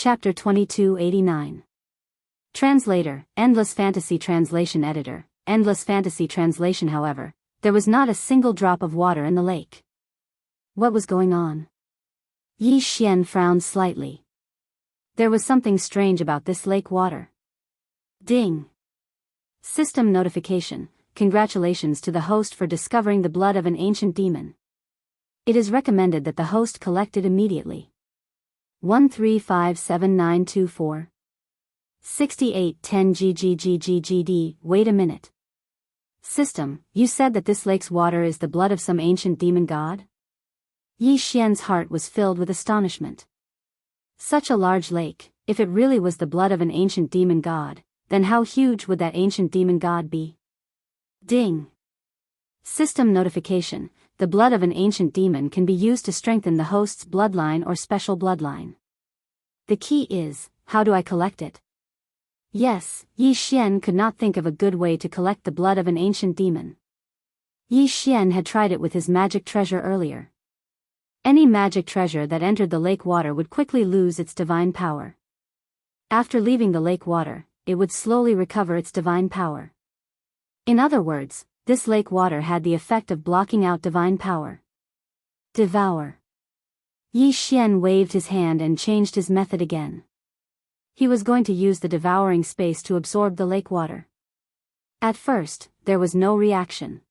Chapter 2289. Translator, Endless Fantasy Translation Editor, Endless Fantasy Translation. However, there was not a single drop of water in the lake. What was going on? Yi Xian frowned slightly. There was something strange about this lake water. Ding! System notification. Congratulations to the host for discovering the blood of an ancient demon. It is recommended that the host collect it immediately. 1357924 6810 GGGGGD. Wait a minute. System, you said that this lake's water is the blood of some ancient demon god? Yi Xian's heart was filled with astonishment. Such a large lake, if it really was the blood of an ancient demon god, then how huge would that ancient demon god be? Ding! System notification. The blood of an ancient demon can be used to strengthen the host's bloodline or special bloodline. The key is, how do I collect it? Yes, Yi Xian could not think of a good way to collect the blood of an ancient demon. Yi Xian had tried it with his magic treasure earlier. Any magic treasure that entered the lake water would quickly lose its divine power. After leaving the lake water, it would slowly recover its divine power. In other words, this lake water had the effect of blocking out divine power. Devour. Yi Xian waved his hand and changed his method again. He was going to use the devouring space to absorb the lake water. At first, there was no reaction.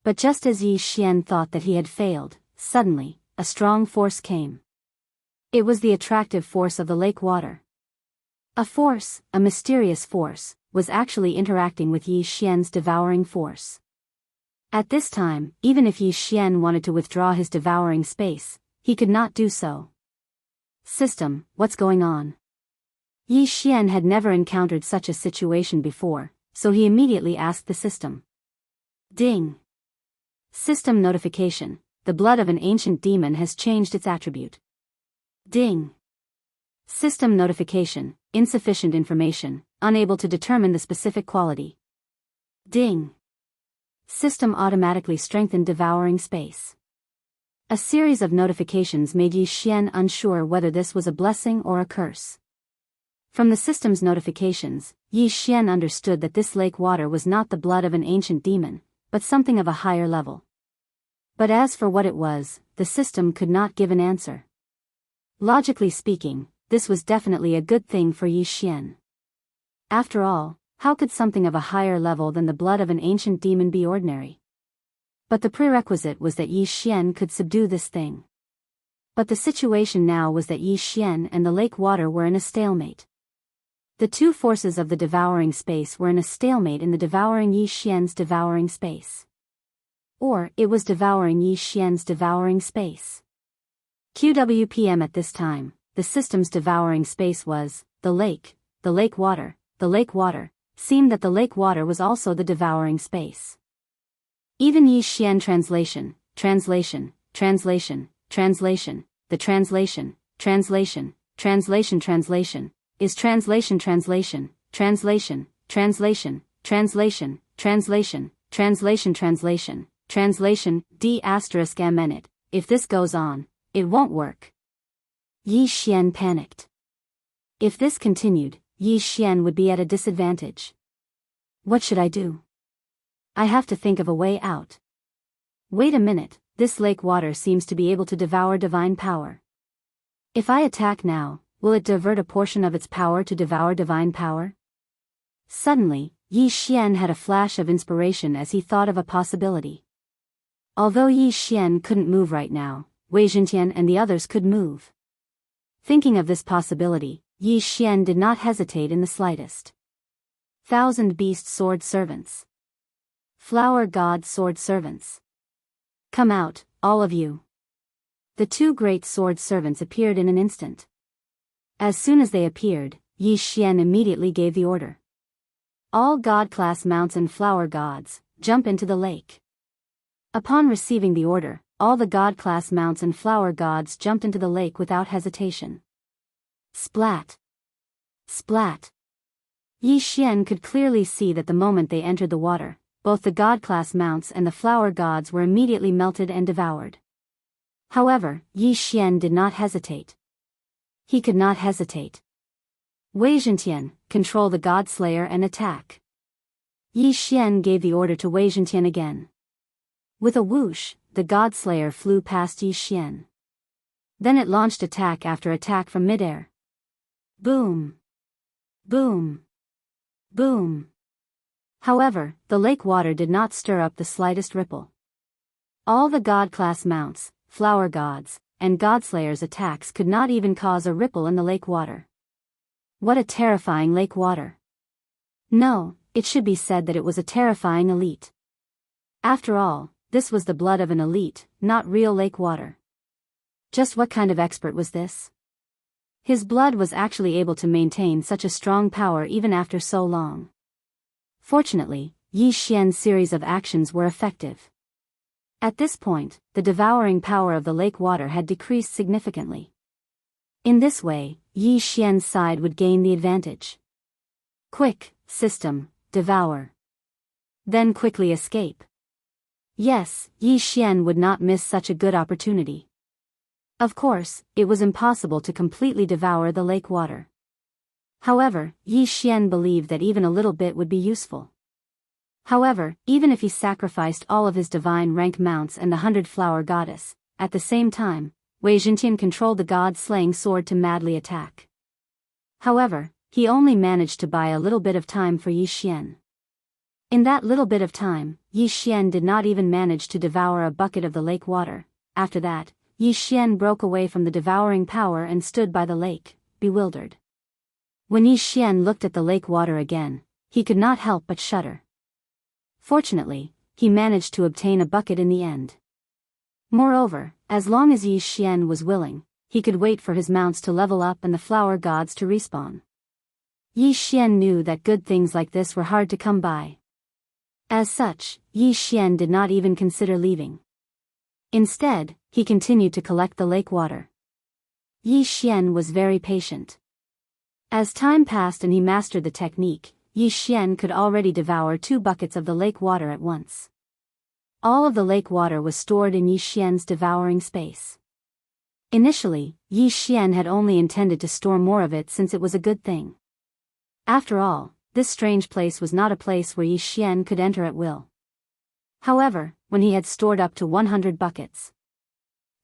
But just as Yi Xian thought that he had failed, suddenly, a strong force came. It was the attractive force of the lake water. A force, a mysterious force, was actually interacting with Yi Xian's devouring force. At this time, even if Yi Xian wanted to withdraw his devouring space, he could not do so. System, what's going on? Yi Xian had never encountered such a situation before, so he immediately asked the system. Ding! System notification. The blood of an ancient demon has changed its attribute. Ding! System notification. Insufficient information, unable to determine the specific quality. Ding! System automatically strengthened devouring space. A series of notifications made Yi Xian unsure whether this was a blessing or a curse. From the system's notifications, Yi Xian understood that this lake water was not the blood of an ancient demon, but something of a higher level. But as for what it was, the system could not give an answer. Logically speaking, this was definitely a good thing for Yi Xian. After all, how could something of a higher level than the blood of an ancient demon be ordinary? But the prerequisite was that Yi Xian could subdue this thing. But the situation now was that Yi Xian and the lake water were in a stalemate. The two forces of the devouring space were in a stalemate in the devouring Yi Xian's devouring space. Or, it was devouring Yi Xian's devouring space. QWPM at this time, the system's devouring space was, the lake water, seemed that the lake water was also the devouring space. Even Yi Xian translation, the translation, is translation, d*mn. If this goes on, it won't work. Yi Xian panicked. If this continued, Yi Xian would be at a disadvantage. What should I do? I have to think of a way out. Wait a minute, this lake water seems to be able to devour divine power. If I attack now, will it divert a portion of its power to devour divine power? Suddenly, Yi Xian had a flash of inspiration as he thought of a possibility. Although Yi Xian couldn't move right now, Wei Zhentian and the others could move. Thinking of this possibility, Yi Xian did not hesitate in the slightest. Thousand Beast Sword Servants. Flower God Sword Servants. Come out, all of you. The two great sword servants appeared in an instant. As soon as they appeared, Yi Xian immediately gave the order. All God-class mounts and flower gods, jump into the lake. Upon receiving the order, all the God-class mounts and flower gods jumped into the lake without hesitation. Splat! Splat! Yi Xian could clearly see that the moment they entered the water, both the God-class mounts and the flower gods were immediately melted and devoured. However, Yi Xian did not hesitate. He could not hesitate. Wei Zhentian, control the God Slayer and attack. Yi Xian gave the order to Wei Zhentian again. With a whoosh, the God Slayer flew past Yi Xian. Then it launched attack after attack from midair. Boom! Boom! Boom! However, the lake water did not stir up the slightest ripple. All the God-class mounts, flower gods, and Godslayer's attacks could not even cause a ripple in the lake water. What a terrifying lake water! No, it should be said that it was a terrifying elite. After all, this was the blood of an elite, not real lake water. Just what kind of expert was this? His blood was actually able to maintain such a strong power even after so long. Fortunately, Yi Xian's series of actions were effective. At this point, the devouring power of the lake water had decreased significantly. In this way, Yi Xian's side would gain the advantage. Quick, system, devour. Then quickly escape. Yes, Yi Xian would not miss such a good opportunity. Of course, it was impossible to completely devour the lake water. However, Yi Xian believed that even a little bit would be useful. However, even if he sacrificed all of his divine rank mounts and the 100-flower goddess, at the same time, Wei Zhentian controlled the god-slaying sword to madly attack. However, he only managed to buy a little bit of time for Yi Xian. In that little bit of time, Yi Xian did not even manage to devour a bucket of the lake water. After that, Yi Xian broke away from the devouring power and stood by the lake, bewildered. When Yi Xian looked at the lake water again, he could not help but shudder. Fortunately, he managed to obtain a bucket in the end. Moreover, as long as Yi Xian was willing, he could wait for his mounts to level up and the flower gods to respawn. Yi Xian knew that good things like this were hard to come by. As such, Yi Xian did not even consider leaving. Instead, he continued to collect the lake water. Yi Xian was very patient. As time passed and he mastered the technique, Yi Xian could already devour 2 buckets of the lake water at once. All of the lake water was stored in Yi Xian's devouring space. Initially, Yi Xian had only intended to store more of it since it was a good thing. After all, this strange place was not a place where Yi Xian could enter at will. However, when he had stored up to 100 buckets,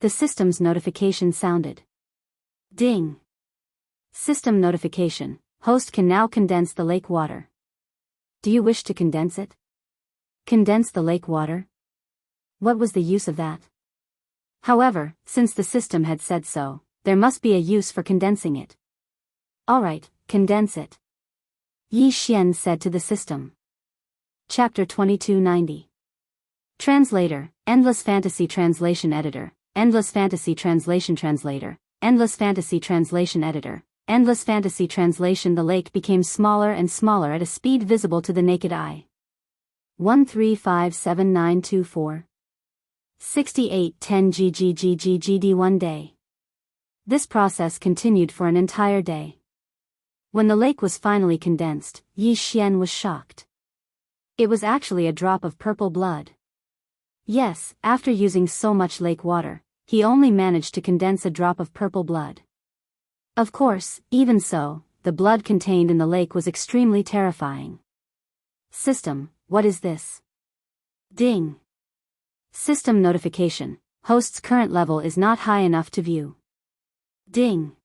the system's notification sounded. Ding! System notification. Host can now condense the lake water. Do you wish to condense it? Condense the lake water? What was the use of that? However, since the system had said so, there must be a use for condensing it. Alright, condense it. Yi Xian said to the system. Chapter 2290. Translator, Endless Fantasy Translation Editor, Endless Fantasy Translation Translator, Endless Fantasy Translation Editor, Endless Fantasy Translation. The lake became smaller and smaller at a speed visible to the naked eye. 1357924. 6810 GGGGGD. One day. This process continued for an entire day. When the lake was finally condensed, Yi Xian was shocked. It was actually a drop of purple blood. Yes, after using so much lake water, he only managed to condense a drop of purple blood. Of course, even so, the blood contained in the lake was extremely terrifying. System, what is this? Ding! System notification. Host's current level is not high enough to view. Ding!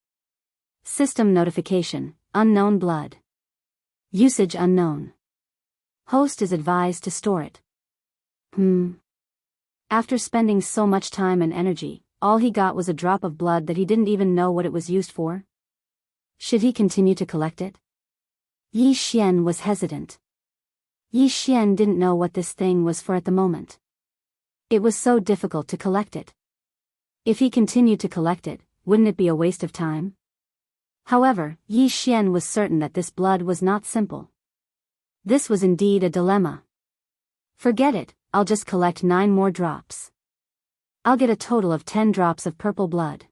System notification. Unknown blood. Usage unknown. Host is advised to store it. After spending so much time and energy, all he got was a drop of blood that he didn't even know what it was used for. Should he continue to collect it? Yi Xian was hesitant. Yi Xian didn't know what this thing was for at the moment. It was so difficult to collect it. If he continued to collect it, wouldn't it be a waste of time? However, Yi Xian was certain that this blood was not simple. This was indeed a dilemma. Forget it, I'll just collect 9 more drops. I'll get a total of 10 drops of purple blood.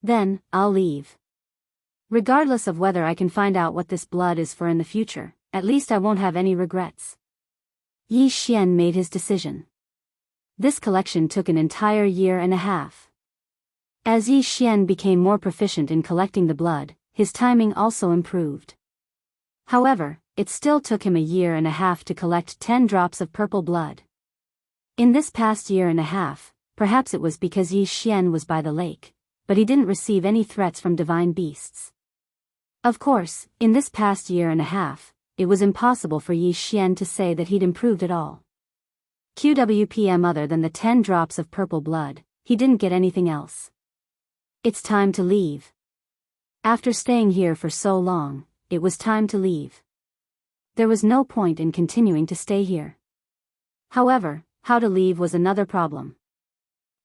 Then, I'll leave. Regardless of whether I can find out what this blood is for in the future, at least I won't have any regrets. Yi Xian made his decision. This collection took an entire year and a half. As Yi Xian became more proficient in collecting the blood, his timing also improved. However, it still took him a year and a half to collect 10 drops of purple blood. In this past year and a half, perhaps it was because Yi Xian was by the lake, but he didn't receive any threats from divine beasts. Of course, in this past year and a half, it was impossible for Yi Xian to say that he'd improved at all. QWPM other than the 10 drops of purple blood, he didn't get anything else. It's time to leave. After staying here for so long, it was time to leave. There was no point in continuing to stay here. However, how to leave was another problem.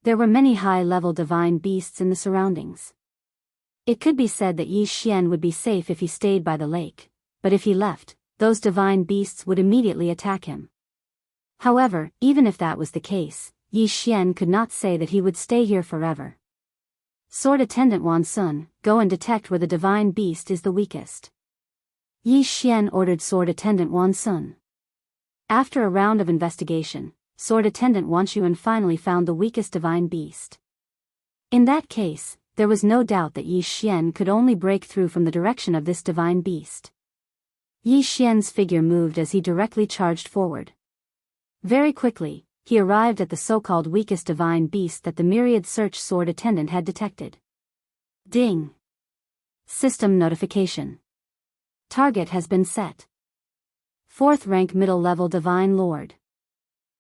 There were many high-level divine beasts in the surroundings. It could be said that Yi Xian would be safe if he stayed by the lake, but if he left, those divine beasts would immediately attack him. However, even if that was the case, Yi Xian could not say that he would stay here forever. Sword Attendant Wan Sun, go and detect where the divine beast is the weakest. Yi Xian ordered Sword Attendant Wan Sun. After a round of investigation, Sword Attendant Wan Xuan finally found the weakest divine beast. In that case, there was no doubt that Yi Xian could only break through from the direction of this divine beast. Yi Xian's figure moved as he directly charged forward. Very quickly, he arrived at the so-called weakest divine beast that the myriad search sword attendant had detected. Ding! System notification. Target has been set. 4th rank middle level divine lord.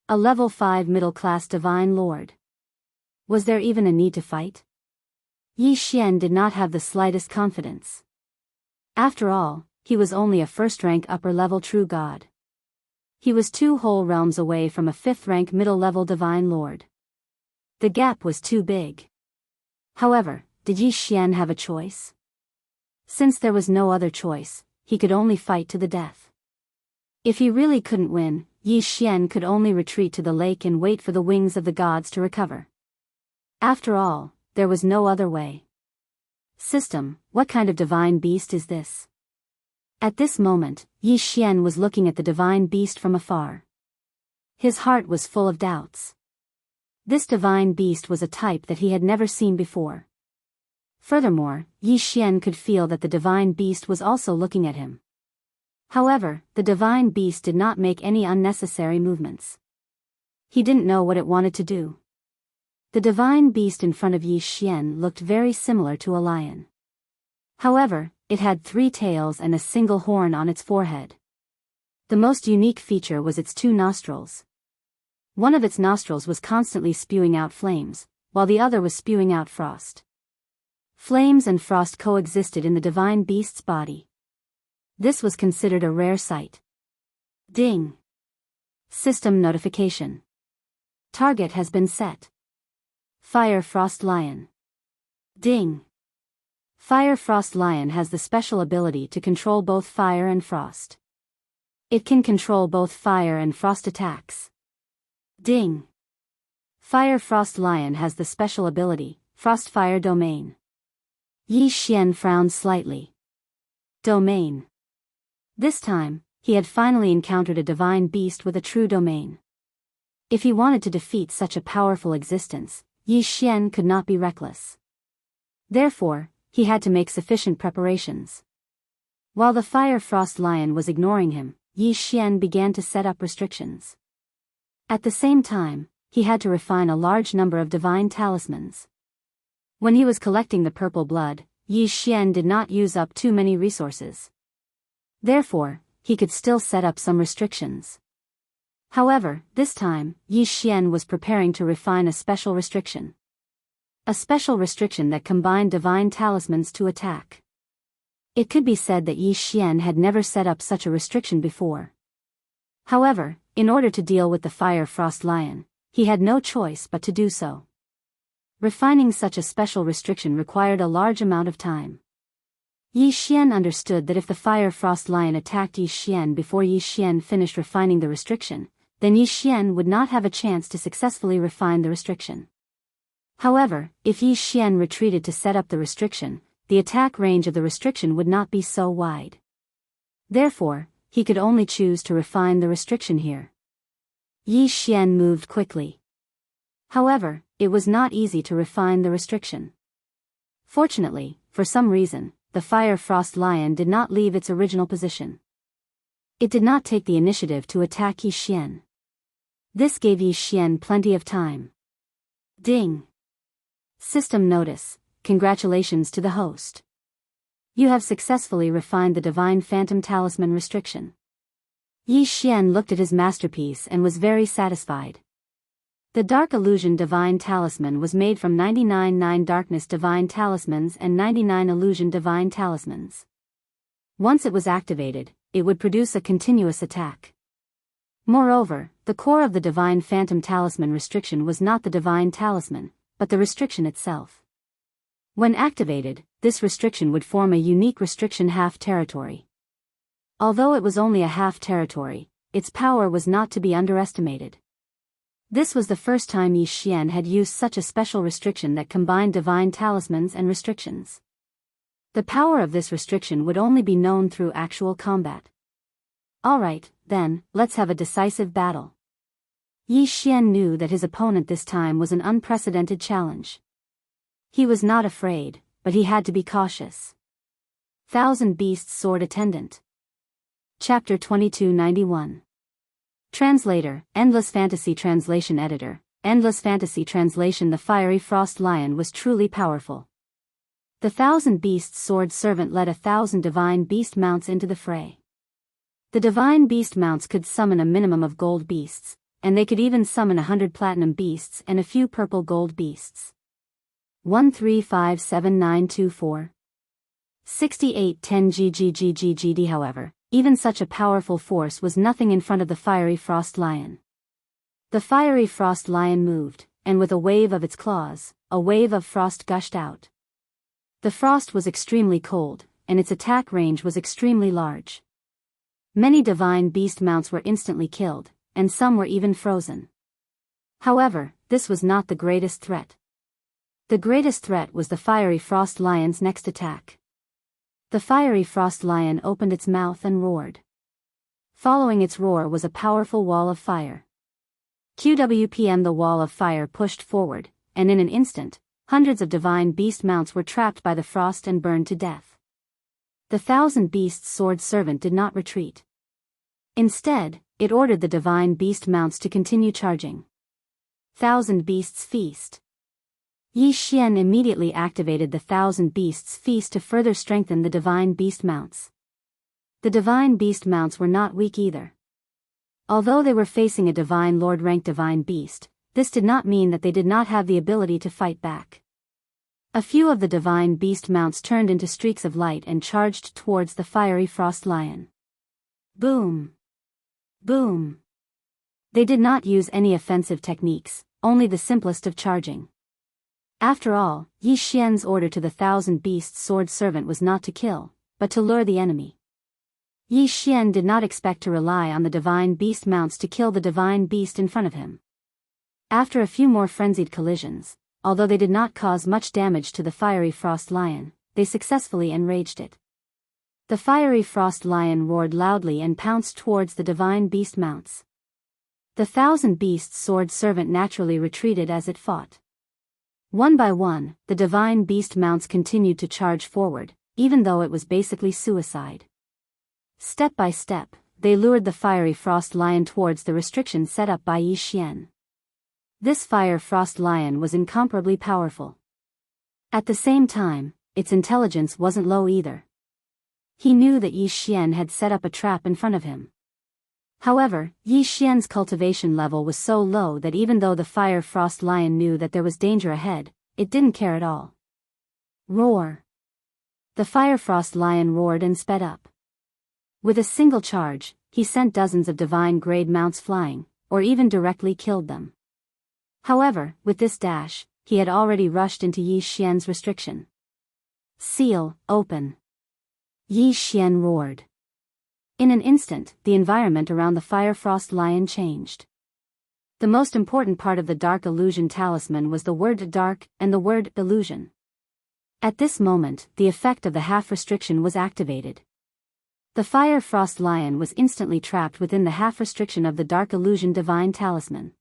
A level 5 middle class divine lord. Was there even a need to fight? Yi Xian did not have the slightest confidence. After all, he was only a 1st rank upper level true god. He was 2 whole realms away from a 5th rank middle level divine lord. The gap was too big. However, did Yi Xian have a choice? Since there was no other choice, he could only fight to the death. If he really couldn't win, Yi Xian could only retreat to the lake and wait for the wings of the gods to recover. After all, there was no other way. System, what kind of divine beast is this? At this moment, Yi Xian was looking at the divine beast from afar. His heart was full of doubts. This divine beast was a type that he had never seen before. Furthermore, Yi Xian could feel that the divine beast was also looking at him. However, the divine beast did not make any unnecessary movements. He didn't know what it wanted to do. The divine beast in front of Yi Xian looked very similar to a lion. However, it had 3 tails and a single horn on its forehead. The most unique feature was its 2 nostrils. One of its nostrils was constantly spewing out flames, while the other was spewing out frost. Flames and frost coexisted in the divine beast's body. This was considered a rare sight. Ding! System notification. Target has been set. Fire Frost Lion. Ding! Fire Frost Lion has the special ability to control both fire and frost. It can control both fire and frost attacks. Ding! Fire Frost Lion has the special ability, Frost Fire Domain. Yi Xian frowned slightly. Domain. This time, he had finally encountered a divine beast with a true domain. If he wanted to defeat such a powerful existence, Yi Xian could not be reckless. Therefore, he had to make sufficient preparations. While the Fire Frost Lion was ignoring him, Yi Xian began to set up restrictions. At the same time, he had to refine a large number of divine talismans. When he was collecting the purple blood, Yi Xian did not use up too many resources. Therefore, he could still set up some restrictions. However, this time, Yi Xian was preparing to refine a special restriction. A special restriction that combined divine talismans to attack. It could be said that Yi Xian had never set up such a restriction before. However, in order to deal with the Fire Frost Lion, he had no choice but to do so. Refining such a special restriction required a large amount of time. Yi Xian understood that if the Fire Frost Lion attacked Yi Xian before Yi Xian finished refining the restriction, then Yi Xian would not have a chance to successfully refine the restriction. However, if Yi Xian retreated to set up the restriction, the attack range of the restriction would not be so wide. Therefore, he could only choose to refine the restriction here. Yi Xian moved quickly. However, it was not easy to refine the restriction. Fortunately, for some reason, the Fire Frost Lion did not leave its original position. It did not take the initiative to attack Yi Xian. This gave Yi Xian plenty of time. Ding! System notice. Congratulations to the host. You have successfully refined the Divine Phantom Talisman restriction. Yi Xian looked at his masterpiece and was very satisfied. The Dark Illusion Divine Talisman was made from 99 Darkness Divine Talismans and 99 Illusion Divine Talismans. Once it was activated, it would produce a continuous attack. Moreover, the core of the Divine Phantom Talisman restriction was not the Divine Talisman, but the restriction itself. When activated, this restriction would form a unique restriction half territory. Although it was only a half territory, its power was not to be underestimated. This was the first time Yi Xian had used such a special restriction that combined divine talismans and restrictions. The power of this restriction would only be known through actual combat. Alright, then, let's have a decisive battle. Yi Xian knew that his opponent this time was an unprecedented challenge. He was not afraid, but he had to be cautious. Thousand Beasts Sword Attendant. Chapter 2291. Translator, Endless Fantasy Translation Editor, Endless Fantasy Translation. The Fiery Frost Lion was truly powerful. The Thousand Beasts Sword Servant led 1,000 divine beast mounts into the fray. The divine beast mounts could summon a minimum of gold beasts, and they could even summon 100 platinum beasts and a few purple gold beasts. 1357924 6810 GGGGGD. However, even such a powerful force was nothing in front of the Fiery Frost Lion. The Fiery Frost Lion moved, and with a wave of its claws, a wave of frost gushed out. The frost was extremely cold, and its attack range was extremely large. Many divine beast mounts were instantly killed, and some were even frozen. However, this was not the greatest threat. The greatest threat was the Fiery Frost Lion's next attack. The Fiery Frost Lion opened its mouth and roared. Following its roar was a powerful wall of fire. QWPM. The wall of fire pushed forward, and in an instant, hundreds of divine beast mounts were trapped by the frost and burned to death. The Thousand Beasts Sword Servant did not retreat. Instead, it ordered the divine beast mounts to continue charging. Thousand Beasts Feast. Yi Xian immediately activated the Thousand Beasts Feast to further strengthen the divine beast mounts. The divine beast mounts were not weak either. Although they were facing a divine lord-ranked divine beast, this did not mean that they did not have the ability to fight back. A few of the divine beast mounts turned into streaks of light and charged towards the Fiery Frost Lion. Boom! Boom! They did not use any offensive techniques, only the simplest of charging. After all, Yi Xian's order to the Thousand Beasts Sword Servant was not to kill, but to lure the enemy. Yi Xian did not expect to rely on the divine beast mounts to kill the divine beast in front of him. After a few more frenzied collisions, although they did not cause much damage to the Fiery Frost Lion, they successfully enraged it. The Fiery Frost Lion roared loudly and pounced towards the divine beast mounts. The Thousand Beasts Sword Servant naturally retreated as it fought. One by one, the divine beast mounts continued to charge forward, even though it was basically suicide. Step by step, they lured the Fiery Frost Lion towards the restriction set up by Yi Xian. This Fire Frost Lion was incomparably powerful. At the same time, its intelligence wasn't low either. He knew that Yi Xian had set up a trap in front of him. However, Yi Xian's cultivation level was so low that even though the Fire Frost Lion knew that there was danger ahead, it didn't care at all. Roar! The Fire Frost Lion roared and sped up. With a single charge, he sent dozens of divine-grade mounts flying, or even directly killed them. However, with this dash, he had already rushed into Yi Xian's restriction. Seal, open! Yi Xian roared. In an instant, the environment around the Fire Frost Lion changed. The most important part of the Dark Illusion Talisman was the word dark and the word illusion. At this moment, the effect of the half restriction was activated. The Fire Frost Lion was instantly trapped within the half restriction of the Dark Illusion Divine Talisman.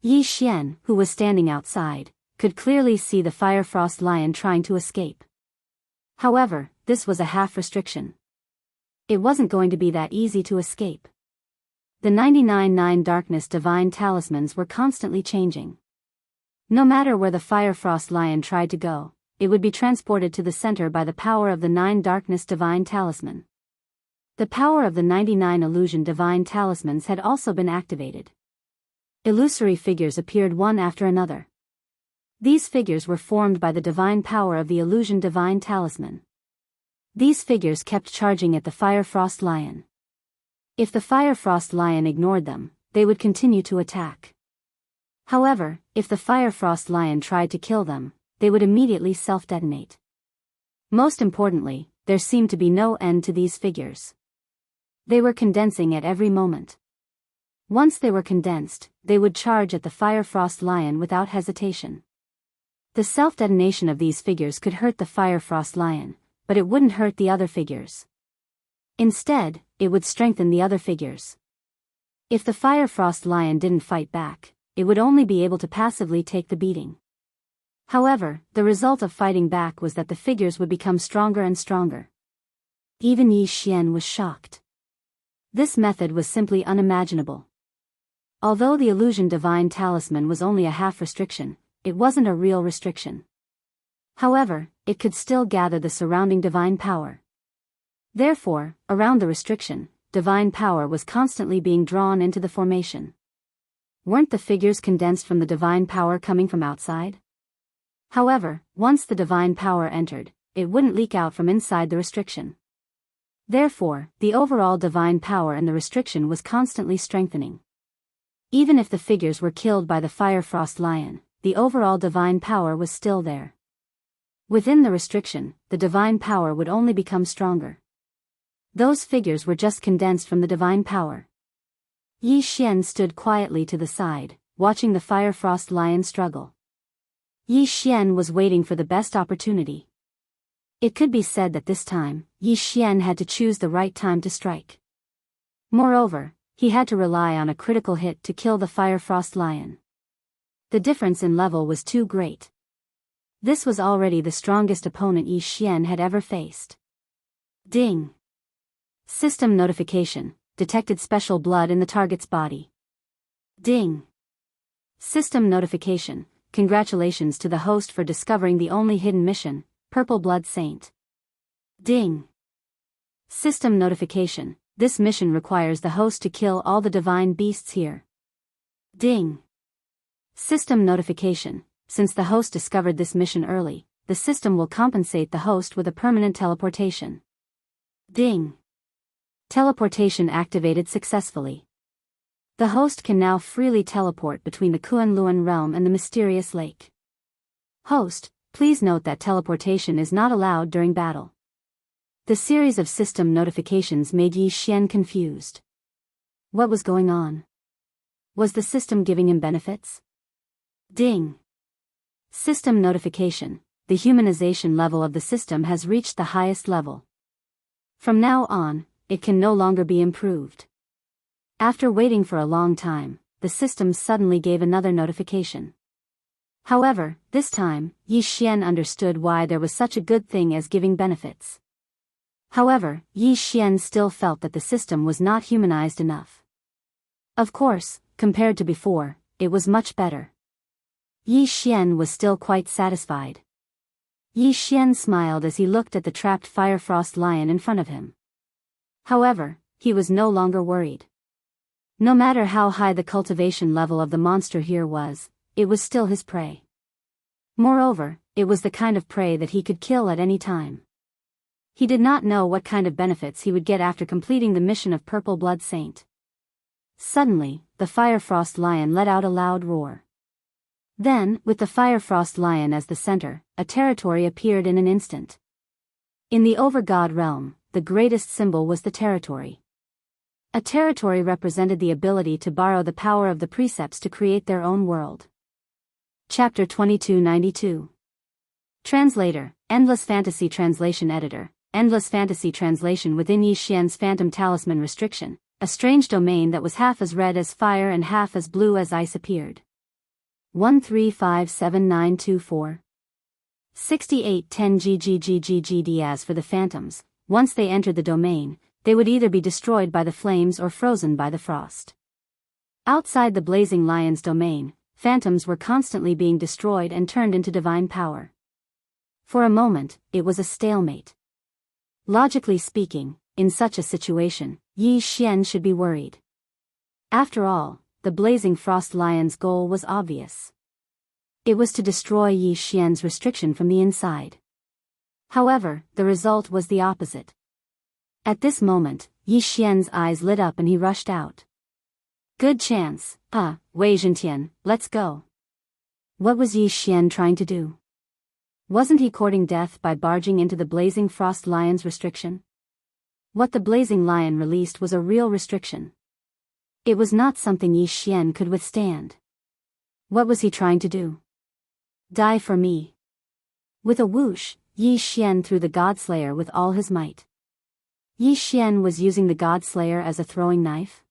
Yi Xian, who was standing outside, could clearly see the Fire Frost Lion trying to escape. However, this was a half restriction. It wasn't going to be that easy to escape. The 99 Darkness Divine Talismans were constantly changing. No matter where the Fire Frost Lion tried to go, it would be transported to the center by the power of the 9 Darkness Divine Talisman. The power of the 99 Illusion Divine Talismans had also been activated. Illusory figures appeared one after another. These figures were formed by the divine power of the Illusion Divine Talisman. These figures kept charging at the Fire Frost Lion. If the Fire Frost Lion ignored them, they would continue to attack. However, if the Fire Frost Lion tried to kill them, they would immediately self-detonate. Most importantly, there seemed to be no end to these figures. They were condensing at every moment. Once they were condensed, they would charge at the Fire Frost Lion without hesitation. The self-detonation of these figures could hurt the Fire Frost Lion, but it wouldn't hurt the other figures. Instead, it would strengthen the other figures. If the Fire Frost Lion didn't fight back, it would only be able to passively take the beating. However, the result of fighting back was that the figures would become stronger and stronger. Even Yi Xian was shocked. This method was simply unimaginable. Although the Illusion Divine Talisman was only a half restriction, it wasn't a real restriction. However, it could still gather the surrounding divine power. Therefore, around the restriction, divine power was constantly being drawn into the formation. Weren't the figures condensed from the divine power coming from outside? However, once the divine power entered, it wouldn't leak out from inside the restriction. Therefore, the overall divine power and the restriction was constantly strengthening. Even if the figures were killed by the Fire Frost Lion, the overall divine power was still there. Within the restriction, the divine power would only become stronger. Those figures were just condensed from the divine power. Yi Xian stood quietly to the side, watching the Fire Frost Lion struggle. Yi Xian was waiting for the best opportunity. It could be said that this time, Yi Xian had to choose the right time to strike. Moreover, he had to rely on a critical hit to kill the Fire Frost Lion. The difference in level was too great. This was already the strongest opponent Yi Xian had ever faced. Ding! System notification, detected special blood in the target's body. Ding! System notification, congratulations to the host for discovering the only hidden mission, Purple Blood Saint. Ding! System notification, this mission requires the host to kill all the divine beasts here. Ding! System notification, since the host discovered this mission early, the system will compensate the host with a permanent teleportation. Ding! Teleportation activated successfully. The host can now freely teleport between the Kunlun realm and the mysterious lake. Host, please note that teleportation is not allowed during battle. The series of system notifications made Yi Xian confused. What was going on? Was the system giving him benefits? Ding! System notification, the humanization level of the system has reached the highest level. From now on, it can no longer be improved. After waiting for a long time, the system suddenly gave another notification. However, this time, Yi Xian understood why there was such a good thing as giving benefits. However, Yi Xian still felt that the system was not humanized enough. Of course, compared to before, it was much better. Yi Xian was still quite satisfied. Yi Xian smiled as he looked at the trapped Fire Frost Lion in front of him. However, he was no longer worried. No matter how high the cultivation level of the monster here was, it was still his prey. Moreover, it was the kind of prey that he could kill at any time. He did not know what kind of benefits he would get after completing the mission of Purple Blood Saint. Suddenly, the Fire Frost Lion let out a loud roar. Then, with the Fire Frost Lion as the center, a territory appeared in an instant. In the Overgod realm, the greatest symbol was the territory. A territory represented the ability to borrow the power of the precepts to create their own world. Chapter 2292. Translator, Endless Fantasy Translation Editor, Endless Fantasy Translation within Yi Xian's Phantom Talisman Restriction, a strange domain that was half as red as fire and half as blue as ice appeared. 1357924. 6810 GGGGGD. As for the phantoms, once they entered the domain, they would either be destroyed by the flames or frozen by the frost. Outside the blazing lion's domain, phantoms were constantly being destroyed and turned into divine power. For a moment, it was a stalemate. Logically speaking, in such a situation, Yi Xian should be worried. After all, the blazing frost lion's goal was obvious. It was to destroy Yi Xian's restriction from the inside. However, the result was the opposite. At this moment, Yi Xian's eyes lit up and he rushed out. Good chance, Wei Zhentian, let's go. What was Yi Xian trying to do? Wasn't he courting death by barging into the blazing frost lion's restriction? What the blazing lion released was a real restriction. It was not something Yi Xian could withstand. What was he trying to do? Die for me. With a whoosh, Yi Xian threw the Godslayer with all his might. Yi Xian was using the Godslayer as a throwing knife?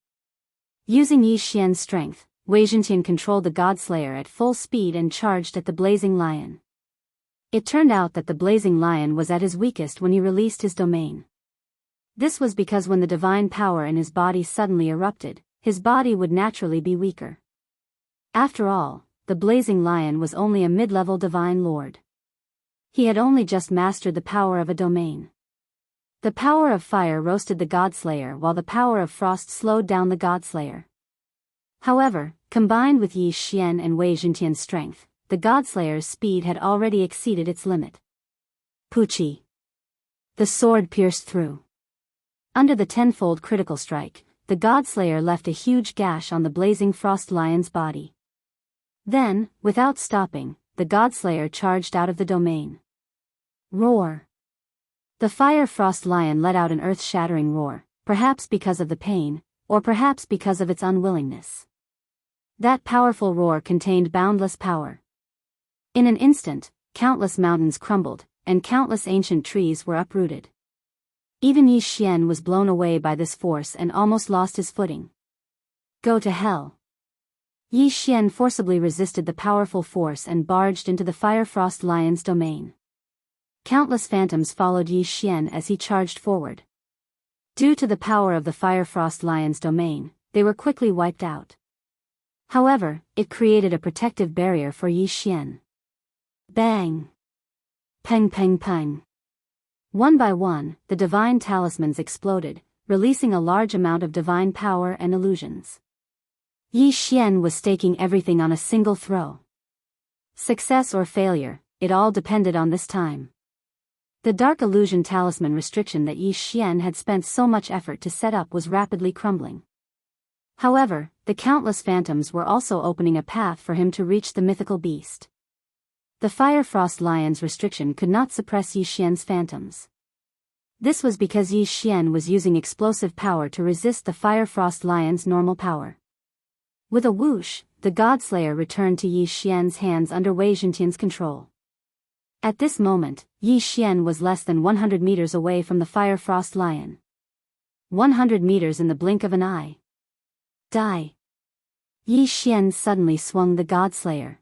Using Yi Xian's strength, Wei Zhentian controlled the Godslayer at full speed and charged at the blazing lion. It turned out that the blazing lion was at his weakest when he released his domain. This was because when the divine power in his body suddenly erupted, his body would naturally be weaker. After all, the blazing lion was only a mid-level divine lord. He had only just mastered the power of a domain. The power of fire roasted the Godslayer while the power of frost slowed down the Godslayer. However, combined with Yi Xian and Wei Zhentian's strength, the Godslayer's speed had already exceeded its limit. Puchi. The sword pierced through. Under the tenfold critical strike, the Godslayer left a huge gash on the blazing frost lion's body. Then, without stopping, the Godslayer charged out of the domain. Roar. The fire frost lion let out an earth-shattering roar, perhaps because of the pain, or perhaps because of its unwillingness. That powerful roar contained boundless power. In an instant, countless mountains crumbled, and countless ancient trees were uprooted. Even Yi Xian was blown away by this force and almost lost his footing. Go to hell. Yi Xian forcibly resisted the powerful force and barged into the fire frost lion's domain. Countless phantoms followed Yi Xian as he charged forward. Due to the power of the fire frost lion's domain, they were quickly wiped out. However, it created a protective barrier for Yi Xian. Bang! Peng peng peng! One by one, the divine talismans exploded, releasing a large amount of divine power and illusions. Yi Xian was staking everything on a single throw. Success or failure, it all depended on this time. The dark illusion talisman restriction that Yi Xian had spent so much effort to set up was rapidly crumbling. However, the countless phantoms were also opening a path for him to reach the mythical beast. The fire frost lion's restriction could not suppress Yi Xian's phantoms. This was because Yi Xian was using explosive power to resist the fire frost lion's normal power. With a whoosh, the Godslayer returned to Yi Xian's hands under Wei Zhentian's control. At this moment, Yi Xian was less than 100 meters away from the fire frost lion. 100 meters in the blink of an eye. Die! Yi Xian suddenly swung the Godslayer.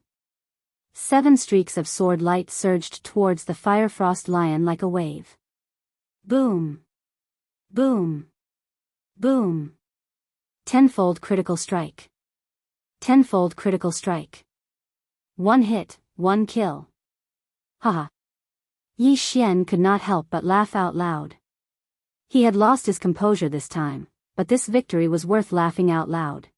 7 streaks of sword light surged towards the fire frost lion like a wave. Boom! Boom! Boom! Tenfold critical strike. Tenfold critical strike. 1 hit, 1 kill. Haha. Yi Xian could not help but laugh out loud. He had lost his composure this time, but this victory was worth laughing out loud.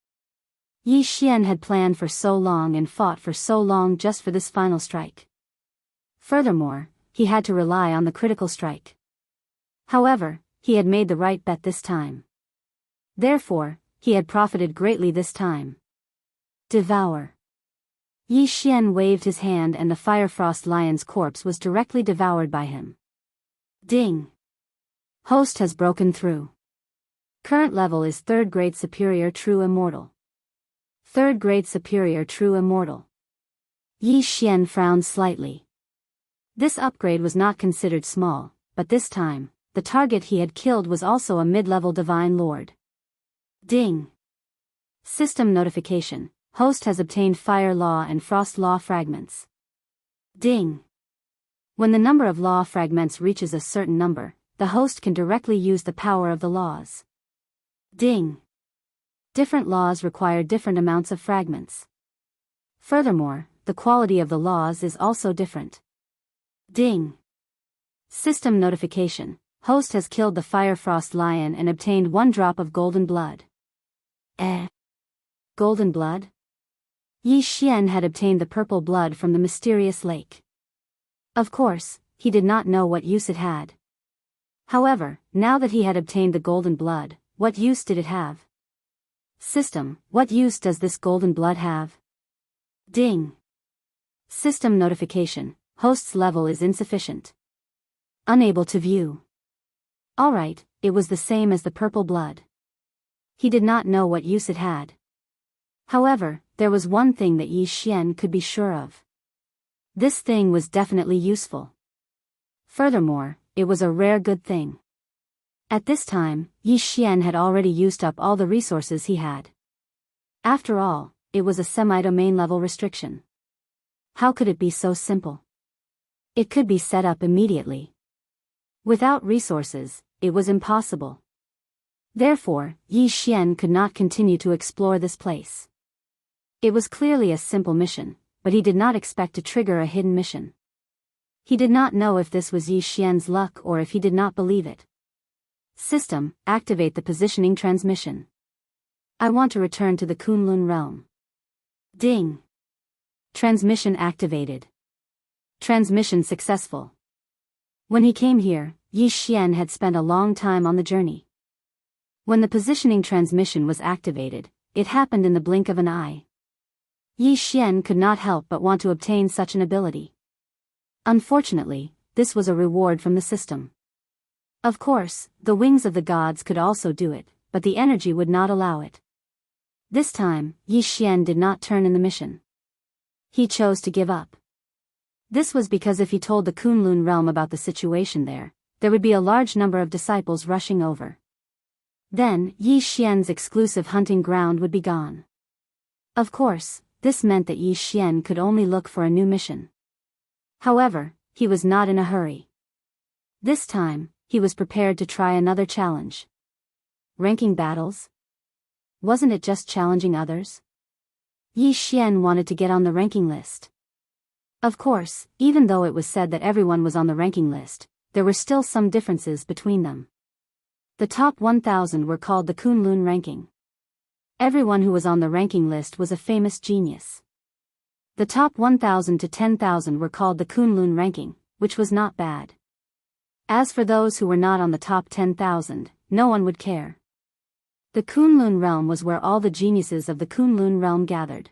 Yi Xian had planned for so long and fought for so long just for this final strike. Furthermore, he had to rely on the critical strike. However, he had made the right bet this time. Therefore, he had profited greatly this time. Devour. Yi Xian waved his hand and the fire frost lion's corpse was directly devoured by him. Ding! Host has broken through. Current level is 3rd grade superior true immortal. 3rd grade superior true immortal. Yi Xian frowned slightly. This upgrade was not considered small, but this time, the target he had killed was also a mid-level divine lord. Ding! System notification. host has obtained fire law and frost law fragments. Ding. When the number of law fragments reaches a certain number, the host can directly use the power of the laws. Ding. Different laws require different amounts of fragments. Furthermore, the quality of the laws is also different. Ding. System notification. Host has killed the fire frost lion and obtained 1 drop of golden blood. Golden blood? Yi Xian had obtained the purple blood from the mysterious lake. Of course, he did not know what use it had. However, now that he had obtained the golden blood, what use did it have? System, what use does this golden blood have? Ding. System notification. Host's level is insufficient. Unable to view. Alright, it was the same as the purple blood. He did not know what use it had. However, there was one thing that Yi Xian could be sure of. This thing was definitely useful. Furthermore, it was a rare good thing. At this time, Yi Xian had already used up all the resources he had. After all, it was a semi-domain level restriction. How could it be so simple? It could be set up immediately. Without resources, it was impossible. Therefore, Yi Xian could not continue to explore this place. It was clearly a simple mission, but he did not expect to trigger a hidden mission. He did not know if this was Yi Xian's luck or if he did not believe it. System, activate the positioning transmission. I want to return to the Kunlun realm. Ding. Transmission activated. Transmission successful. When he came here, Yi Xian had spent a long time on the journey. When the positioning transmission was activated, it happened in the blink of an eye. Yi Xian could not help but want to obtain such an ability. Unfortunately, this was a reward from the system. Of course, the wings of the gods could also do it, but the energy would not allow it. This time, Yi Xian did not turn in the mission. He chose to give up. This was because if he told the Kunlun realm about the situation there would be a large number of disciples rushing over. Then, Yi Xian's exclusive hunting ground would be gone. Of course, this meant that Yi Xian could only look for a new mission. However, he was not in a hurry. This time, he was prepared to try another challenge. Ranking battles? Wasn't it just challenging others? Yi Xian wanted to get on the ranking list. Of course, even though it was said that everyone was on the ranking list, there were still some differences between them. The top 1,000 were called the Kunlun ranking. Everyone who was on the ranking list was a famous genius. The top 1,000 to 10,000 were called the Kunlun ranking, which was not bad. As for those who were not on the top 10,000, no one would care. The Kunlun realm was where all the geniuses of the Kunlun realm gathered.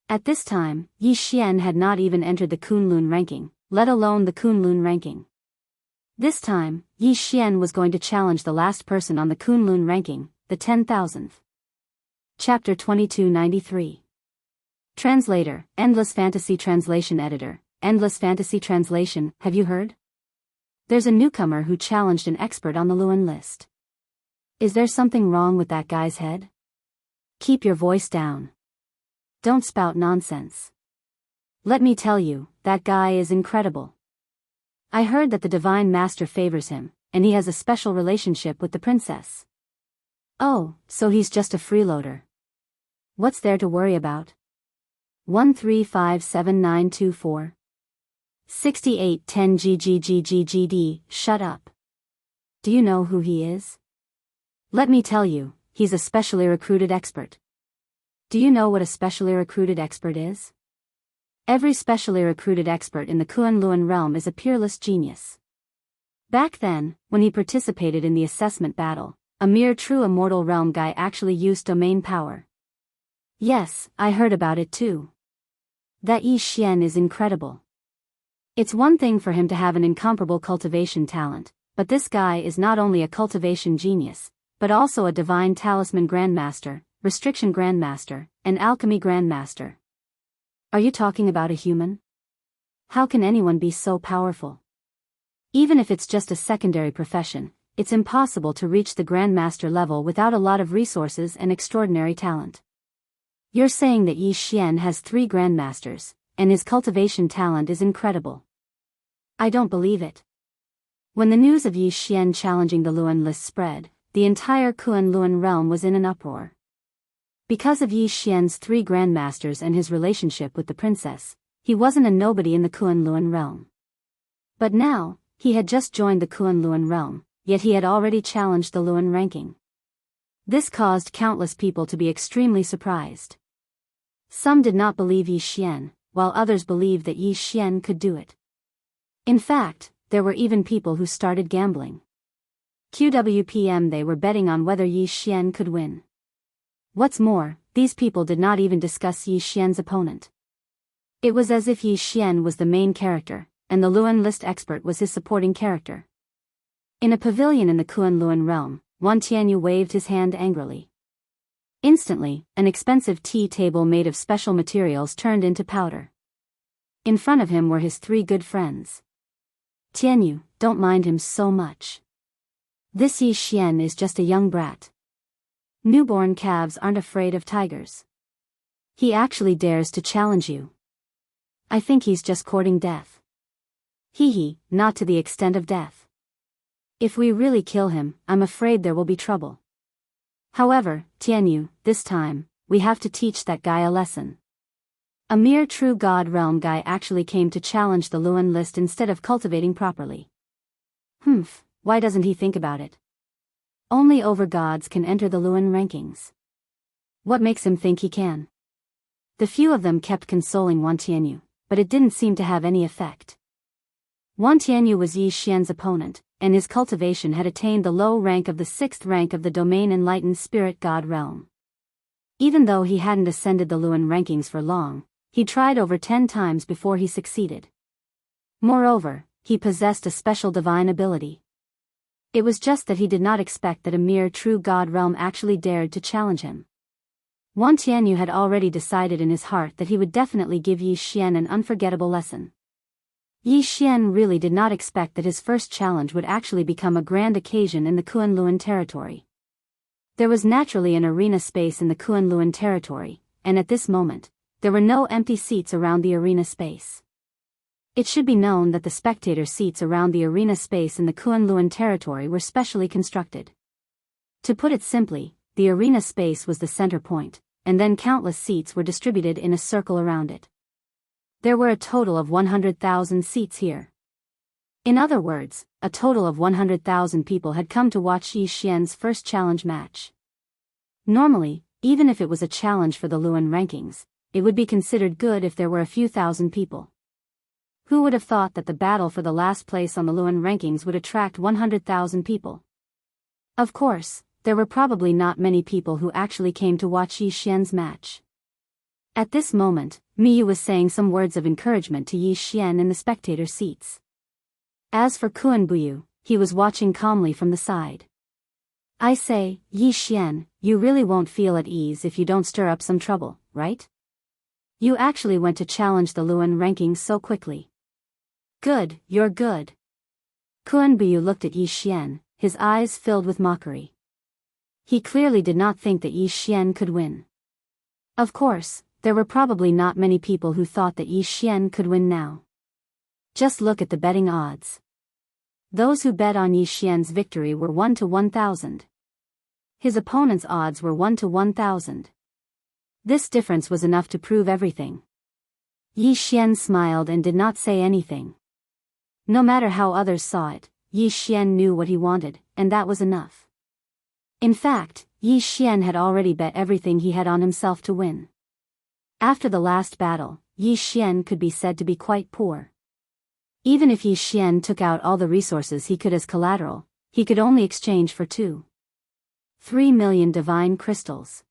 At this time, Yi Xian had not even entered the Kunlun ranking, let alone the Kunlun ranking. This time, Yi Xian was going to challenge the last person on the Kunlun ranking, the 10,000th. Chapter 2293. Translator, Endless Fantasy Translation Editor, Endless Fantasy Translation, have you heard? There's a newcomer who challenged an expert on the Luan list. Is there something wrong with that guy's head? Keep your voice down. Don't spout nonsense. Let me tell you, that guy is incredible. I heard that the Divine Master favors him, and he has a special relationship with the princess. Oh, so he's just a freeloader. What's there to worry about? 1357924 6810 GGGGGD, shut up. Do you know who he is? Let me tell you, he's a specially recruited expert. Do you know what a specially recruited expert is? Every specially recruited expert in the Kunlun realm is a peerless genius. Back then, when he participated in the assessment battle, a mere true immortal realm guy actually used domain power. Yes, I heard about it too. That Yi Xian is incredible. It's one thing for him to have an incomparable cultivation talent, but this guy is not only a cultivation genius, but also a divine talisman grandmaster, restriction grandmaster, and alchemy grandmaster. Are you talking about a human? How can anyone be so powerful? Even if it's just a secondary profession, it's impossible to reach the grandmaster level without a lot of resources and extraordinary talent. You're saying that Yi Xian has 3 grandmasters, and his cultivation talent is incredible. I don't believe it. When the news of Yi Xian challenging the Luan list spread, the entire Kunlun realm was in an uproar. Because of Yi Xian's 3 grandmasters and his relationship with the princess, he wasn't a nobody in the Kunlun realm. But now, he had just joined the Kunlun realm, yet he had already challenged the Luan ranking. This caused countless people to be extremely surprised. Some did not believe Yi Xian, while others believed that Yi Xian could do it. In fact, there were even people who started gambling. QWPM, they were betting on whether Yi Xian could win. What's more, these people did not even discuss Yi Xian's opponent. It was as if Yi Xian was the main character, and the Luan list expert was his supporting character. In a pavilion in the Kunlun realm, Wan Tianyu waved his hand angrily. Instantly, an expensive tea table made of special materials turned into powder. In front of him were his 3 good friends. Tianyu, don't mind him so much. This Yi Xian is just a young brat. Newborn calves aren't afraid of tigers. He actually dares to challenge you. I think he's just courting death. Hee, not to the extent of death. If we really kill him, I'm afraid there will be trouble. However, Tianyu, this time, we have to teach that guy a lesson. A mere true God realm guy actually came to challenge the Luan list instead of cultivating properly. Why doesn't he think about it? Only overgods can enter the Luan rankings. What makes him think he can? The few of them kept consoling Wan Tianyu, but it didn't seem to have any effect. Wan Tianyu was Yi Xian's opponent, and his cultivation had attained the low rank of the 6th rank of the domain enlightened spirit god realm. Even though he hadn't ascended the Luan rankings for long, he tried over 10 times before he succeeded. Moreover, he possessed a special divine ability. It was just that he did not expect that a mere true god realm actually dared to challenge him. Wan Tianyu had already decided in his heart that he would definitely give Yi Xian an unforgettable lesson. Yi Xian really did not expect that his first challenge would actually become a grand occasion in the Kunlun territory. There was naturally an arena space in the Kunlun territory, and at this moment, there were no empty seats around the arena space. It should be known that the spectator seats around the arena space in the Kunlun territory were specially constructed. To put it simply, the arena space was the center point, and then countless seats were distributed in a circle around it. There were a total of 100,000 seats here. In other words, a total of 100,000 people had come to watch Yi Xian's first challenge match. Normally, even if it was a challenge for the Luan rankings, it would be considered good if there were a few thousand people. Who would have thought that the battle for the last place on the Luan rankings would attract 100,000 people? Of course, there were probably not many people who actually came to watch Yi Xian's match. At this moment, Miyu was saying some words of encouragement to Yi Xian in the spectator seats. As for Kuan-Buyu, he was watching calmly from the side. I say, Yi Xian, you really won't feel at ease if you don't stir up some trouble, right? You actually went to challenge the Luan rankings so quickly. Good, you're good. Kuan-Buyu looked at Yi Xian, his eyes filled with mockery. He clearly did not think that Yi Xian could win. Of course, there were probably not many people who thought that Yi Xian could win now. Just look at the betting odds. Those who bet on Yi Xian's victory were 1 to 1,000. His opponent's odds were 1 to 1,000. This difference was enough to prove everything. Yi Xian smiled and did not say anything. No matter how others saw it, Yi Xian knew what he wanted, and that was enough. In fact, Yi Xian had already bet everything he had on himself to win. After the last battle, Yi Xian could be said to be quite poor. Even if Yi Xian took out all the resources he could as collateral, he could only exchange for 3 million divine crystals.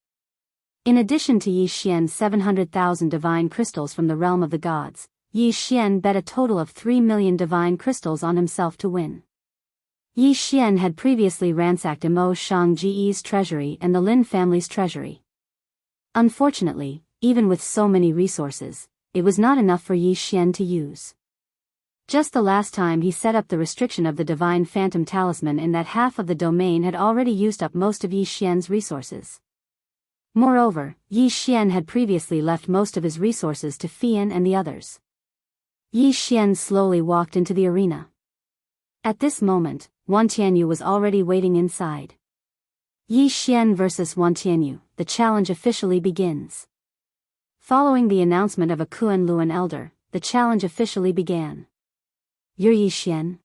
In addition to Yi Xian's 700,000 divine crystals from the realm of the gods, Yi Xian bet a total of 3 million divine crystals on himself to win. Yi Xian had previously ransacked Mo Shangji's treasury and the Lin family's treasury. Unfortunately, even with so many resources, it was not enough for Yi Xian to use. Just the last time he set up the restriction of the divine phantom talisman in that half of the domain had already used up most of Yi Xian's resources. Moreover, Yi Xian had previously left most of his resources to Fian and the others. Yi Xian slowly walked into the arena. At this moment, Wan Tianyu was already waiting inside. Yi Xian vs. Wan Tianyu, the challenge officially begins. Following the announcement of a Kunlun elder, the challenge officially began. You're Yi Xian?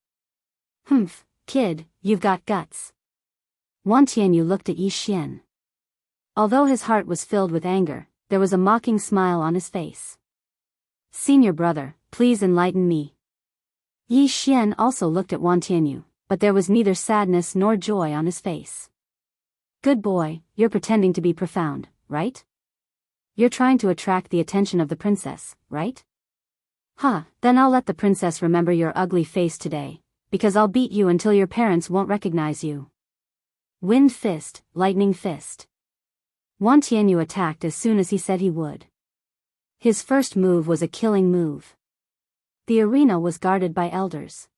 Humph, kid, you've got guts. Wan Tianyu looked at Yi Xian. Although his heart was filled with anger, there was a mocking smile on his face. Senior brother, please enlighten me. Yi Xian also looked at Wan Tianyu, but there was neither sadness nor joy on his face. Good boy, you're pretending to be profound, right? You're trying to attract the attention of the princess, right? Then I'll let the princess remember your ugly face today, because I'll beat you until your parents won't recognize you. Wind fist, lightning fist. Wan Tianyu attacked as soon as he said he would. His first move was a killing move. The arena was guarded by elders.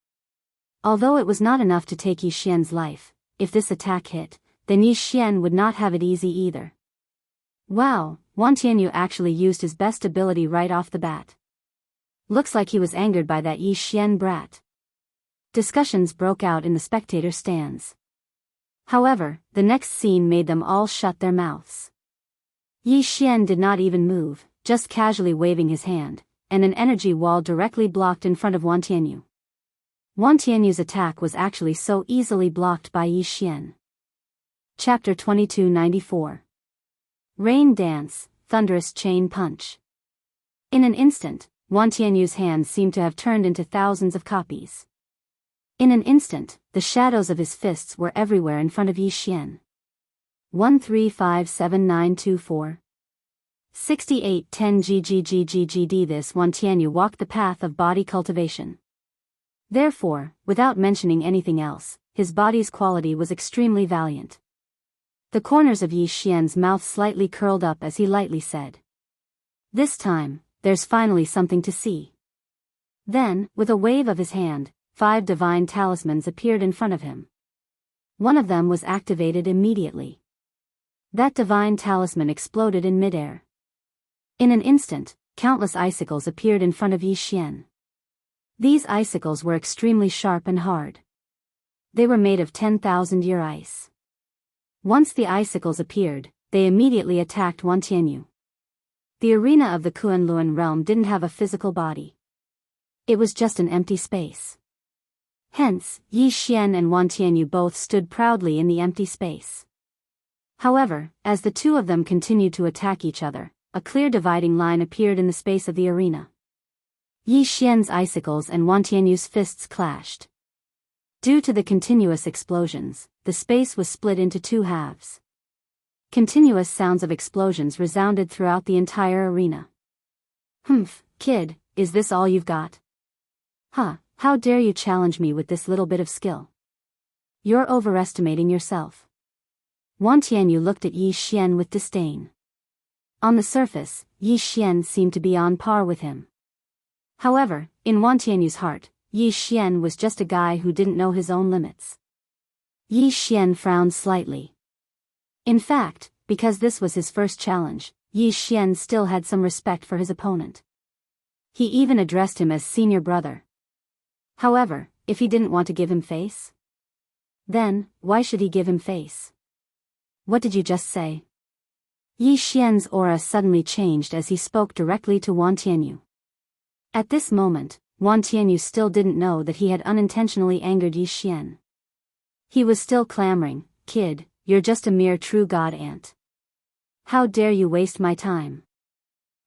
Although it was not enough to take Yi Xian's life, if this attack hit, then Yi Xian would not have it easy either. Wow, Wan Tianyu actually used his best ability right off the bat. Looks like he was angered by that Yi Xian brat. Discussions broke out in the spectator stands. However, the next scene made them all shut their mouths. Yi Xian did not even move, just casually waving his hand, and an energy wall directly blocked in front of Wan Tianyu. Wan Tianyu's attack was actually so easily blocked by Yi Xian. Chapter 2294. Rain Dance, Thunderous Chain Punch. In an instant, Wan Tianyu's hands seemed to have turned into thousands of copies. In an instant, the shadows of his fists were everywhere in front of Yi Xian. 1357924. 6810 GGGGGD. This Wan Tianyu walked the path of body cultivation. Therefore, without mentioning anything else, his body's quality was extremely valiant. The corners of Yi Xian's mouth slightly curled up as he lightly said. This time, there's finally something to see. Then, with a wave of his hand, 5 divine talismans appeared in front of him. One of them was activated immediately. That divine talisman exploded in midair. In an instant, countless icicles appeared in front of Yi Xian. These icicles were extremely sharp and hard. They were made of 10,000-year ice. Once the icicles appeared, they immediately attacked Wan Tianyu. The arena of the Kunlun realm didn't have a physical body. It was just an empty space. Hence, Yi Xian and Wan Tianyu both stood proudly in the empty space. However, as the two of them continued to attack each other, a clear dividing line appeared in the space of the arena. Yi Xian's icicles and Wan Tianyu's fists clashed. Due to the continuous explosions, the space was split into 2 halves. Continuous sounds of explosions resounded throughout the entire arena. Humph, kid, is this all you've got? How dare you challenge me with this little bit of skill? You're overestimating yourself. Wan Tianyu looked at Yi Xian with disdain. On the surface, Yi Xian seemed to be on par with him. However, in Wan Tianyu's heart, Yi Xian was just a guy who didn't know his own limits. Yi Xian frowned slightly. In fact, because this was his first challenge, Yi Xian still had some respect for his opponent. He even addressed him as senior brother. However, if he didn't want to give him face, then, why should he give him face? What did you just say? Yi Xian's aura suddenly changed as he spoke directly to Wan Tianyu. At this moment, Wan Tianyu still didn't know that he had unintentionally angered Yi Xian. He was still clamoring, "Kid, you're just a mere true god ant. How dare you waste my time?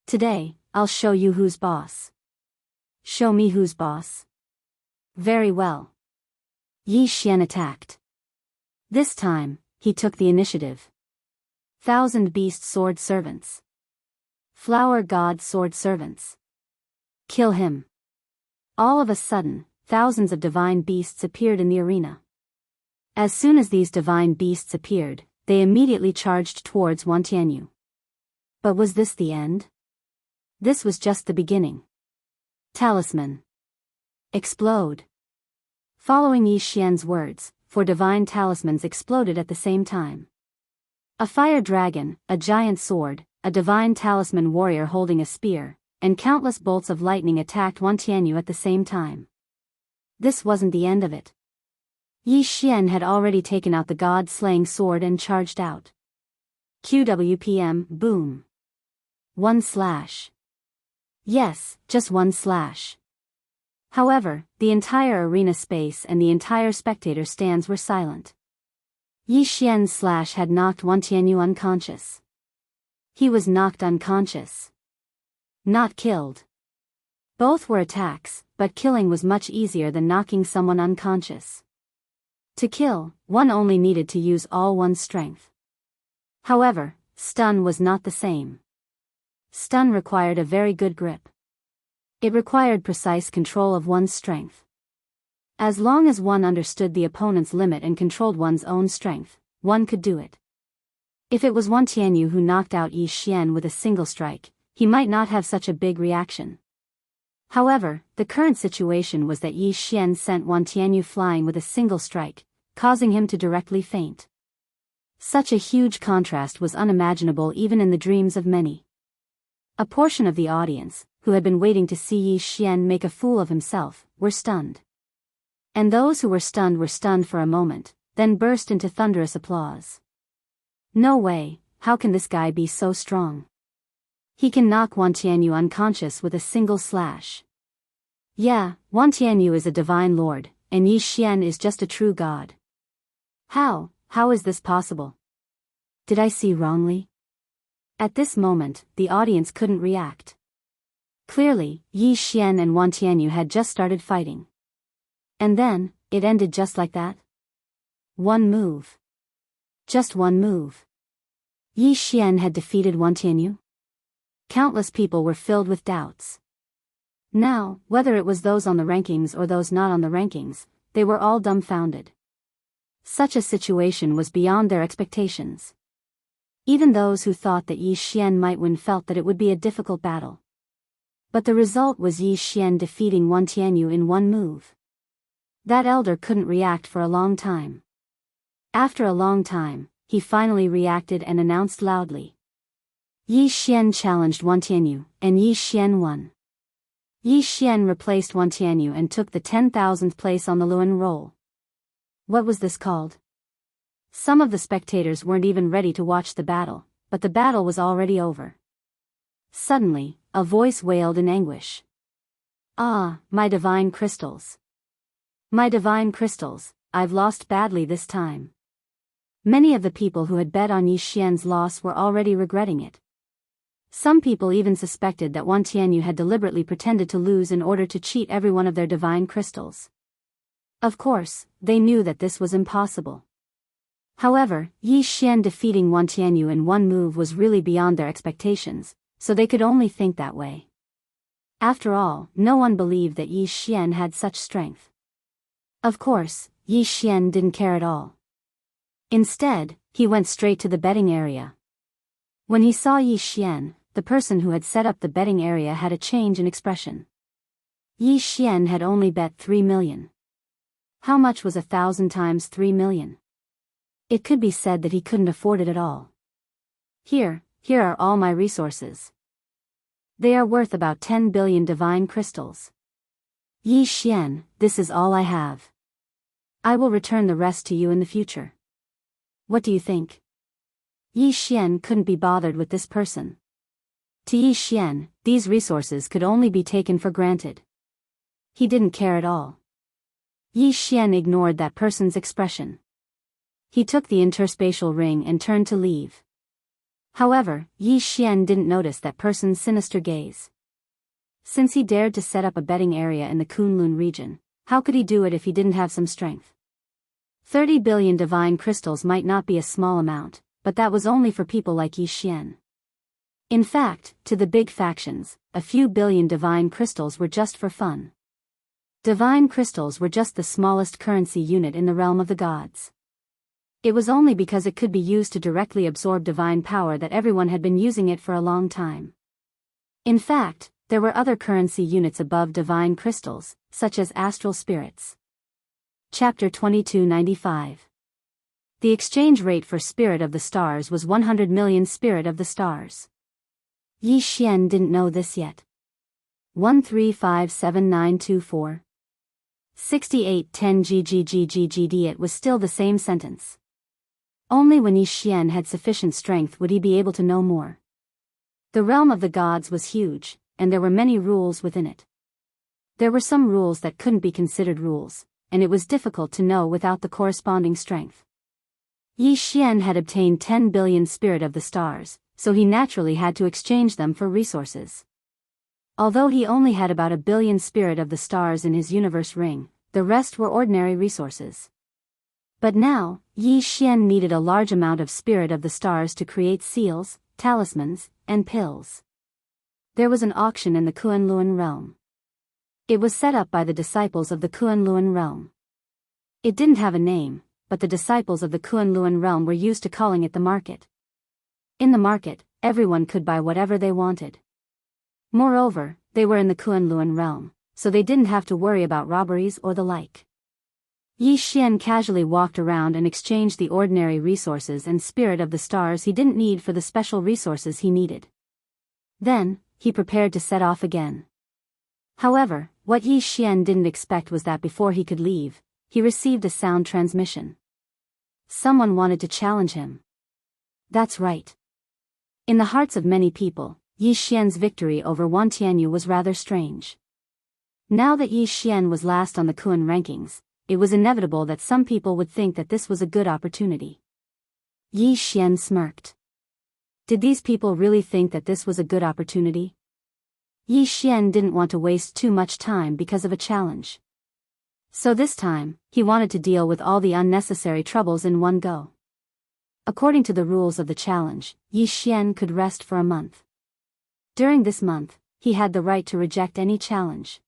Today, I'll show you who's boss." "Show me who's boss." "Very well." Yi Xian attacked. This time, he took the initiative. 1,000 Beast Sword Servants. Flower God Sword Servants. Kill him. All of a sudden, thousands of divine beasts appeared in the arena. As soon as these divine beasts appeared, they immediately charged towards Wan Tianyu. But was this the end? This was just the beginning. Talisman. Explode. Following Yi Xian's words, 4 divine talismans exploded at the same time. A fire dragon, a giant sword, a divine talisman warrior holding a spear, and countless bolts of lightning attacked Wan Tianyu at the same time. This wasn't the end of it. Yi Xian had already taken out the god-slaying sword and charged out. QWPM, boom. 1 slash. Yes, just 1 slash. However, the entire arena space and the entire spectator stands were silent. Yi Xian's slash had knocked Wan Tianyu unconscious. He was knocked unconscious. Not killed. Both were attacks, but killing was much easier than knocking someone unconscious. To kill, one only needed to use all one's strength. However, stun was not the same. Stun required a very good grip. It required precise control of one's strength. As long as one understood the opponent's limit and controlled one's own strength, one could do it. If it was Wan Tianyu who knocked out Yi Xian with a single strike, he might not have such a big reaction. However, the current situation was that Yi Xian sent Wan Tianyu flying with a single strike, causing him to directly faint. Such a huge contrast was unimaginable even in the dreams of many. A portion of the audience, who had been waiting to see Yi Xian make a fool of himself, were stunned. And those who were stunned for a moment, then burst into thunderous applause. No way, how can this guy be so strong? He can knock Wan Tianyu unconscious with a single slash. Yeah, Wan Tianyu is a divine lord, and Yi Xian is just a true god. How is this possible? Did I see wrongly? At this moment, the audience couldn't react. Clearly, Yi Xian and Wan Tianyu had just started fighting. And then, it ended just like that? One move. Just one move. Yi Xian had defeated Wan Tianyu? Countless people were filled with doubts. Now, whether it was those on the rankings or those not on the rankings, they were all dumbfounded. Such a situation was beyond their expectations. Even those who thought that Yi Xian might win felt that it would be a difficult battle. But the result was Yi Xian defeating Wan Tianyu in one move. That elder couldn't react for a long time. After a long time, he finally reacted and announced loudly. Yi Xian challenged Wan Tianyu, and Yi Xian won. Yi Xian replaced Wan Tianyu and took the 10,000th place on the Luan roll. What was this called? Some of the spectators weren't even ready to watch the battle, but the battle was already over. Suddenly, a voice wailed in anguish. Ah, my divine crystals. My divine crystals, I've lost badly this time. Many of the people who had bet on Yi Xian's loss were already regretting it. Some people even suspected that Wan Tianyu had deliberately pretended to lose in order to cheat every one of their divine crystals. Of course, they knew that this was impossible. However, Yi Xian defeating Wan Tianyu in one move was really beyond their expectations, so they could only think that way. After all, no one believed that Yi Xian had such strength. Of course, Yi Xian didn't care at all. Instead, he went straight to the betting area. When he saw Yi Xian, the person who had set up the betting area had a change in expression. Yi Xian had only bet 3 million. How much was 1,000 times 3 million? It could be said that he couldn't afford it at all. Here are all my resources. They are worth about 10 billion divine crystals. Yi Xian, this is all I have. I will return the rest to you in the future. What do you think? Yi Xian couldn't be bothered with this person. To Yi Xian, these resources could only be taken for granted. He didn't care at all. Yi Xian ignored that person's expression. He took the interspatial ring and turned to leave. However, Yi Xian didn't notice that person's sinister gaze. Since he dared to set up a betting area in the Kunlun region, how could he do it if he didn't have some strength? 30 billion divine crystals might not be a small amount, but that was only for people like Yi Xian. In fact, to the big factions, a few billion divine crystals were just for fun. Divine crystals were just the smallest currency unit in the realm of the gods. It was only because it could be used to directly absorb divine power that everyone had been using it for a long time. In fact, there were other currency units above divine crystals, such as astral spirits. Chapter 2295. The exchange rate for Spirit of the Stars was 100 million Spirit of the Stars. Yi Xian didn't know this yet. 1357924. 6810 GGGGGD. It was still the same sentence. Only when Yi Xian had sufficient strength would he be able to know more. The realm of the gods was huge, and there were many rules within it. There were some rules that couldn't be considered rules, and it was difficult to know without the corresponding strength. Yi Xian had obtained 10 billion Spirit of the Stars, so he naturally had to exchange them for resources. Although he only had about 1 billion Spirit of the Stars in his universe ring, the rest were ordinary resources. But now, Yi Xian needed a large amount of Spirit of the Stars to create seals, talismans, and pills. There was an auction in the Kunlun realm. It was set up by the disciples of the Kunlun realm. It didn't have a name, but the disciples of the Kunlun realm were used to calling it the market. In the market, everyone could buy whatever they wanted. Moreover, they were in the Kunlun realm, so they didn't have to worry about robberies or the like. Yi Xian casually walked around and exchanged the ordinary resources and Spirit of the Stars he didn't need for the special resources he needed. Then, he prepared to set off again. However, what Yi Xian didn't expect was that before he could leave, he received a sound transmission. Someone wanted to challenge him. That's right. In the hearts of many people, Yi Xian's victory over Wan Tianyu was rather strange. Now that Yi Xian was last on the Kun rankings, it was inevitable that some people would think that this was a good opportunity. Yi Xian smirked. Did these people really think that this was a good opportunity? Yi Xian didn't want to waste too much time because of a challenge. So this time, he wanted to deal with all the unnecessary troubles in one go. According to the rules of the challenge, Yi Xian could rest for a month. During this month, he had the right to reject any challenge.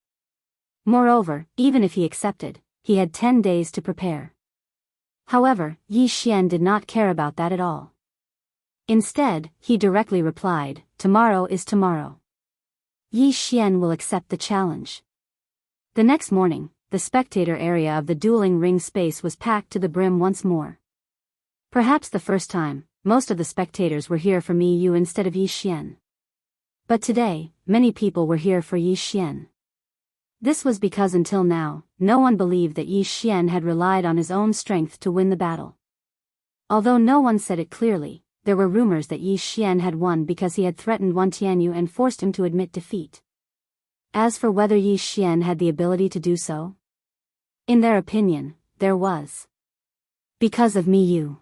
Moreover, even if he accepted, he had 10 days to prepare. However, Yi Xian did not care about that at all. Instead, he directly replied, "Tomorrow is tomorrow. Yi Xian will accept the challenge." The next morning, the spectator area of the dueling ring space was packed to the brim once more. Perhaps the first time, most of the spectators were here for Mi Yu instead of Yi Xian. But today, many people were here for Yi Xian. This was because until now, no one believed that Yi Xian had relied on his own strength to win the battle. Although no one said it clearly, there were rumors that Yi Xian had won because he had threatened Wan Tianyu and forced him to admit defeat. As for whether Yi Xian had the ability to do so, in their opinion, there was. Because of Mi Yu.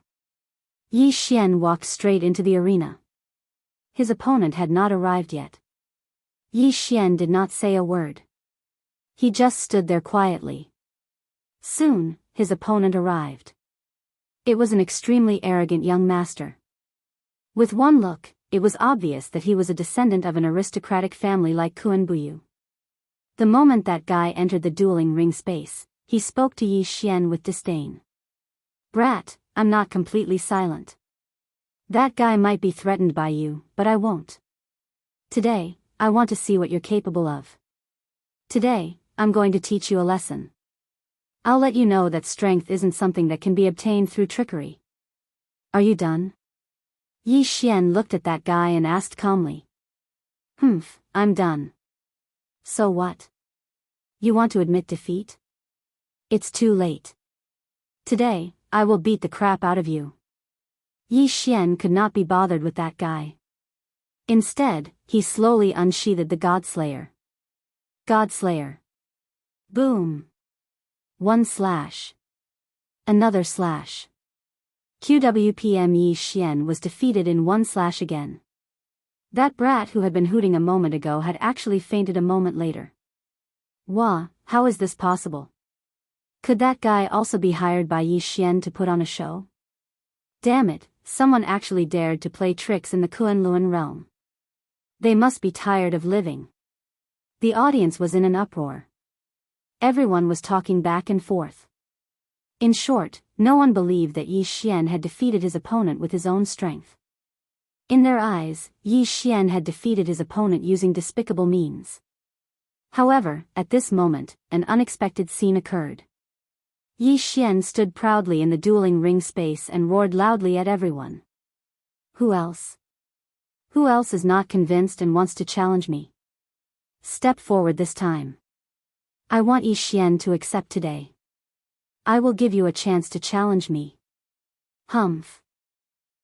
Yi Xian walked straight into the arena. His opponent had not arrived yet. Yi Xian did not say a word. He just stood there quietly. Soon, his opponent arrived. It was an extremely arrogant young master. With one look, it was obvious that he was a descendant of an aristocratic family like Kuan Buyu. The moment that guy entered the dueling ring space, he spoke to Yi Xian with disdain. "Brat, I'm not completely silent. That guy might be threatened by you, but I won't. Today, I want to see what you're capable of. Today, I'm going to teach you a lesson. I'll let you know that strength isn't something that can be obtained through trickery. Are you done?" Yi Xian looked at that guy and asked calmly. I'm done." "So what? You want to admit defeat? It's too late. Today, I will beat the crap out of you." Yi Xian could not be bothered with that guy. Instead, he slowly unsheathed the Godslayer. Godslayer. Boom. One slash. Another slash. QWPM. Yi Xian was defeated in one slash again. That brat who had been hooting a moment ago had actually fainted a moment later. Wah, how is this possible? Could that guy also be hired by Yi Xian to put on a show? Damn it, someone actually dared to play tricks in the Kunlun realm. They must be tired of living. The audience was in an uproar. Everyone was talking back and forth. In short, no one believed that Yi Xian had defeated his opponent with his own strength. In their eyes, Yi Xian had defeated his opponent using despicable means. However, at this moment, an unexpected scene occurred. Yi Xian stood proudly in the dueling ring space and roared loudly at everyone. Who else? Who else is not convinced and wants to challenge me? Step forward this time. I want Yi Xian to accept today. I will give you a chance to challenge me. Humph.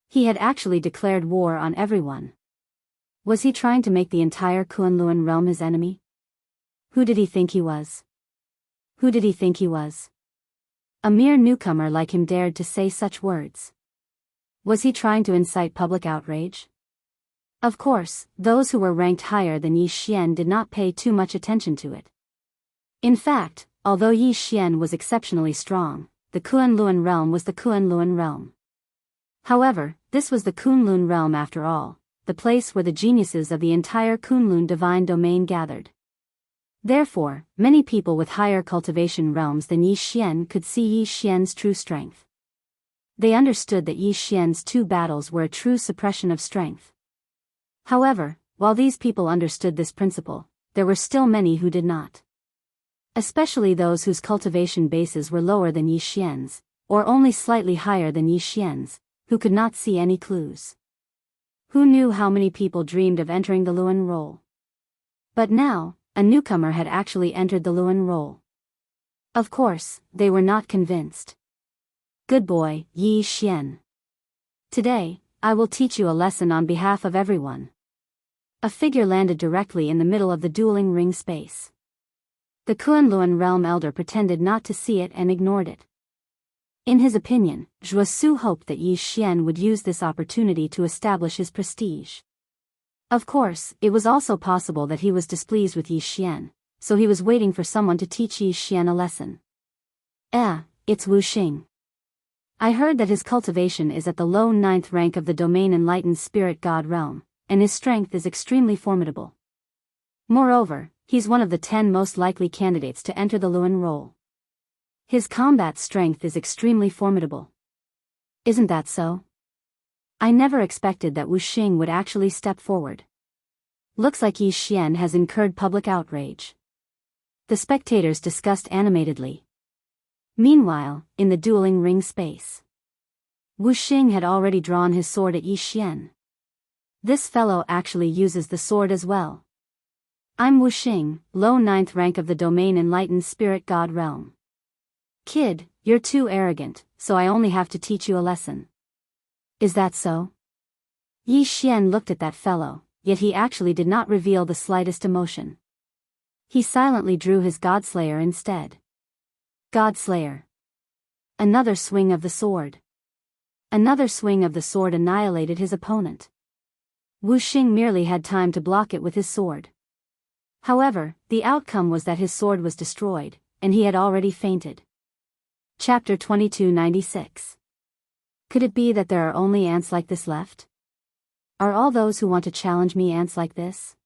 He had actually declared war on everyone. Was he trying to make the entire Kunlun realm his enemy? Who did he think he was? Who did he think he was? A mere newcomer like him dared to say such words. Was he trying to incite public outrage? Of course, those who were ranked higher than Yi Xian did not pay too much attention to it. In fact, although Yi Xian was exceptionally strong, the Kunlun realm was the Kunlun realm. However, this was the Kunlun realm after all, the place where the geniuses of the entire Kunlun divine domain gathered. Therefore, many people with higher cultivation realms than Yi Xian could see Yi Xian's true strength. They understood that Yi Xian's two battles were a true suppression of strength. However, while these people understood this principle, there were still many who did not. Especially those whose cultivation bases were lower than Yi Xian's, or only slightly higher than Yi Xian's, who could not see any clues. Who knew how many people dreamed of entering the Luan role? But now, a newcomer had actually entered the Luan role. Of course, they were not convinced. Good boy, Yi Xian. Today, I will teach you a lesson on behalf of everyone. A figure landed directly in the middle of the dueling ring space. The Kunlun realm elder pretended not to see it and ignored it. In his opinion, Zhuo Su hoped that Yi Xian would use this opportunity to establish his prestige. Of course, it was also possible that he was displeased with Yi Xian, so he was waiting for someone to teach Yi Xian a lesson. It's Wu Xing. I heard that his cultivation is at the low 9th rank of the domain enlightened spirit god realm, and his strength is extremely formidable. Moreover, he's one of the 10 most likely candidates to enter the Luan role. His combat strength is extremely formidable. Isn't that so? I never expected that Wu Xing would actually step forward. Looks like Yi Xian has incurred public outrage. The spectators discussed animatedly. Meanwhile, in the dueling ring space, Wu Xing had already drawn his sword at Yi Xian. This fellow actually uses the sword as well. I'm Wu Xing, low 9th rank of the domain enlightened spirit god realm. Kid, you're too arrogant, so I only have to teach you a lesson. Is that so? Yi Xian looked at that fellow, yet he actually did not reveal the slightest emotion. He silently drew his Godslayer instead. Godslayer. Another swing of the sword. Another swing of the sword annihilated his opponent. Wu Xing merely had time to block it with his sword. However, the outcome was that his sword was destroyed, and he had already fainted. Chapter 2296. Could it be that there are only ants like this left? Are all those who want to challenge me ants like this?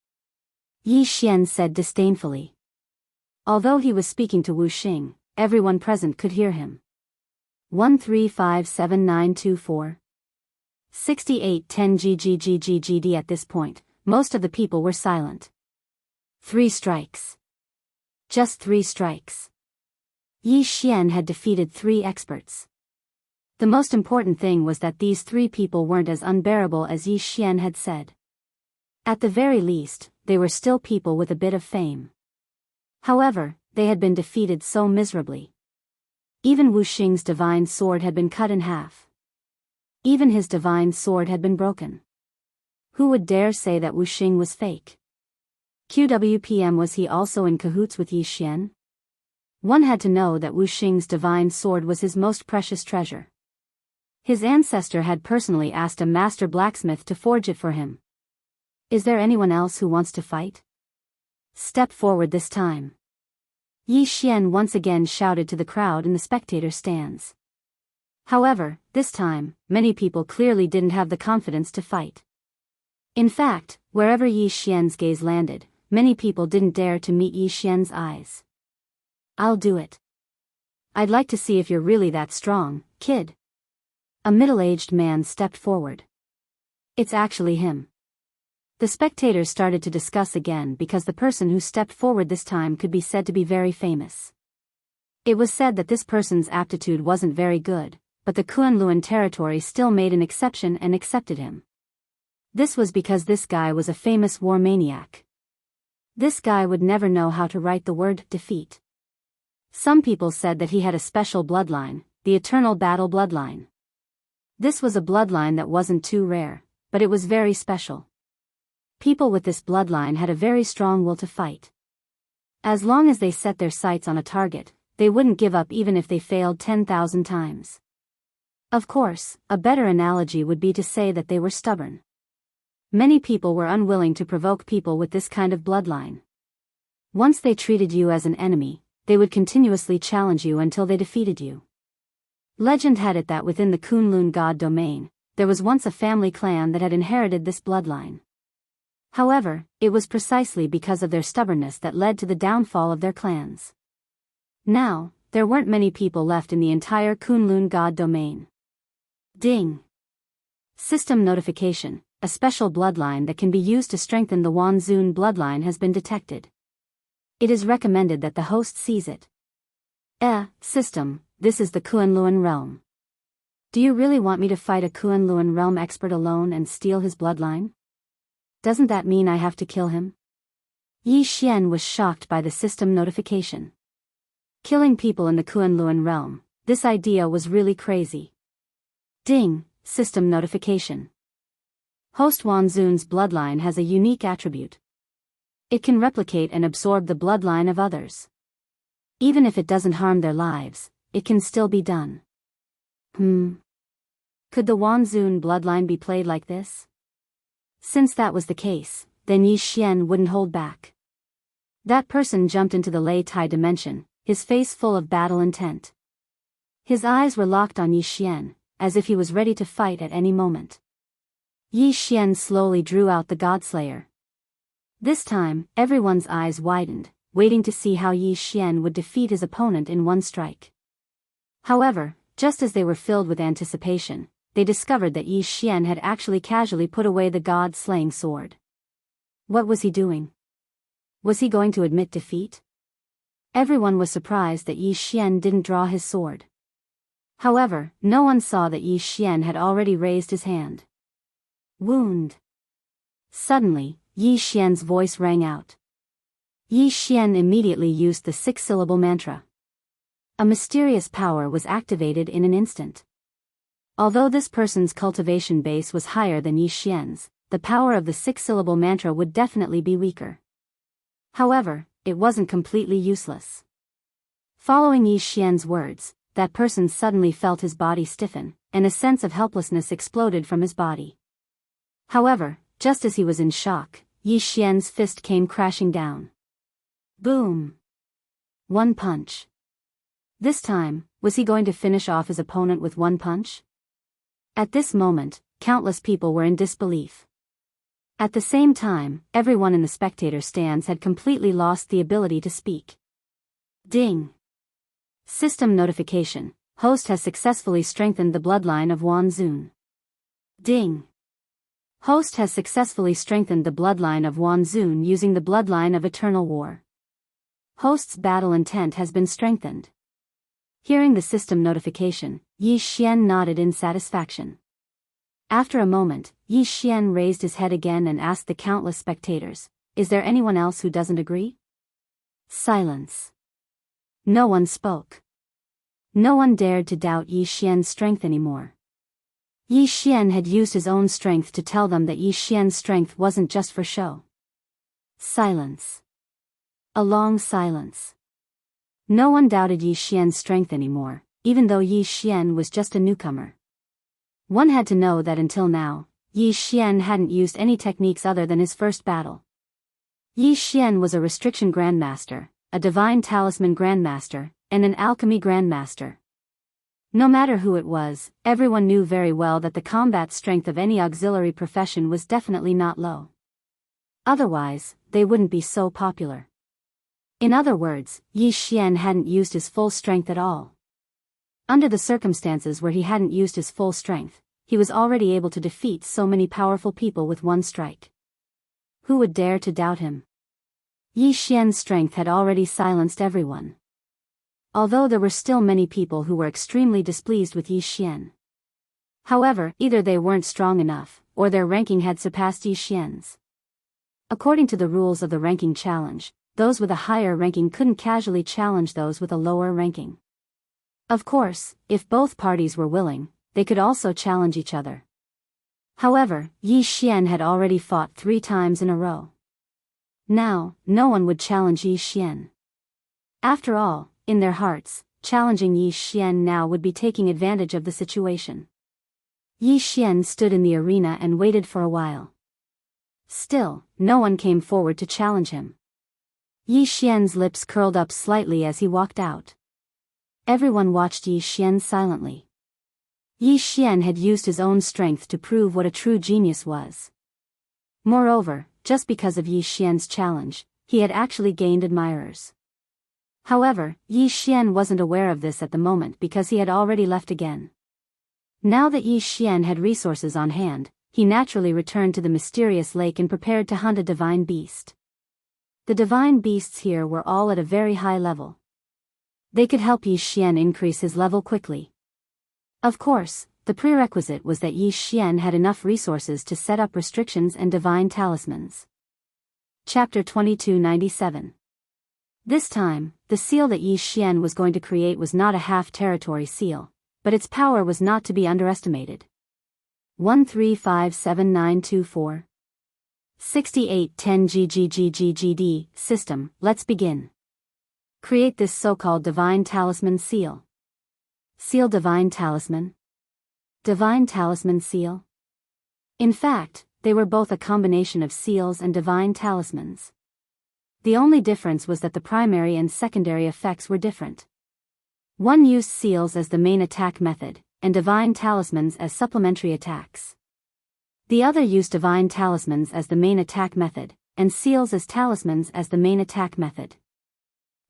Yi Xian said disdainfully. Although he was speaking to Wu Xing, everyone present could hear him. 1357924. 6810 GGGGGD. At this point, most of the people were silent. 3 strikes. Just 3 strikes. Yi Xian had defeated 3 experts. The most important thing was that these 3 people weren't as unbearable as Yi Xian had said. At the very least, they were still people with a bit of fame. However, they had been defeated so miserably. Even Wu Xing's divine sword had been cut in half. Even his divine sword had been broken. Who would dare say that Wu Xing was fake? QWPM, was he also in cahoots with Yi Xian? One had to know that Wu Xing's divine sword was his most precious treasure. His ancestor had personally asked a master blacksmith to forge it for him. Is there anyone else who wants to fight? Step forward this time. Yi Xian once again shouted to the crowd in the spectator stands. However, this time, many people clearly didn't have the confidence to fight. In fact, wherever Yi Xian's gaze landed, many people didn't dare to meet Yi Xian's eyes. I'll do it. I'd like to see if you're really that strong, kid. A middle-aged man stepped forward. It's actually him. The spectators started to discuss again because the person who stepped forward this time could be said to be very famous. It was said that this person's aptitude wasn't very good, but the Kunlun territory still made an exception and accepted him. This was because this guy was a famous war maniac. This guy would never know how to write the word defeat. Some people said that he had a special bloodline, the eternal battle bloodline. This was a bloodline that wasn't too rare, but it was very special. People with this bloodline had a very strong will to fight. As long as they set their sights on a target, they wouldn't give up even if they failed 10,000 times. Of course, a better analogy would be to say that they were stubborn. Many people were unwilling to provoke people with this kind of bloodline. Once they treated you as an enemy, they would continuously challenge you until they defeated you. Legend had it that within the Kunlun god domain, there was once a family clan that had inherited this bloodline. However, it was precisely because of their stubbornness that led to the downfall of their clans. Now, there weren't many people left in the entire Kunlun god domain. Ding! System notification. A special bloodline that can be used to strengthen the Wanzun bloodline has been detected. It is recommended that the host sees it. System, this is the Kunlun realm. Do you really want me to fight a Kunlun realm expert alone and steal his bloodline? Doesn't that mean I have to kill him? Yi Xian was shocked by the system notification. Killing people in the Kunlun realm, this idea was really crazy. Ding! System notification. Host Wanzun's bloodline has a unique attribute. It can replicate and absorb the bloodline of others. Even if it doesn't harm their lives, it can still be done. Could the Wanzun bloodline be played like this? Since that was the case, then Yi Xian wouldn't hold back. That person jumped into the Lei Tai dimension, his face full of battle intent. His eyes were locked on Yi Xian, as if he was ready to fight at any moment. Yi Xian slowly drew out the Godslayer. This time, everyone's eyes widened, waiting to see how Yi Xian would defeat his opponent in one strike. However, just as they were filled with anticipation, they discovered that Yi Xian had actually casually put away the god-slaying sword. What was he doing? Was he going to admit defeat? Everyone was surprised that Yi Xian didn't draw his sword. However, no one saw that Yi Xian had already raised his hand. Wound. Suddenly, Yi Xian's voice rang out. Yi Xian immediately used the 6-syllable mantra. A mysterious power was activated in an instant. Although this person's cultivation base was higher than Yi Xian's, the power of the 6-syllable mantra would definitely be weaker. However, it wasn't completely useless. Following Yi Xian's words, that person suddenly felt his body stiffen, and a sense of helplessness exploded from his body. However, just as he was in shock, Yi Xian's fist came crashing down. Boom! One punch. This time, was he going to finish off his opponent with one punch? At this moment, countless people were in disbelief. At the same time, everyone in the spectator stands had completely lost the ability to speak. Ding! System notification. Host has successfully strengthened the bloodline of Wanzun. Ding! Host has successfully strengthened the bloodline of Wanzun using the bloodline of eternal war. Host's battle intent has been strengthened. Hearing the system notification, Yi Xian nodded in satisfaction. After a moment, Yi Xian raised his head again and asked the countless spectators, "Is there anyone else who doesn't agree?" Silence. No one spoke. No one dared to doubt Yi Xian's strength anymore. Yi Xian had used his own strength to tell them that Yi Xian's strength wasn't just for show. Silence. A long silence. No one doubted Yi Xian's strength anymore, even though Yi Xian was just a newcomer. One had to know that until now, Yi Xian hadn't used any techniques other than his first battle. Yi Xian was a restriction grandmaster, a divine talisman grandmaster, and an alchemy grandmaster. No matter who it was, everyone knew very well that the combat strength of any auxiliary profession was definitely not low. Otherwise, they wouldn't be so popular. In other words, Yi Xian hadn't used his full strength at all. Under the circumstances where he hadn't used his full strength, he was already able to defeat so many powerful people with one strike. Who would dare to doubt him? Yi Xian's strength had already silenced everyone. although there were still many people who were extremely displeased with Yi Xian. However, either they weren't strong enough, or their ranking had surpassed Yi Xian's. According to the rules of the ranking challenge, those with a higher ranking couldn't casually challenge those with a lower ranking. Of course, if both parties were willing, they could also challenge each other. However, Yi Xian had already fought 3 times in a row. Now, no one would challenge Yi Xian. After all, in their hearts, challenging Yi Xian now would be taking advantage of the situation. Yi Xian stood in the arena and waited for a while. Still, no one came forward to challenge him. Yi Xian's lips curled up slightly as he walked out. Everyone watched Yi Xian silently. Yi Xian had used his own strength to prove what a true genius was. Moreover, just because of Yi Xian's challenge, he had actually gained admirers. However, Yi Xian wasn't aware of this at the moment because he had already left again. Now that Yi Xian had resources on hand, he naturally returned to the mysterious lake and prepared to hunt a divine beast. The divine beasts here were all at a very high level. They could help Yi Xian increase his level quickly. Of course, the prerequisite was that Yi Xian had enough resources to set up restrictions and divine talismans. Chapter 2297. This time, the seal that Yi Xian was going to create was not a half-territory seal, but its power was not to be underestimated. 1357924 6810 GGGGGD System, let's begin. Create this so-called Divine Talisman Seal. Seal Divine Talisman? Divine Talisman Seal? In fact, they were both a combination of seals and divine talismans. The only difference was that the primary and secondary effects were different. One used seals as the main attack method, and divine talismans as supplementary attacks. The other used divine talismans as the main attack method, and seals as talismans as the main attack method.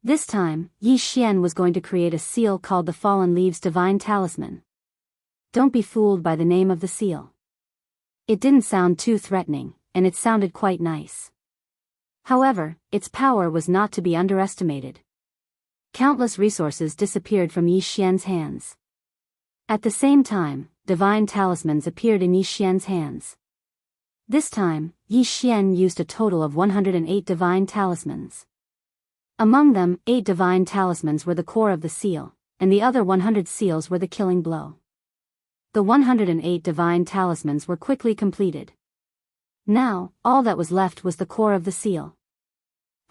This time, Yi Xian was going to create a seal called the Fallen Leaves Divine Talisman. Don't be fooled by the name of the seal. It didn't sound too threatening, and it sounded quite nice. However, its power was not to be underestimated. Countless resources disappeared from Yi Xian's hands. At the same time, divine talismans appeared in Yi Xian's hands. This time, Yi Xian used a total of 108 divine talismans. Among them, 8 divine talismans were the core of the seal, and the other 100 seals were the killing blow. The 108 divine talismans were quickly completed. Now, all that was left was the core of the seal.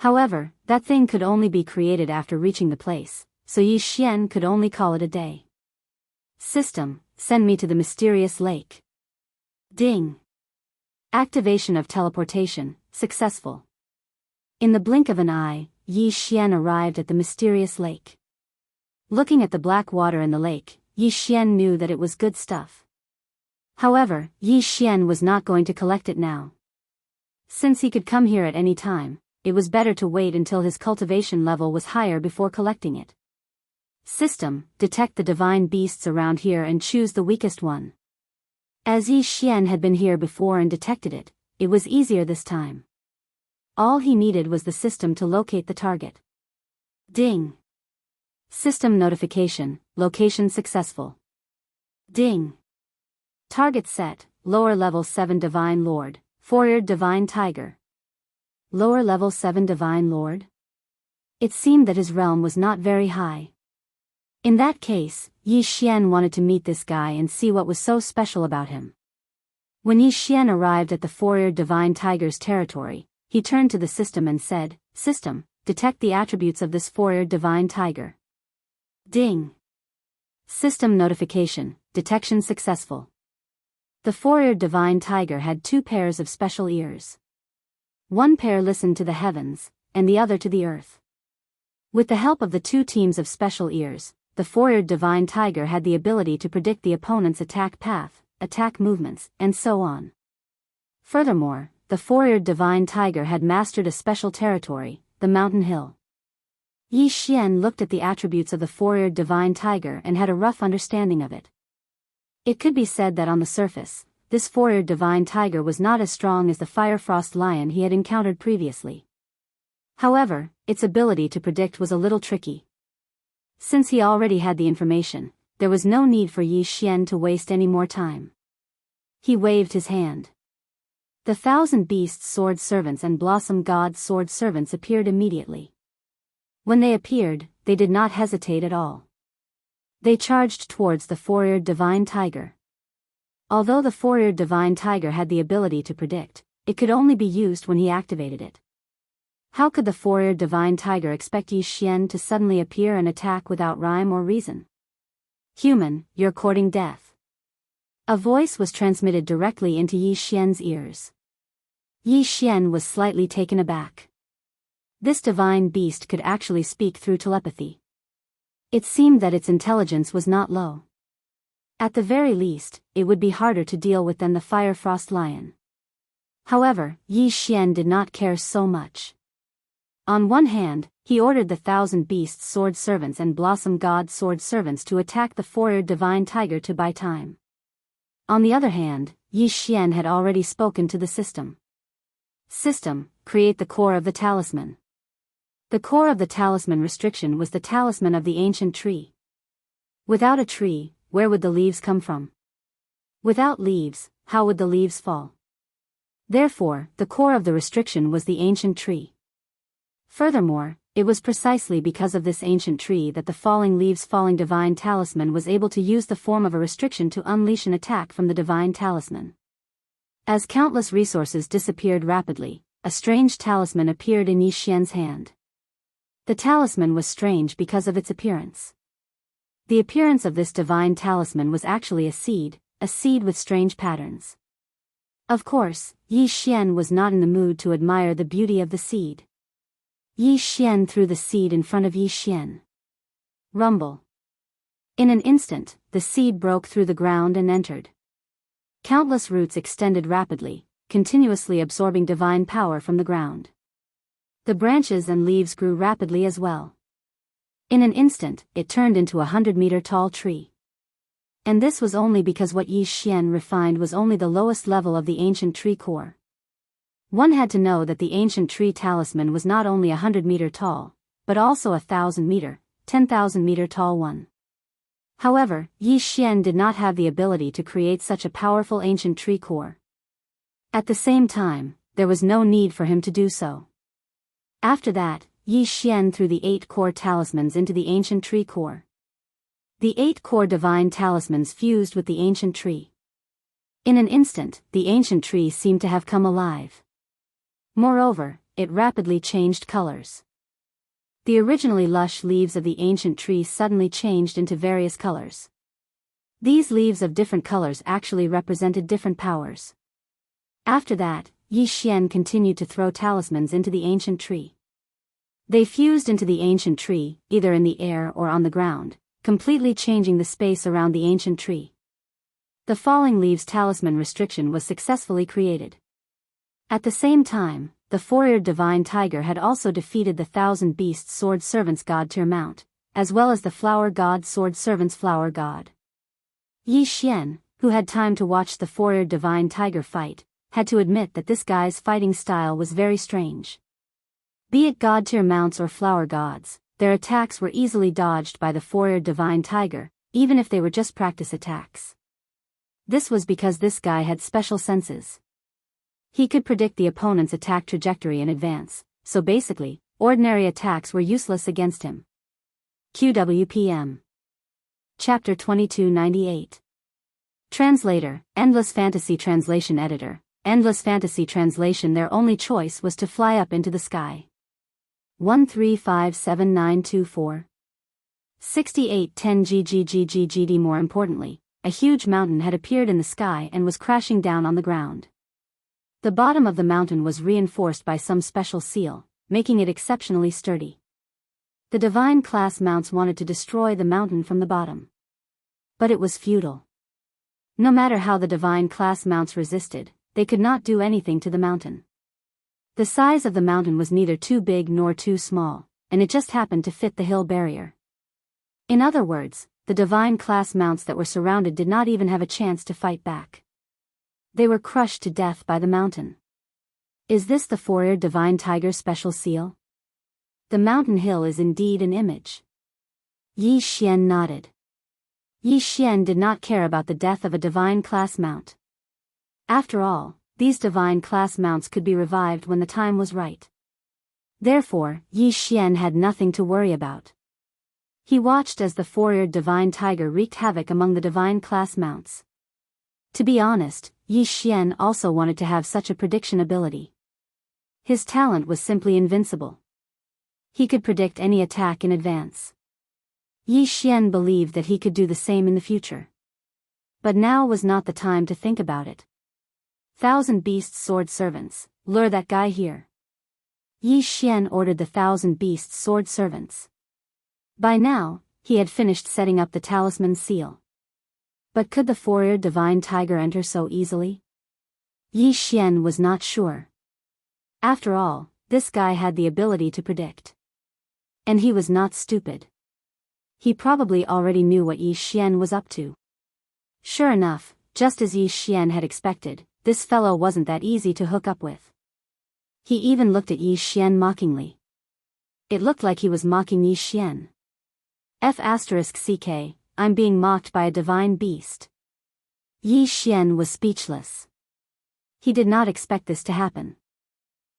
However, that thing could only be created after reaching the place, so Yi Xian could only call it a day. System, send me to the mysterious lake. Ding. Activation of teleportation, successful. In the blink of an eye, Yi Xian arrived at the mysterious lake. Looking at the black water in the lake, Yi Xian knew that it was good stuff. However, Yi Xian was not going to collect it now. Since he could come here at any time, it was better to wait until his cultivation level was higher before collecting it. System, detect the divine beasts around here and choose the weakest one. As Yi Xian had been here before and detected it, it was easier this time. All he needed was the system to locate the target. Ding. System notification, location successful. Ding. Target set, lower level 7 Divine Lord, 4-eared Divine Tiger. Lower level 7 Divine Lord? It seemed that his realm was not very high. In that case, Yi Xian wanted to meet this guy and see what was so special about him. When Yi Xian arrived at the 4-eared Divine Tiger's territory, he turned to the system and said, System, detect the attributes of this 4-eared Divine Tiger. Ding. System notification, detection successful. The 4-eared Divine Tiger had 2 pairs of special ears. One pair listened to the heavens, and the other to the earth. With the help of the 2 teams of special ears, the 4-eared Divine Tiger had the ability to predict the opponent's attack path, attack movements, and so on. Furthermore, the 4-eared Divine Tiger had mastered a special territory, the Mountain Hill. Yi Xian looked at the attributes of the 4-eared Divine Tiger and had a rough understanding of it. It could be said that on the surface, this 4-eared Divine Tiger was not as strong as the Firefrost Lion he had encountered previously. However, its ability to predict was a little tricky. Since he already had the information, there was no need for Yi Xian to waste any more time. He waved his hand. The 1,000 Beasts sword servants and Blossom God's sword servants appeared immediately. When they appeared, they did not hesitate at all. They charged towards the four-eared divine tiger. Although the four-eared divine tiger had the ability to predict, it could only be used when he activated it. How could the four-eared divine tiger expect Yi Xian to suddenly appear and attack without rhyme or reason? Human, you're courting death. A voice was transmitted directly into Yi Xian's ears. Yi Xian was slightly taken aback. This divine beast could actually speak through telepathy. It seemed that its intelligence was not low. At the very least, it would be harder to deal with than the Fire Frost Lion. However, Yi Xian did not care so much. On one hand, he ordered the 1,000 Beasts sword servants and Blossom God sword servants to attack the four-eared divine tiger to buy time. On the other hand, Yi Xian had already spoken to the system. System, create the core of the talisman. The core of the talisman restriction was the talisman of the ancient tree. Without a tree, where would the leaves come from? Without leaves, how would the leaves fall? Therefore, the core of the restriction was the ancient tree. Furthermore, it was precisely because of this ancient tree that the falling leaves falling divine talisman was able to use the form of a restriction to unleash an attack from the divine talisman. As countless resources disappeared rapidly, a strange talisman appeared in Yi Xian's hand. The talisman was strange because of its appearance. The appearance of this divine talisman was actually a seed with strange patterns. Of course, Yi Xian was not in the mood to admire the beauty of the seed. Yi Xian threw the seed in front of Yi Xian. Rumble. In an instant, the seed broke through the ground and entered. Countless roots extended rapidly, continuously absorbing divine power from the ground. The branches and leaves grew rapidly as well. In an instant, it turned into a 100-meter tall tree. And this was only because what Yi Xian refined was only the lowest level of the ancient tree core. One had to know that the ancient tree talisman was not only 100-meter tall, but also 1,000-meter, 10,000-meter tall one. However, Yi Xian did not have the ability to create such a powerful ancient tree core. At the same time, there was no need for him to do so. After that, Yi Xian threw the 8 core talismans into the ancient tree core. The 8 core divine talismans fused with the ancient tree. In an instant, the ancient tree seemed to have come alive. Moreover, it rapidly changed colors. The originally lush leaves of the ancient tree suddenly changed into various colors. These leaves of different colors actually represented different powers. After that, Yi Xian continued to throw talismans into the ancient tree. They fused into the ancient tree, either in the air or on the ground, completely changing the space around the ancient tree. The falling leaves talisman restriction was successfully created. At the same time, the four-eared divine tiger had also defeated the 1,000 Beasts sword servants god tier mount, as well as the flower god sword servants flower god. Yi Xian, who had time to watch the four-eared divine tiger fight, had to admit that this guy's fighting style was very strange. Be it god tier mounts or flower gods, their attacks were easily dodged by the four-eared divine tiger, even if they were just practice attacks. This was because this guy had special senses. He could predict the opponent's attack trajectory in advance, so basically, ordinary attacks were useless against him. QWPM. Chapter 2298. Translator, Endless Fantasy Translation Editor, Endless Fantasy Translation. Their only choice was to fly up into the sky. 1357924. 6810 GGGGGD. More importantly, a huge mountain had appeared in the sky and was crashing down on the ground. The bottom of the mountain was reinforced by some special seal, making it exceptionally sturdy. The divine class mounts wanted to destroy the mountain from the bottom. But it was futile. No matter how the divine class mounts resisted, they could not do anything to the mountain. The size of the mountain was neither too big nor too small, and it just happened to fit the hill barrier. In other words, the divine class mounts that were surrounded did not even have a chance to fight back. They were crushed to death by the mountain. Is this the four-eared divine tiger's special seal? The mountain hill is indeed an image. Yi Xian nodded. Yi Xian did not care about the death of a divine class mount. After all, these divine class mounts could be revived when the time was right. Therefore, Yi Xian had nothing to worry about. He watched as the four-eared divine tiger wreaked havoc among the divine class mounts. To be honest, Yi Xian also wanted to have such a prediction ability. His talent was simply invincible. He could predict any attack in advance. Yi Xian believed that he could do the same in the future. But now was not the time to think about it. 1,000 beasts sword servants, lure that guy here. Yi Xian ordered the 1,000 beasts sword servants. By now, he had finished setting up the talisman seal. But could the four-eared divine tiger enter so easily? Yi Xian was not sure. After all, this guy had the ability to predict. And he was not stupid. He probably already knew what Yi Xian was up to. Sure enough, just as Yi Xian had expected, this fellow wasn't that easy to hook up with. He even looked at Yi Xian mockingly. It looked like he was mocking Yi Xian. F***ck, I'm being mocked by a divine beast. Yi Xian was speechless. He did not expect this to happen.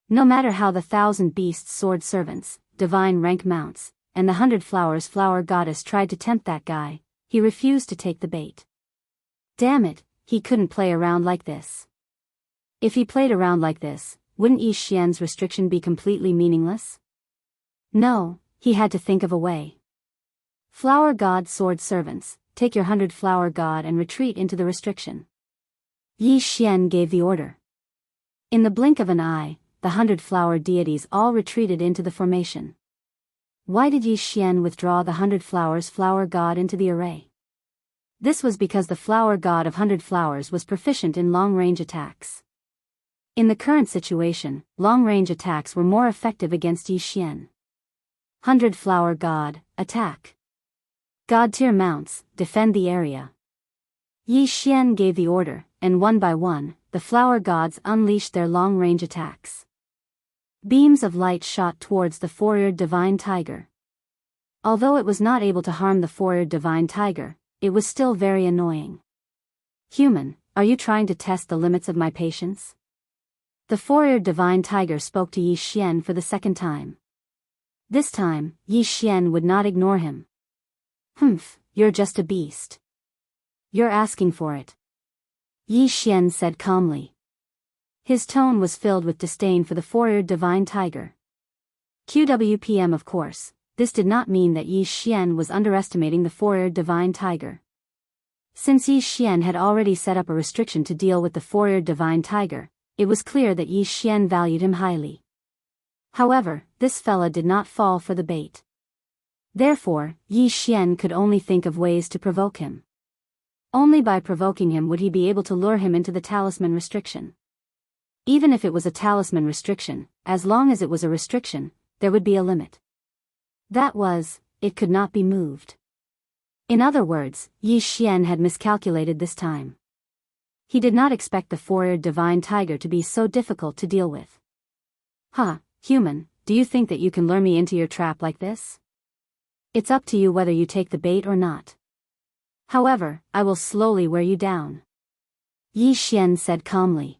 No matter how the 1,000 beasts sword servants, divine rank mounts, and the 100 flowers flower goddess tried to tempt that guy, he refused to take the bait. Damn it, he couldn't play around like this. If he played around like this, wouldn't Yi Xian's restriction be completely meaningless? No, he had to think of a way. Flower god sword servants, take your 100 flower god and retreat into the restriction. Yi Xian gave the order. In the blink of an eye, the 100 flower deities all retreated into the formation. Why did Yi Xian withdraw the 100 flowers flower god into the array? This was because the flower god of 100 flowers was proficient in long-range attacks. In the current situation, long-range attacks were more effective against Yi Xian. 100 flower god, attack. God tier mounts, defend the area. Yi Xian gave the order, and one by one, the flower gods unleashed their long-range attacks. Beams of light shot towards the four-eared divine tiger. Although it was not able to harm the four-eared divine tiger, it was still very annoying. Human, are you trying to test the limits of my patience? The four-eared divine tiger spoke to Yi Xian for the second time. This time, Yi Xian would not ignore him. Humph, you're just a beast. You're asking for it. Yi Xian said calmly. His tone was filled with disdain for the four-eared divine tiger. QWPM of course, this did not mean that Yi Xian was underestimating the four-eared divine tiger. Since Yi Xian had already set up a restriction to deal with the four-eared divine tiger, it was clear that Yi Xian valued him highly. However, this fella did not fall for the bait. Therefore, Yi Xian could only think of ways to provoke him. Only by provoking him would he be able to lure him into the talisman restriction. Even if it was a talisman restriction, as long as it was a restriction, there would be a limit. That was, it could not be moved. In other words, Yi Xian had miscalculated this time. He did not expect the four-eared divine tiger to be so difficult to deal with. Human, do you think that you can lure me into your trap like this? It's up to you whether you take the bait or not. However, I will slowly wear you down. Yi Xian said calmly.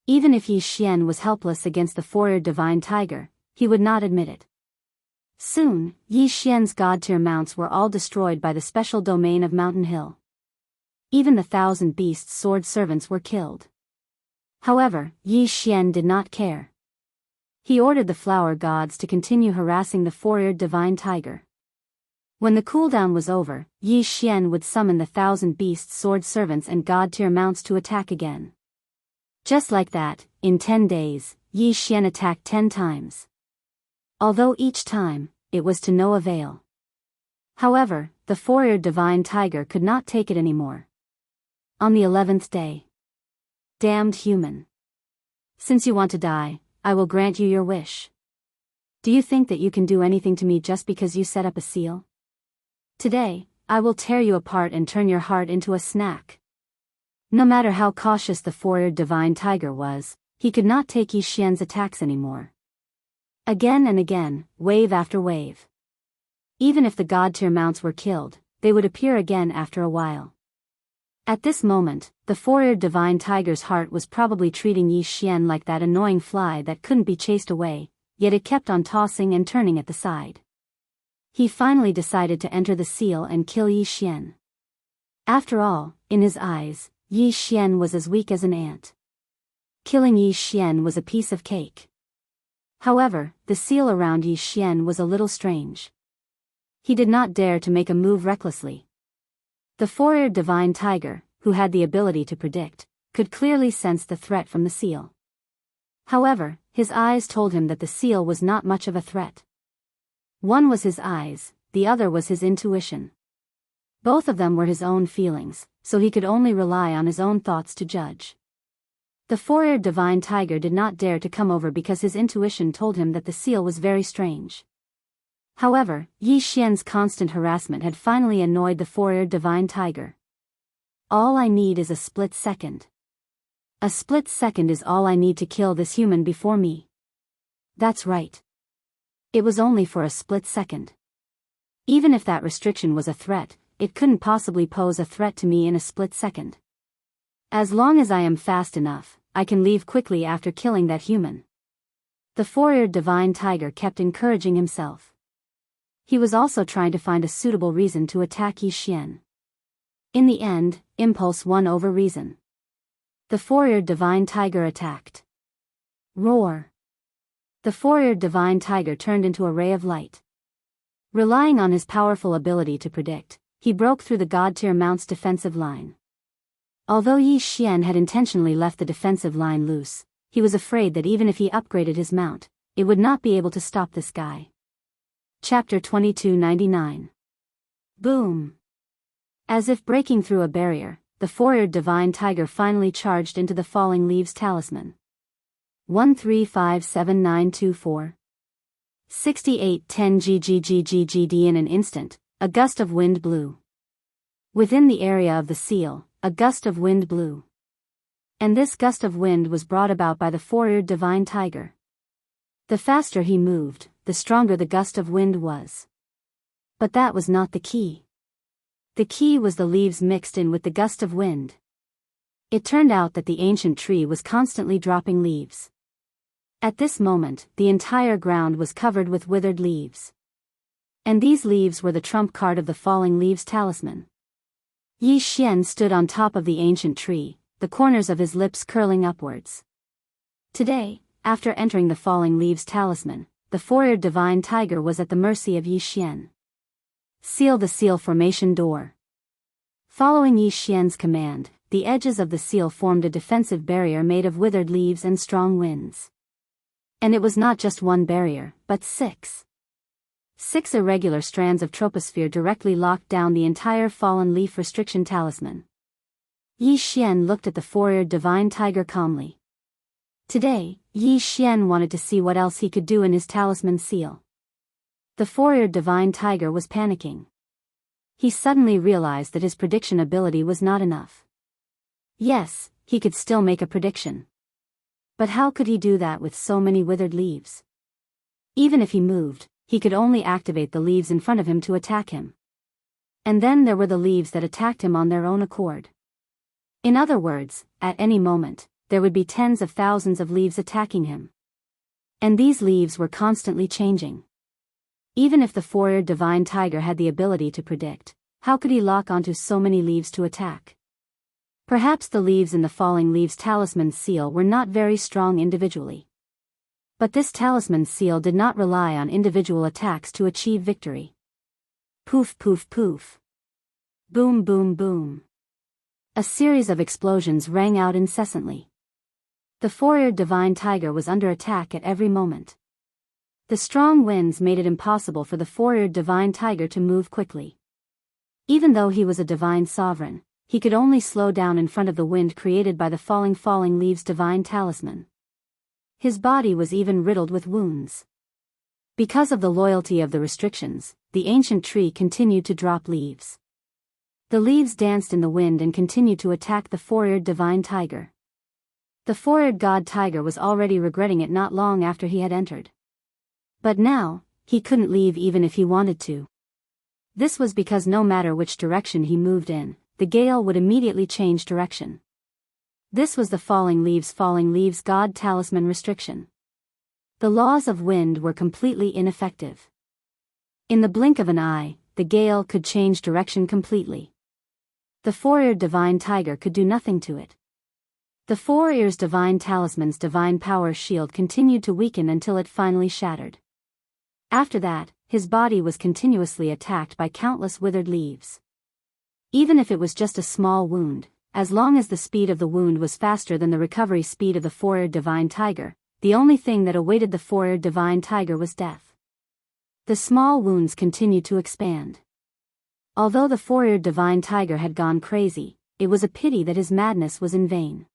Even if Yi Xian was helpless against the four-eared divine tiger, he would not admit it. Soon, Yi Xian's god-tier mounts were all destroyed by the special domain of Mountain Hill. Even the 1,000 beasts sword servants were killed. However, Yi Xian did not care. He ordered the flower gods to continue harassing the four-eared divine tiger. When the cooldown was over, Yi Xian would summon the 1,000 beasts sword servants and god-tier mounts to attack again. Just like that, in 10 days, Yi Xian attacked 10 times. Although each time, it was to no avail. However, the four-eared divine tiger could not take it anymore. On the 11th day. Damned human. Since you want to die, I will grant you your wish. Do you think that you can do anything to me just because you set up a seal? Today, I will tear you apart and turn your heart into a snack. No matter how cautious the four-eared divine tiger was, he could not take Yi Xian's attacks anymore. Again and again, wave after wave. Even if the god-tier mounts were killed, they would appear again after a while. At this moment, the four-eared divine tiger's heart was probably treating Yi Xian like that annoying fly that couldn't be chased away, yet it kept on tossing and turning at the side. He finally decided to enter the seal and kill Yi Xian. After all, in his eyes, Yi Xian was as weak as an ant. Killing Yi Xian was a piece of cake. However, the seal around Yi Xian was a little strange. He did not dare to make a move recklessly. The four-eared divine tiger, who had the ability to predict, could clearly sense the threat from the seal. However, his eyes told him that the seal was not much of a threat. One was his eyes, the other was his intuition. Both of them were his own feelings, so he could only rely on his own thoughts to judge. The four-eared divine tiger did not dare to come over because his intuition told him that the seal was very strange. However, Yi Xian's constant harassment had finally annoyed the four-eared divine tiger. All I need is a split second. A split second is all I need to kill this human before me. That's right. It was only for a split second. Even if that restriction was a threat, it couldn't possibly pose a threat to me in a split second. As long as I am fast enough, I can leave quickly after killing that human. The four-eared divine tiger kept encouraging himself. He was also trying to find a suitable reason to attack Yi Xian. In the end, impulse won over reason. The four-eared divine tiger attacked. Roar! The four-eared divine tiger turned into a ray of light. Relying on his powerful ability to predict, he broke through the god-tier mount's defensive line. Although Yi Xian had intentionally left the defensive line loose, he was afraid that even if he upgraded his mount, it would not be able to stop this guy. Chapter 2299. Boom! As if breaking through a barrier, the four-eared divine tiger finally charged into the falling leaves talisman. 1357924. 6810 GGGGGD. In an instant, a gust of wind blew. Within the area of the seal, a gust of wind blew. And this gust of wind was brought about by the four-eared divine tiger. The faster he moved, the stronger the gust of wind was. But that was not the key. The key was the leaves mixed in with the gust of wind. It turned out that the ancient tree was constantly dropping leaves. At this moment, the entire ground was covered with withered leaves. And these leaves were the trump card of the falling leaves talisman. Yi Xian stood on top of the ancient tree, the corners of his lips curling upwards. Today, after entering the falling leaves talisman, the four-eared divine tiger was at the mercy of Yi Xian. Seal the seal formation door. Following Yi Xian's command, the edges of the seal formed a defensive barrier made of withered leaves and strong winds. And it was not just one barrier, but 6. 6 irregular strands of troposphere directly locked down the entire fallen leaf restriction talisman. Yi Xian looked at the four-eared divine tiger calmly. Today, Yi Xian wanted to see what else he could do in his talisman seal. The four-eared divine tiger was panicking. He suddenly realized that his prediction ability was not enough. Yes, he could still make a prediction. But how could he do that with so many withered leaves? Even if he moved, he could only activate the leaves in front of him to attack him. And then there were the leaves that attacked him on their own accord. In other words, at any moment, there would be tens of thousands of leaves attacking him. And these leaves were constantly changing. Even if the four-eared divine tiger had the ability to predict, how could he lock onto so many leaves to attack? Perhaps the leaves in the falling leaves talisman seal were not very strong individually. But this talisman seal did not rely on individual attacks to achieve victory. Poof poof poof. Boom boom boom. A series of explosions rang out incessantly. The four-eared divine tiger was under attack at every moment. The strong winds made it impossible for the four-eared divine tiger to move quickly. Even though he was a divine sovereign, he could only slow down in front of the wind created by the falling leaves divine talisman. His body was even riddled with wounds. Because of the loyalty of the restrictions, the ancient tree continued to drop leaves. The leaves danced in the wind and continued to attack the four-eared divine tiger. The four-eared god tiger was already regretting it not long after he had entered. But now, he couldn't leave even if he wanted to. This was because no matter which direction he moved in, the gale would immediately change direction. This was the falling leaves God talisman restriction. The laws of wind were completely ineffective. In the blink of an eye, the gale could change direction completely. The four-eared divine tiger could do nothing to it. The four ears divine talisman's divine power shield continued to weaken until it finally shattered. After that, his body was continuously attacked by countless withered leaves. Even if it was just a small wound, as long as the speed of the wound was faster than the recovery speed of the four-eared divine tiger, the only thing that awaited the four-eared divine tiger was death. The small wounds continued to expand. Although the four-eared divine tiger had gone crazy, it was a pity that his madness was in vain.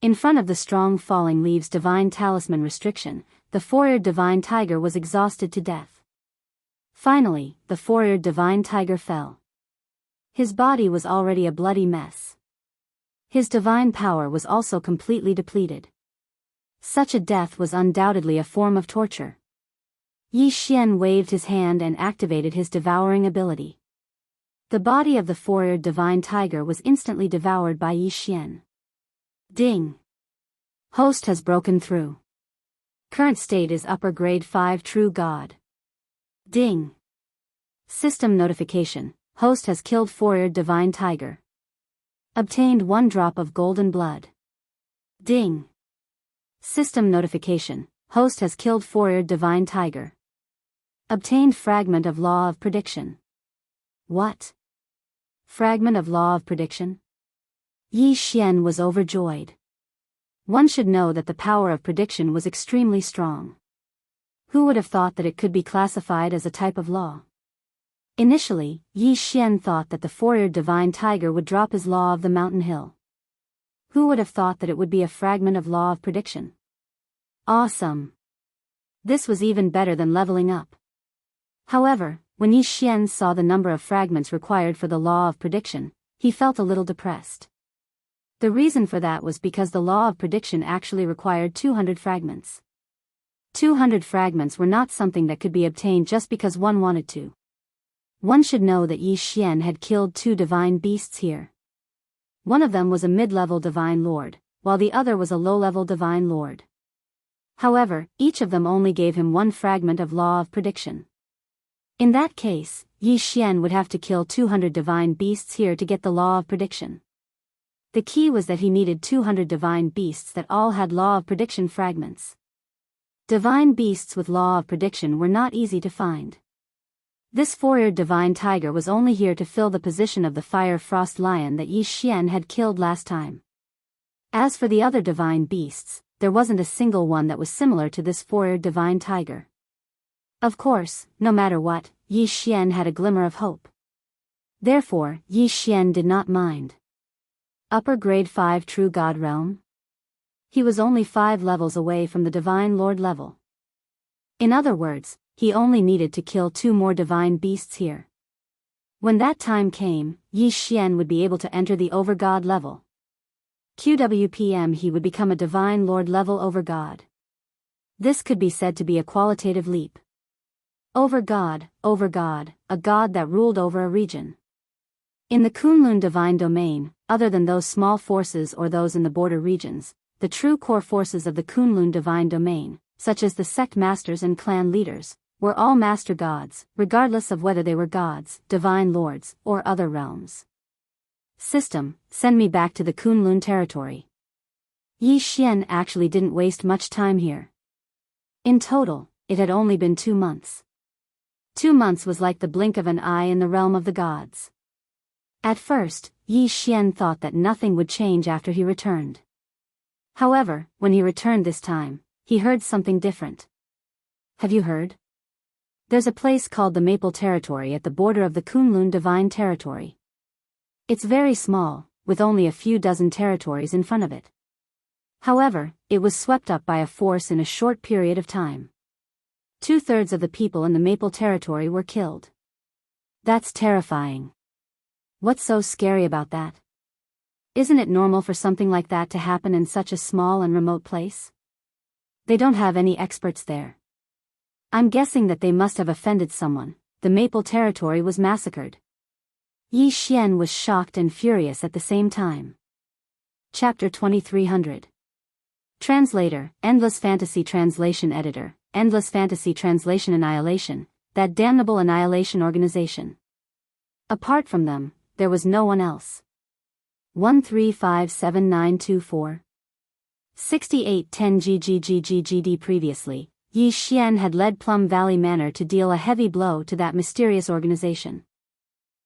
In front of the strong falling leaves divine talisman restriction, the four-eared divine tiger was exhausted to death. Finally, the four-eared divine tiger fell. His body was already a bloody mess. His divine power was also completely depleted. Such a death was undoubtedly a form of torture. Yi Xian waved his hand and activated his devouring ability. The body of the four-eared divine tiger was instantly devoured by Yi Xian. Ding! Host has broken through. Current state is upper grade 5 true god. Ding! System notification. Host has killed four-eared divine tiger. Obtained 1 drop of golden blood. Ding! System notification. Host has killed four-eared divine tiger. Obtained fragment of law of prediction. What? Fragment of law of prediction? Yi Xian was overjoyed. One should know that the power of prediction was extremely strong. Who would have thought that it could be classified as a type of law? Initially, Yi Xian thought that the four-eared divine tiger would drop his law of the mountain hill. Who would have thought that it would be a fragment of law of prediction? Awesome! This was even better than leveling up. However, when Yi Xian saw the number of fragments required for the law of prediction, he felt a little depressed. The reason for that was because the law of prediction actually required 200 fragments. 200 fragments were not something that could be obtained just because one wanted to. One should know that Yi Xian had killed 2 divine beasts here. One of them was a mid-level divine lord, while the other was a low-level divine lord. However, each of them only gave him 1 fragment of law of prediction. In that case, Yi Xian would have to kill 200 divine beasts here to get the law of prediction. The key was that he needed 200 divine beasts that all had law of prediction fragments. Divine beasts with law of prediction were not easy to find. This four-eared divine tiger was only here to fill the position of the fire frost lion that Yi Xian had killed last time. As for the other divine beasts, there wasn't a single one that was similar to this four-eared divine tiger. Of course, no matter what, Yi Xian had a glimmer of hope. Therefore, Yi Xian did not mind. Upper grade 5 true god realm? He was only 5 levels away from the divine lord level. In other words, he only needed to kill 2 more divine beasts here. When that time came, Yi Xian would be able to enter the overgod level. QWPM he would become a divine lord level overgod. This could be said to be a qualitative leap. Overgod, a god that ruled over a region. In the Kunlun divine domain, other than those small forces or those in the border regions, the true core forces of the Kunlun divine domain, such as the sect masters and clan leaders, were all master gods, regardless of whether they were gods, divine lords, or other realms. System, send me back to the Kunlun territory. Yi Xian actually didn't waste much time here. In total, it had only been 2 months. 2 months was like the blink of an eye in the realm of the gods. At first, Yi Xian thought that nothing would change after he returned. However, when he returned this time, he heard something different. Have you heard? There's a place called the Maple Territory at the border of the Kunlun Divine Territory. It's very small, with only a few dozen territories in front of it. However, it was swept up by a force in a short period of time. 2/3 of the people in the Maple Territory were killed. That's terrifying. What's so scary about that? Isn't it normal for something like that to happen in such a small and remote place? They don't have any experts there. I'm guessing that they must have offended someone, the Maple Territory was massacred. Yi Xian was shocked and furious at the same time. Chapter 2300. Translator, Endless Fantasy Translation Editor, Endless Fantasy Translation Annihilation, that damnable annihilation organization. Apart from them, there was no one else. 1357924. 6810 GGGGGD. Previously, Yi Xian had led Plum Valley Manor to deal a heavy blow to that mysterious organization.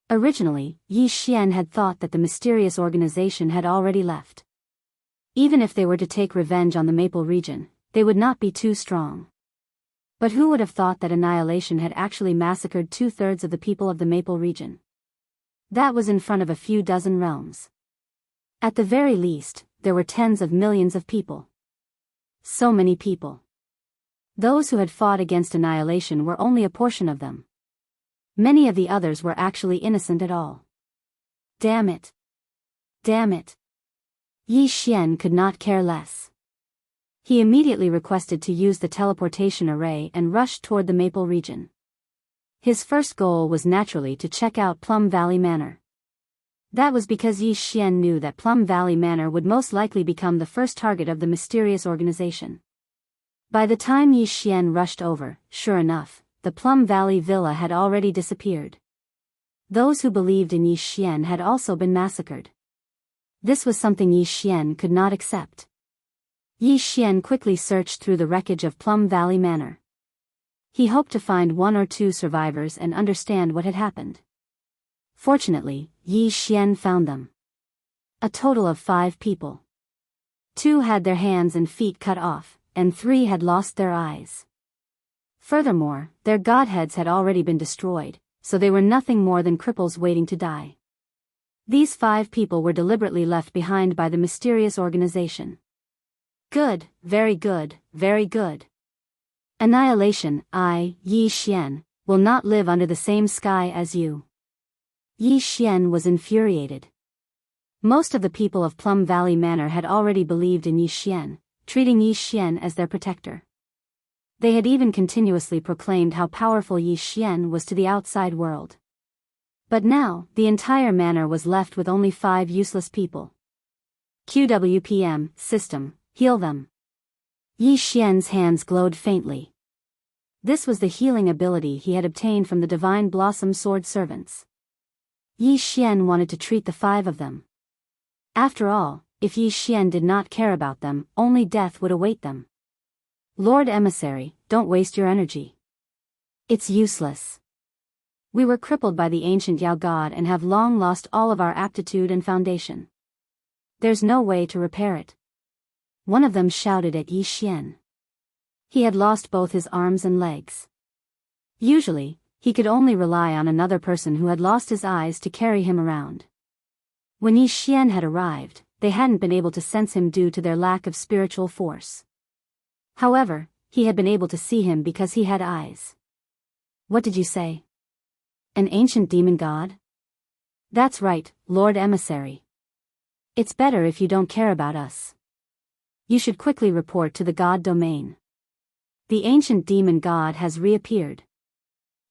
Originally, Yi Xian had thought that the mysterious organization had already left. Even if they were to take revenge on the Maple region, they would not be too strong. But who would have thought that annihilation had actually massacred 2/3 of the people of the Maple region? That was in front of a few dozen realms. At the very least, there were tens of millions of people. So many people. Those who had fought against annihilation were only a portion of them. Many of the others were actually innocent at all. Damn it. Damn it. Yi Xian could not care less. He immediately requested to use the teleportation array and rushed toward the Maple region. His first goal was naturally to check out Plum Valley Manor. That was because Yi Xian knew that Plum Valley Manor would most likely become the first target of the mysterious organization. By the time Yi Xian rushed over, sure enough, the Plum Valley Villa had already disappeared. Those who believed in Yi Xian had also been massacred. This was something Yi Xian could not accept. Yi Xian quickly searched through the wreckage of Plum Valley Manor. He hoped to find one or two survivors and understand what had happened. Fortunately, Yi Xian found them. A total of 5 people. 2 had their hands and feet cut off, and 3 had lost their eyes. Furthermore, their godheads had already been destroyed, so they were nothing more than cripples waiting to die. These 5 people were deliberately left behind by the mysterious organization. Good, very good, very good. Annihilation, Yi Xian, will not live under the same sky as you. Yi Xian was infuriated. Most of the people of Plum Valley Manor had already believed in Yi Xian, treating Yi Xian as their protector. They had even continuously proclaimed how powerful Yi Xian was to the outside world. But now, the entire manor was left with only 5 useless people. QWPM, system, heal them. Yi Xian's hands glowed faintly. This was the healing ability he had obtained from the Divine Blossom Sword Servants. Yi Xian wanted to treat the 5 of them. After all, if Yi Xian did not care about them, only death would await them. Lord Emissary, don't waste your energy. It's useless. We were crippled by the ancient Yao God and have long lost all of our aptitude and foundation. There's no way to repair it. One of them shouted at Yi Xian. He had lost both his arms and legs. Usually, he could only rely on another person who had lost his eyes to carry him around. When Yi Xian had arrived, they hadn't been able to sense him due to their lack of spiritual force. However, he had been able to see him because he had eyes. What did you say? An ancient demon god? That's right, Lord Emissary. It's better if you don't care about us. You should quickly report to the god domain. The ancient demon god has reappeared.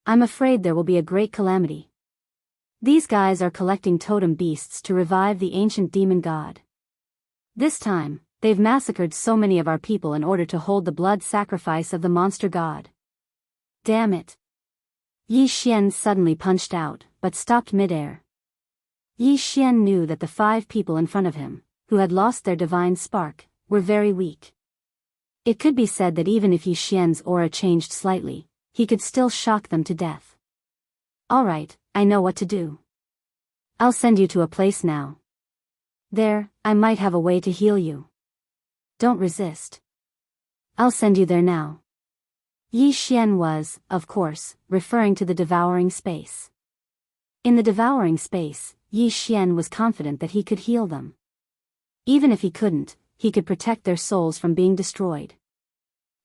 I'm afraid there will be a great calamity. These guys are collecting totem beasts to revive the ancient demon god. This time, they've massacred so many of our people in order to hold the blood sacrifice of the monster god. Damn it. Yi Xian suddenly punched out, but stopped midair. Yi Xian knew that the 5 people in front of him, who had lost their divine spark, were very weak. It could be said that even if Yi Xian's aura changed slightly, he could still shock them to death. Alright, I know what to do. I'll send you to a place now. There, I might have a way to heal you. Don't resist. I'll send you there now. Yi Xian was, of course, referring to the devouring space. In the devouring space, Yi Xian was confident that he could heal them. Even if he couldn't, he could protect their souls from being destroyed.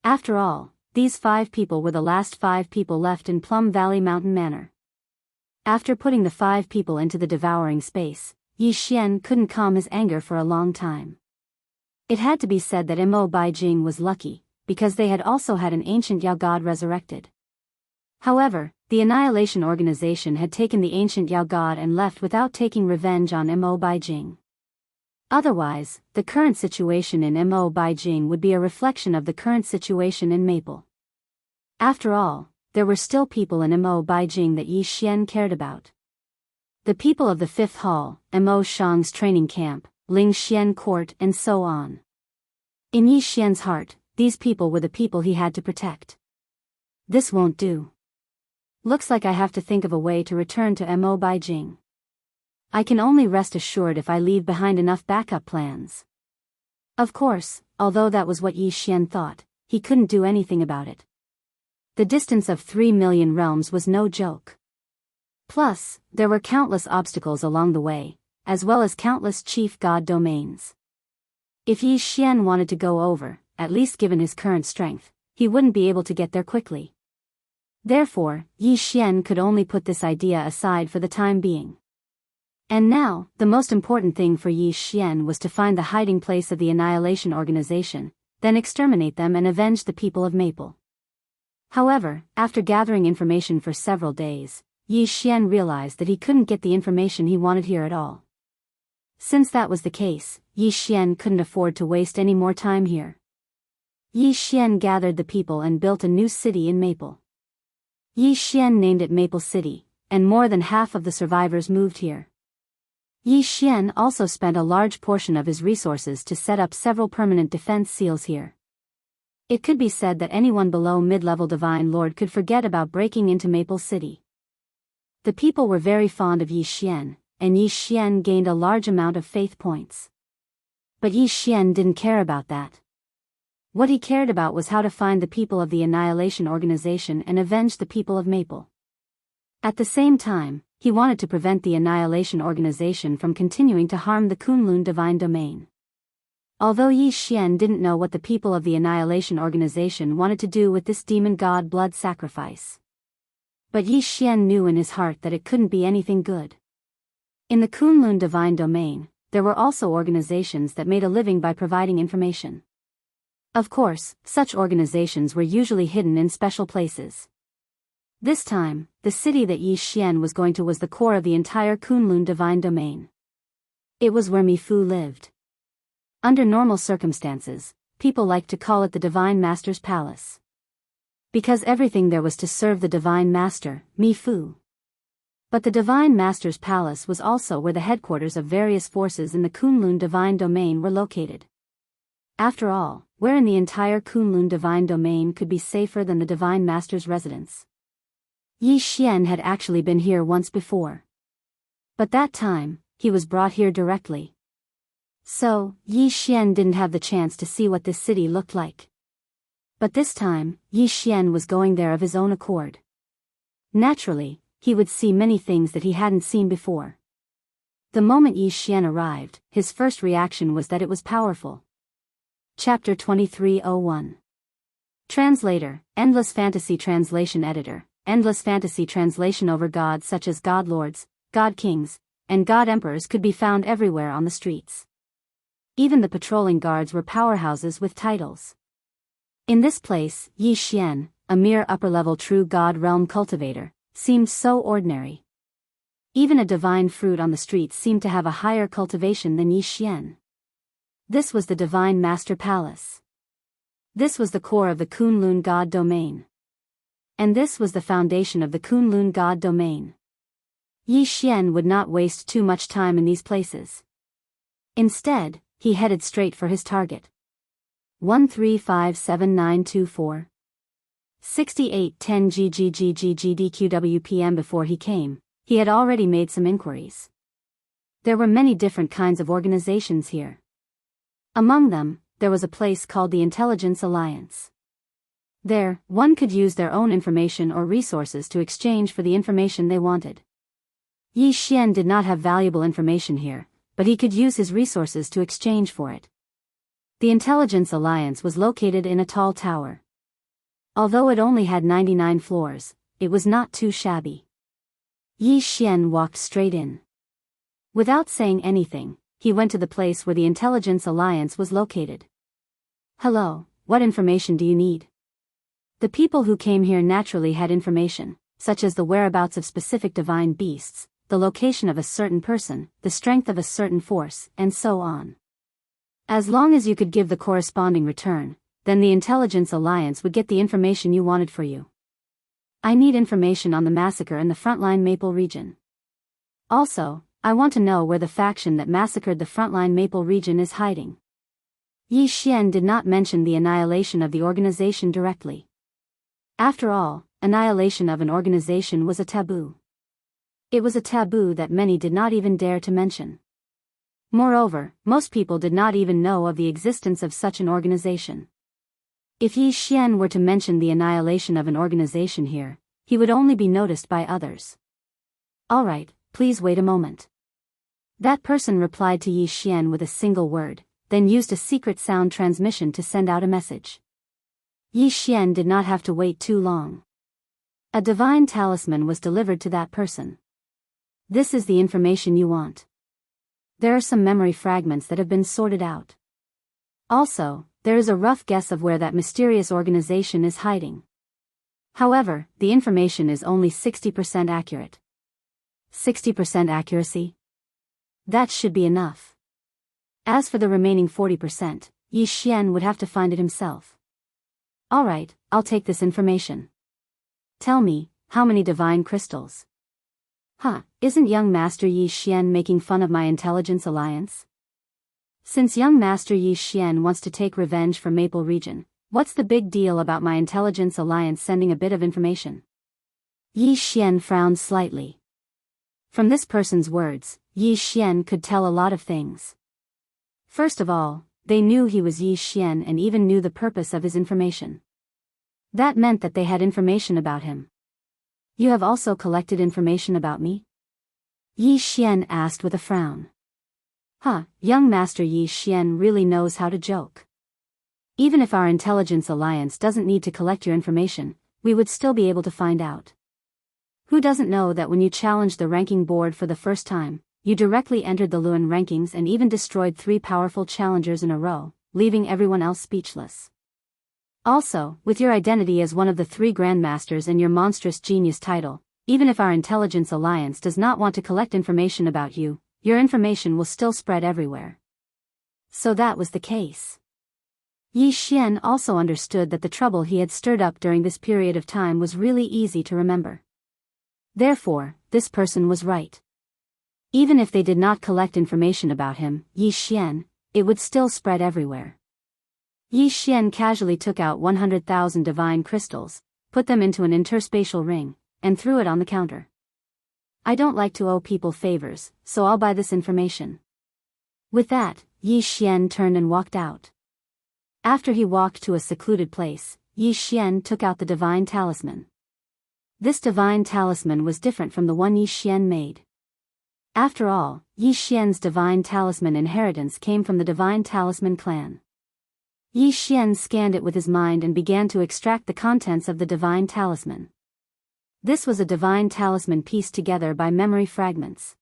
After all, these 5 people were the last 5 people left in Plum Valley Mountain Manor. After putting the 5 people into the devouring space, Yi Xian couldn't calm his anger for a long time. It had to be said that Mo Baijing was lucky, because they had also had an ancient Yao god resurrected. However, the Annihilation Organization had taken the ancient Yao God and left without taking revenge on Mo Beijing. Otherwise, the current situation in Mo Beijing would be a reflection of the current situation in Maple. After all, there were still people in Mo Beijing that Yi Xian cared about. The people of the Fifth Hall, Mo Shang's training camp, Ling Xian Court, and so on. In Yi Xian's heart, these people were the people he had to protect. This won't do. Looks like I have to think of a way to return to Mo Beijing. I can only rest assured if I leave behind enough backup plans. Of course, although that was what Yi Xian thought, he couldn't do anything about it. The distance of 3 million realms was no joke. Plus, there were countless obstacles along the way, as well as countless chief god domains. If Yi Xian wanted to go over, at least given his current strength, he wouldn't be able to get there quickly. Therefore, Yi Xian could only put this idea aside for the time being. And now, the most important thing for Yi Xian was to find the hiding place of the Annihilation Organization, then exterminate them and avenge the people of Maple. However, after gathering information for several days, Yi Xian realized that he couldn't get the information he wanted here at all. Since that was the case, Yi Xian couldn't afford to waste any more time here. Yi Xian gathered the people and built a new city in Maple. Yi Xian named it Maple City, and more than half of the survivors moved here. Yi Xian also spent a large portion of his resources to set up several permanent defense seals here. It could be said that anyone below mid-level Divine Lord could forget about breaking into Maple City. The people were very fond of Yi Xian, and Yi Xian gained a large amount of faith points. But Yi Xian didn't care about that. What he cared about was how to find the people of the Annihilation Organization and avenge the people of Maple. At the same time, he wanted to prevent the Annihilation Organization from continuing to harm the Kunlun Divine Domain. Although Yi Xian didn't know what the people of the Annihilation Organization wanted to do with this demon god blood sacrifice. But Yi Xian knew in his heart that it couldn't be anything good. In the Kunlun Divine Domain, there were also organizations that made a living by providing information. Of course, such organizations were usually hidden in special places. This time, the city that Yi Xian was going to was the core of the entire Kunlun Divine Domain. It was where Mi Fu lived. Under normal circumstances, people liked to call it the Divine Master's Palace. Because everything there was to serve the Divine Master, Mi Fu. But the Divine Master's Palace was also where the headquarters of various forces in the Kunlun Divine Domain were located. After all, where in the entire Kunlun Divine Domain could be safer than the Divine Master's residence? Yi Xian had actually been here once before. But that time, he was brought here directly. So, Yi Xian didn't have the chance to see what this city looked like. But this time, Yi Xian was going there of his own accord. Naturally, he would see many things that he hadn't seen before. The moment Yi Xian arrived, his first reaction was that it was powerful. Chapter 2301. Translator, Endless Fantasy Translation Editor. Endless fantasy translation over gods such as god lords, god kings, and god emperors could be found everywhere on the streets. Even the patrolling guards were powerhouses with titles. In this place, Yi Xian, a mere upper-level true god realm cultivator, seemed so ordinary. Even a divine fruit on the streets seemed to have a higher cultivation than Yi Xian. This was the Divine Master Palace. This was the core of the Kunlun God Domain. And this was the foundation of the Kunlun God Domain. Yi Xian would not waste too much time in these places. Instead, he headed straight for his target. 135794. 6810 GGGGGDQWPM. Before he came, he had already made some inquiries. There were many different kinds of organizations here. Among them, there was a place called the Intelligence Alliance. There, one could use their own information or resources to exchange for the information they wanted. Yi Xian did not have valuable information here, but he could use his resources to exchange for it. The Intelligence Alliance was located in a tall tower. Although it only had 99 floors, it was not too shabby. Yi Xian walked straight in. Without saying anything, he went to the place where the Intelligence Alliance was located. "Hello, what information do you need?" The people who came here naturally had information, such as the whereabouts of specific divine beasts, the location of a certain person, the strength of a certain force, and so on. As long as you could give the corresponding return, then the Intelligence Alliance would get the information you wanted for you. I need information on the massacre in the Frontline Maple region. Also, I want to know where the faction that massacred the Frontline Maple region is hiding. Yi Xian did not mention the annihilation of the organization directly. After all, annihilation of an organization was a taboo. It was a taboo that many did not even dare to mention. Moreover, most people did not even know of the existence of such an organization. If Yi Xian were to mention the annihilation of an organization here, he would only be noticed by others. Alright, please wait a moment. That person replied to Yi Xian with a single word, then used a secret sound transmission to send out a message. Yi Xian did not have to wait too long. A divine talisman was delivered to that person. This is the information you want. There are some memory fragments that have been sorted out. Also, there is a rough guess of where that mysterious organization is hiding. However, the information is only 60% accurate. 60% accuracy? That should be enough. As for the remaining 40%, Yi Xian would have to find it himself. Alright, I'll take this information. Tell me, how many divine crystals? Isn't young Master Yi Xian making fun of my Intelligence Alliance? Since young Master Yi Xian wants to take revenge for Maple Region, what's the big deal about my Intelligence Alliance sending a bit of information? Yi Xian frowned slightly. From this person's words, Yi Xian could tell a lot of things. First of all, they knew he was Yi Xian and even knew the purpose of his information. That meant that they had information about him. You have also collected information about me? Yi Xian asked with a frown. Young Master Yi Xian really knows how to joke. Even if our Intelligence Alliance doesn't need to collect your information, we would still be able to find out. Who doesn't know that when you challenged the ranking board for the first time, you directly entered the Luan rankings and even destroyed 3 powerful challengers in a row, leaving everyone else speechless. Also, with your identity as one of the 3 Grandmasters and your monstrous genius title, even if our Intelligence Alliance does not want to collect information about you, your information will still spread everywhere. So that was the case. Yi Xian also understood that the trouble he had stirred up during this period of time was really easy to remember. Therefore, this person was right. Even if they did not collect information about him, Yi Xian, it would still spread everywhere. Yi Xian casually took out 100,000 divine crystals, put them into an interspatial ring, and threw it on the counter. I don't like to owe people favors, so I'll buy this information. With that, Yi Xian turned and walked out. After he walked to a secluded place, Yi Xian took out the divine talisman. This divine talisman was different from the one Yi Xian made. After all, Yi Xian's divine talisman inheritance came from the divine talisman clan. Yi Xian scanned it with his mind and began to extract the contents of the divine talisman. This was a divine talisman pieced together by memory fragments.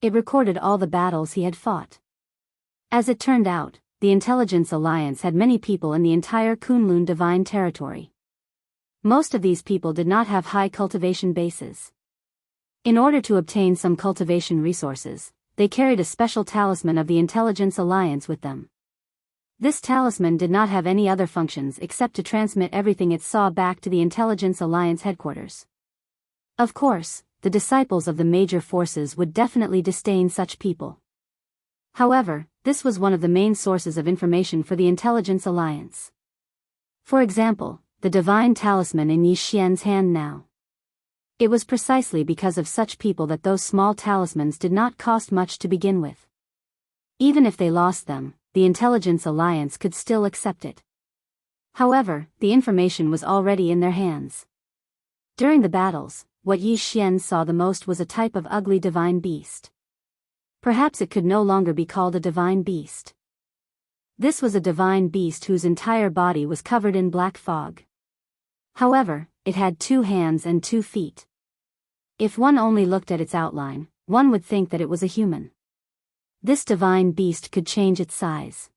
It recorded all the battles he had fought. As it turned out, the Intelligence Alliance had many people in the entire Kunlun divine territory. Most of these people did not have high cultivation bases. In order to obtain some cultivation resources, they carried a special talisman of the Intelligence Alliance with them. This talisman did not have any other functions except to transmit everything it saw back to the Intelligence Alliance headquarters. Of course, the disciples of the major forces would definitely disdain such people. However, this was one of the main sources of information for the Intelligence Alliance. For example, the divine talisman in Yi Xian's hand now. It was precisely because of such people that those small talismans did not cost much to begin with. Even if they lost them, the Intelligence Alliance could still accept it. However, the information was already in their hands. During the battles, what Yi Xian saw the most was a type of ugly divine beast. Perhaps it could no longer be called a divine beast. This was a divine beast whose entire body was covered in black fog. However, it had 2 hands and 2 feet. If one only looked at its outline, one would think that it was a human. This divine beast could change its size.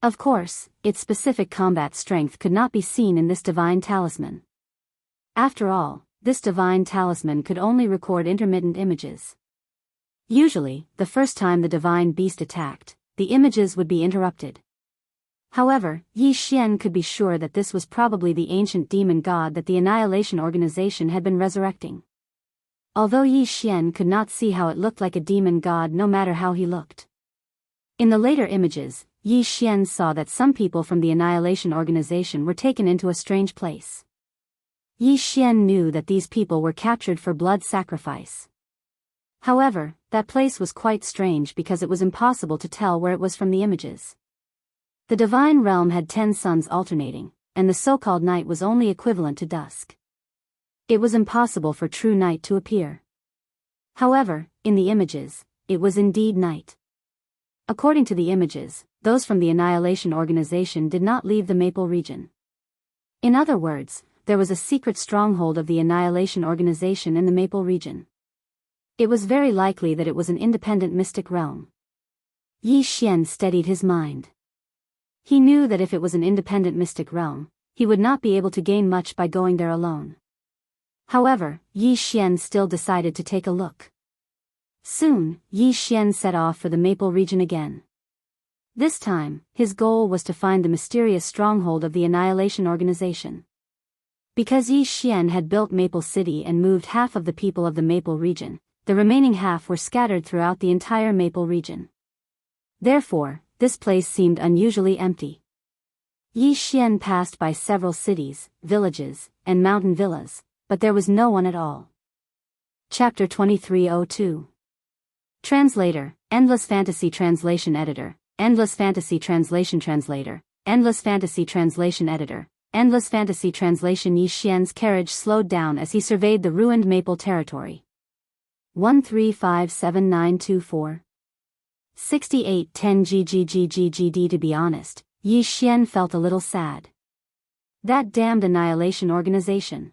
Of course, its specific combat strength could not be seen in this divine talisman. After all, this divine talisman could only record intermittent images. Usually, the first time the divine beast attacked, the images would be interrupted. However, Yi Xian could be sure that this was probably the ancient demon god that the Annihilation Organization had been resurrecting. Although Yi Xian could not see how it looked like a demon god no matter how he looked. In the later images, Yi Xian saw that some people from the Annihilation Organization were taken into a strange place. Yi Xian knew that these people were captured for blood sacrifice. However, that place was quite strange because it was impossible to tell where it was from the images. The divine realm had 10 suns alternating, and the so-called night was only equivalent to dusk. It was impossible for true night to appear. However, in the images, it was indeed night. According to the images, those from the Annihilation Organization did not leave the Maple region. In other words, there was a secret stronghold of the Annihilation Organization in the Maple region. It was very likely that it was an independent mystic realm. Yi Xian steadied his mind. He knew that if it was an independent mystic realm, he would not be able to gain much by going there alone. However, Yi Xian still decided to take a look. Soon, Yi Xian set off for the Maple region again. This time, his goal was to find the mysterious stronghold of the Annihilation Organization. Because Yi Xian had built Maple City and moved half of the people of the Maple region, the remaining half were scattered throughout the entire Maple region. Therefore, this place seemed unusually empty. Yi Xian passed by several cities, villages, and mountain villas, but there was no one at all. Chapter 2302. Translator, Endless Fantasy Translation Editor, Endless Fantasy Translation Translator, Endless Fantasy Translation Editor, Endless Fantasy Translation. Yi Xian's carriage slowed down as he surveyed the ruined Maple territory. 135794. 6810 GGGGGD. To be honest, Yi Xian felt a little sad. That damned Annihilation Organization.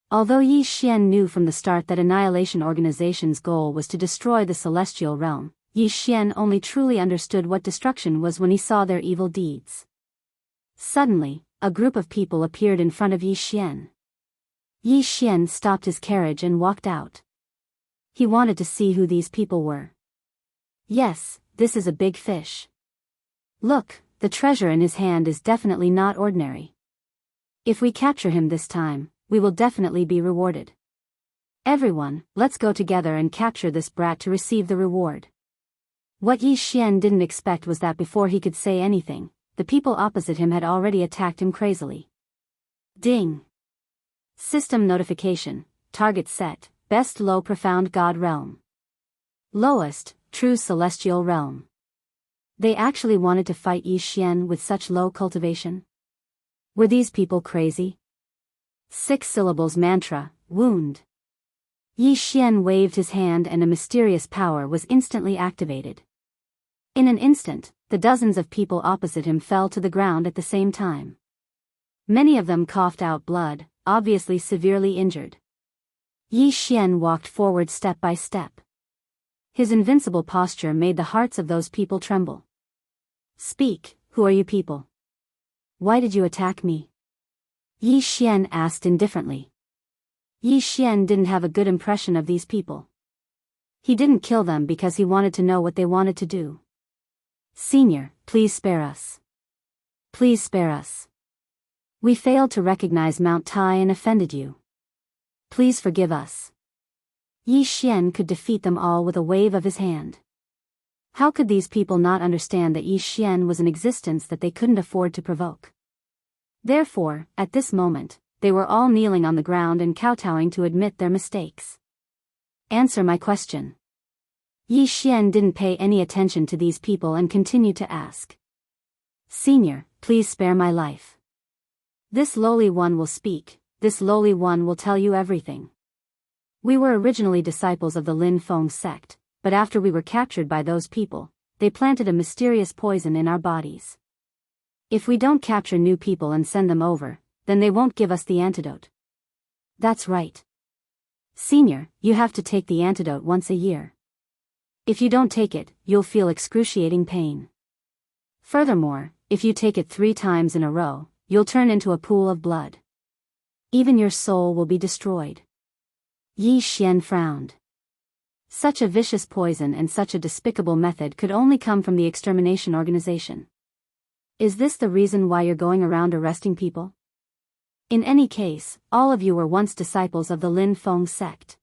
Although Yi Xian knew from the start that Annihilation Organization's goal was to destroy the celestial realm, Yi Xian only truly understood what destruction was when he saw their evil deeds. Suddenly, a group of people appeared in front of Yi Xian. Yi Xian stopped his carriage and walked out. He wanted to see who these people were. Yes, this is a big fish. Look, the treasure in his hand is definitely not ordinary. If we capture him this time, we will definitely be rewarded. Everyone, let's go together and capture this brat to receive the reward. What Yi Xian didn't expect was that before he could say anything, the people opposite him had already attacked him crazily. Ding! System notification, target set, best low profound god realm. Lowest, true celestial realm. They actually wanted to fight Yi Xian with such low cultivation? Were these people crazy? 6 syllables mantra, wound. Yi Xian waved his hand and a mysterious power was instantly activated. In an instant, the dozens of people opposite him fell to the ground at the same time. Many of them coughed out blood, obviously severely injured. Yi Xian walked forward step by step. His invincible posture made the hearts of those people tremble. Speak, who are you people? Why did you attack me? Yi Xian asked indifferently. Yi Xian didn't have a good impression of these people. He didn't kill them because he wanted to know what they wanted to do. Senior, please spare us. Please spare us. We failed to recognize Mount Tai and offended you. Please forgive us. Yi Xian could defeat them all with a wave of his hand. How could these people not understand that Yi Xian was an existence that they couldn't afford to provoke? Therefore, at this moment, they were all kneeling on the ground and kowtowing to admit their mistakes. Answer my question. Yi Xian didn't pay any attention to these people and continued to ask. Senior, please spare my life. This lowly one will speak, this lowly one will tell you everything. We were originally disciples of the Lin Feng sect, but after we were captured by those people, they planted a mysterious poison in our bodies. If we don't capture new people and send them over, then they won't give us the antidote. That's right. Senior, you have to take the antidote once a year. If you don't take it, you'll feel excruciating pain. Furthermore, if you take it 3 times in a row, you'll turn into a pool of blood. Even your soul will be destroyed. Yi Xian frowned. Such a vicious poison and such a despicable method could only come from the extermination organization. Is this the reason why you're going around arresting people? In any case, all of you were once disciples of the Lin Feng sect.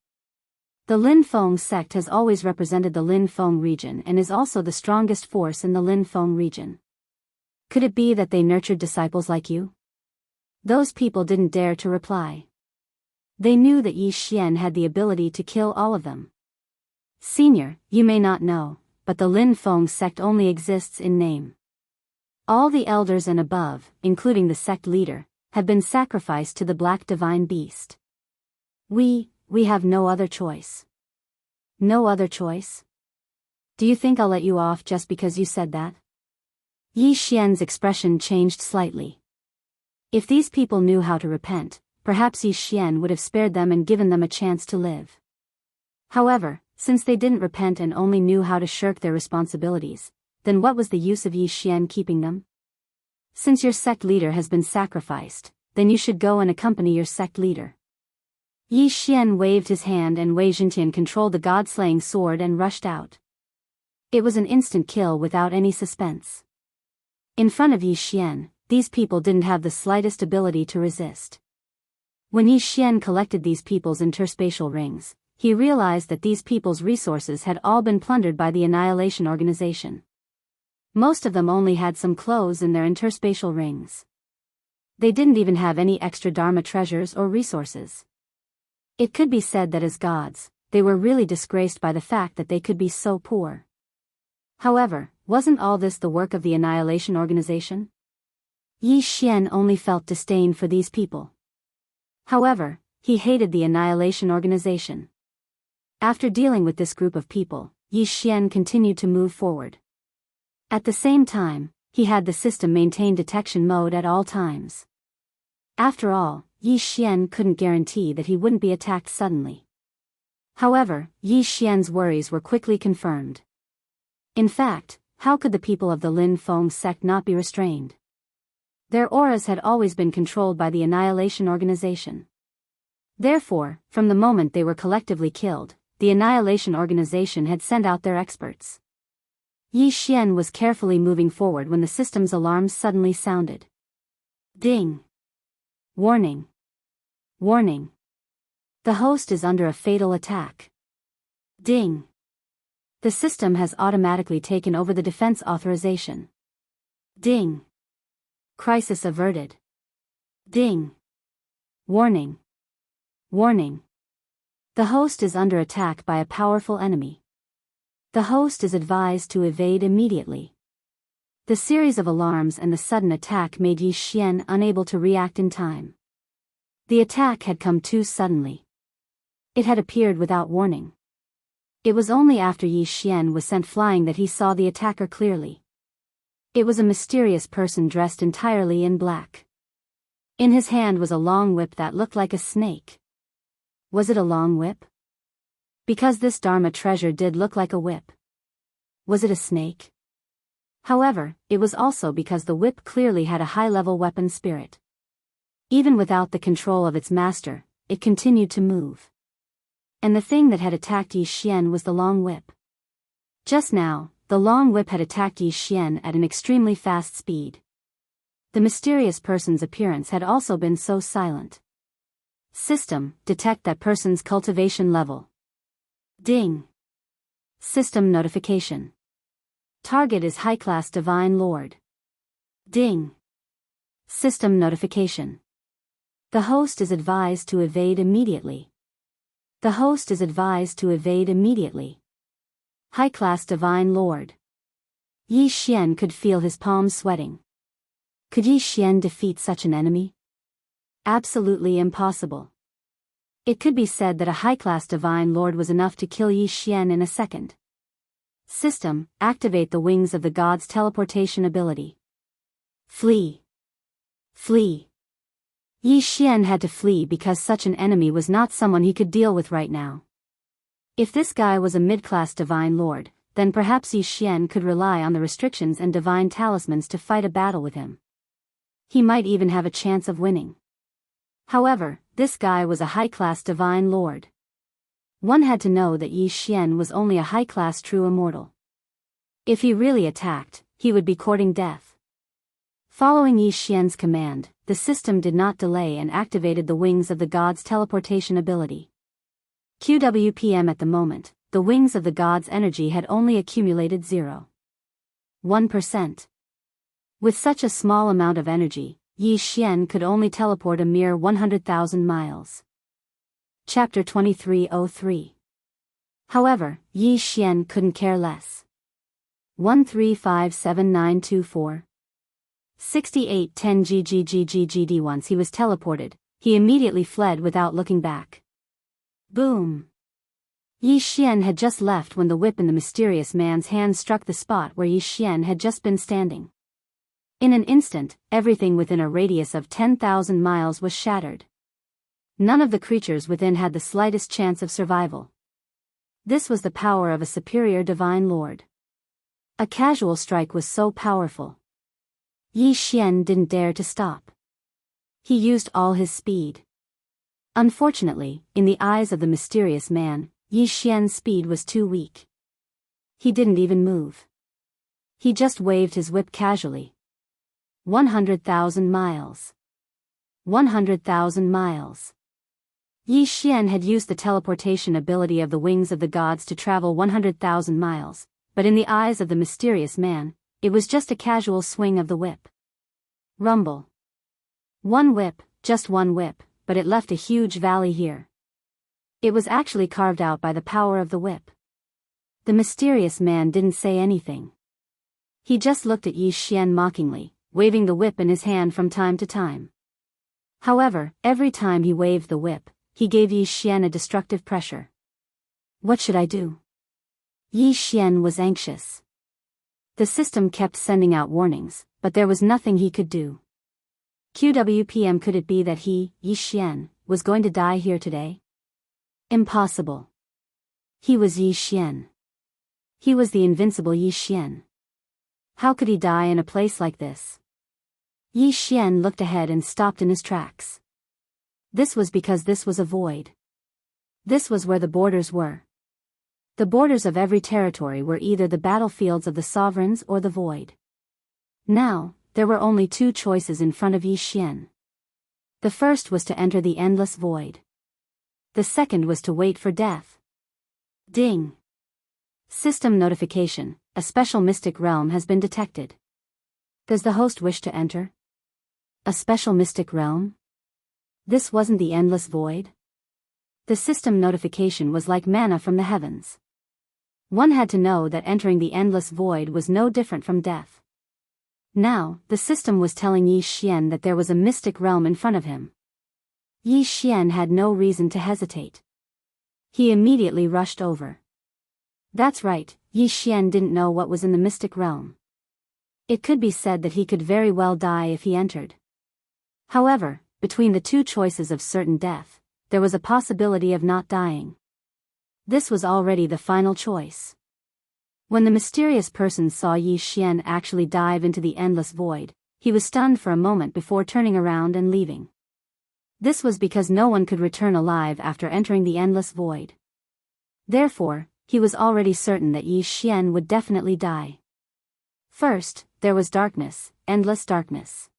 The Lin Feng sect has always represented the Lin Feng region and is also the strongest force in the Lin Feng region. Could it be that they nurtured disciples like you? Those people didn't dare to reply. They knew that Yi Xian had the ability to kill all of them. Senior, you may not know, but the Lin Feng sect only exists in name. All the elders and above, including the sect leader, have been sacrificed to the Black Divine Beast. We have no other choice. No other choice? Do you think I'll let you off just because you said that? Yi Xian's expression changed slightly. If these people knew how to repent, perhaps Yi Xian would have spared them and given them a chance to live. However, since they didn't repent and only knew how to shirk their responsibilities, then what was the use of Yi Xian keeping them? Since your sect leader has been sacrificed, then you should go and accompany your sect leader. Yi Xian waved his hand and Wei Zhentian controlled the god-slaying sword and rushed out. It was an instant kill without any suspense. In front of Yi Xian, these people didn't have the slightest ability to resist. When Yi Xian collected these people's interspatial rings, he realized that these people's resources had all been plundered by the Annihilation Organization. Most of them only had some clothes in their interspatial rings. They didn't even have any extra Dharma treasures or resources. It could be said that as gods, they were really disgraced by the fact that they could be so poor. However, wasn't all this the work of the Annihilation Organization? Yi Xian only felt disdain for these people. However, he hated the Annihilation Organization. After dealing with this group of people, Yi Xian continued to move forward. At the same time, he had the system maintain detection mode at all times. After all, Yi Xian couldn't guarantee that he wouldn't be attacked suddenly. However, Yi Xian's worries were quickly confirmed. In fact, how could the people of the Lin Feng sect not be restrained? Their auras had always been controlled by the Annihilation Organization. Therefore, from the moment they were collectively killed, the Annihilation Organization had sent out their experts. Yi Xian was carefully moving forward when the system's alarms suddenly sounded. Ding! Warning! Warning! The host is under a fatal attack. Ding! The system has automatically taken over the defense authorization. Ding! Crisis averted. Ding! Warning! Warning! The host is under attack by a powerful enemy. The host is advised to evade immediately. The series of alarms and the sudden attack made Yi Xian unable to react in time. The attack had come too suddenly. It had appeared without warning. It was only after Yi Xian was sent flying that he saw the attacker clearly. It was a mysterious person dressed entirely in black. In his hand was a long whip that looked like a snake. Was it a long whip? Because this Dharma treasure did look like a whip. Was it a snake? However, it was also because the whip clearly had a high-level weapon spirit. Even without the control of its master, it continued to move. And the thing that had attacked Yi Xian was the long whip. Just now, the long whip had attacked Yi Xian at an extremely fast speed. The mysterious person's appearance had also been so silent. System, detect that person's cultivation level. Ding! System notification. Target is high-class Divine Lord. Ding! System notification. The host is advised to evade immediately. The host is advised to evade immediately. High-class Divine Lord. Yi Xian could feel his palms sweating. Could Yi Xian defeat such an enemy? Absolutely impossible. It could be said that a high-class Divine Lord was enough to kill Yi Xian in a second. System, activate the wings of the god's teleportation ability. Flee. Flee. Yi Xian had to flee because such an enemy was not someone he could deal with right now. If this guy was a mid-class Divine Lord, then perhaps Yi Xian could rely on the restrictions and divine talismans to fight a battle with him. He might even have a chance of winning. However, this guy was a high-class divine lord. One had to know that Yi Xian was only a high-class true immortal. If he really attacked, he would be courting death. Following Yi Xian's command, the system did not delay and activated the Wings of the Gods' teleportation ability. QWPM at the moment, the Wings of the Gods' energy had only accumulated 0.1%. With such a small amount of energy, Yi Xian could only teleport a mere 100,000 miles. Chapter 2303. However, Yi Xian couldn't care less. 1357924. 6810 GGGGGD. Once he was teleported, he immediately fled without looking back. Boom! Yi Xian had just left when the whip in the mysterious man's hand struck the spot where Yi Xian had just been standing. In an instant, everything within a radius of 10,000 miles was shattered. None of the creatures within had the slightest chance of survival. This was the power of a superior divine lord. A casual strike was so powerful. Yi Xian didn't dare to stop. He used all his speed. Unfortunately, in the eyes of the mysterious man, Yi Xian's speed was too weak. He didn't even move. He just waved his whip casually. 100,000 miles. 100,000 miles. Yi Xian had used the teleportation ability of the Wings of the Gods to travel 100,000 miles, but in the eyes of the mysterious man, it was just a casual swing of the whip. Rumble. One whip, just one whip, but it left a huge valley here. It was actually carved out by the power of the whip. The mysterious man didn't say anything. He just looked at Yi Xian mockingly, waving the whip in his hand from time to time. However, every time he waved the whip, he gave Yi Xian a destructive pressure. What should I do? Yi Xian was anxious. The system kept sending out warnings, but there was nothing he could do. QWPM. Could it be that he, Yi Xian, was going to die here today? Impossible. He was Yi Xian. He was the invincible Yi Xian. How could he die in a place like this? Yi Xian looked ahead and stopped in his tracks. This was because this was a void. This was where the borders were. The borders of every territory were either the battlefields of the sovereigns or the void. Now, there were only two choices in front of Yi Xian. The first was to enter the endless void. The second was to wait for death. Ding! System notification: a special mystic realm has been detected. Does the host wish to enter? A special mystic realm? This wasn't the endless void? The system notification was like manna from the heavens. One had to know that entering the endless void was no different from death. Now, the system was telling Yi Xian that there was a mystic realm in front of him. Yi Xian had no reason to hesitate. He immediately rushed over. That's right, Yi Xian didn't know what was in the mystic realm. It could be said that he could very well die if he entered. However, between the two choices of certain death, there was a possibility of not dying. This was already the final choice. When the mysterious person saw Yi Xian actually dive into the endless void, he was stunned for a moment before turning around and leaving. This was because no one could return alive after entering the endless void. Therefore, he was already certain that Yi Xian would definitely die. First, there was darkness, endless darkness.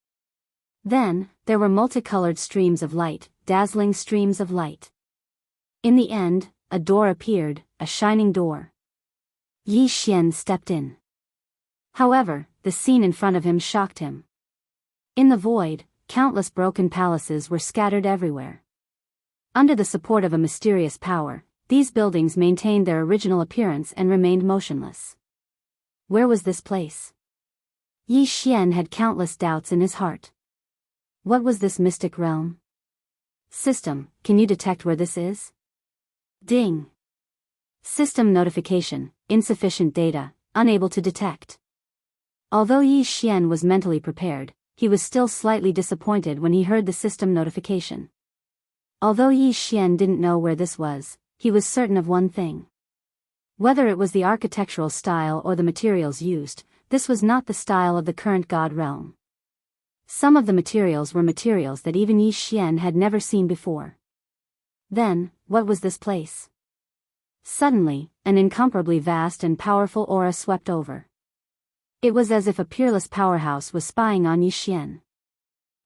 Then, there were multicolored streams of light, dazzling streams of light. In the end, a door appeared, a shining door. Yi Xian stepped in. However, the scene in front of him shocked him. In the void, countless broken palaces were scattered everywhere. Under the support of a mysterious power, these buildings maintained their original appearance and remained motionless. Where was this place? Yi Xian had countless doubts in his heart. What was this mystic realm? System, can you detect where this is? Ding! System notification: insufficient data, unable to detect. Although Yi Xian was mentally prepared, he was still slightly disappointed when he heard the system notification. Although Yi Xian didn't know where this was, he was certain of one thing. Whether it was the architectural style or the materials used, this was not the style of the current god realm. Some of the materials were materials that even Yi Xian had never seen before. Then, what was this place? Suddenly, an incomparably vast and powerful aura swept over. It was as if a peerless powerhouse was spying on Yi Xian.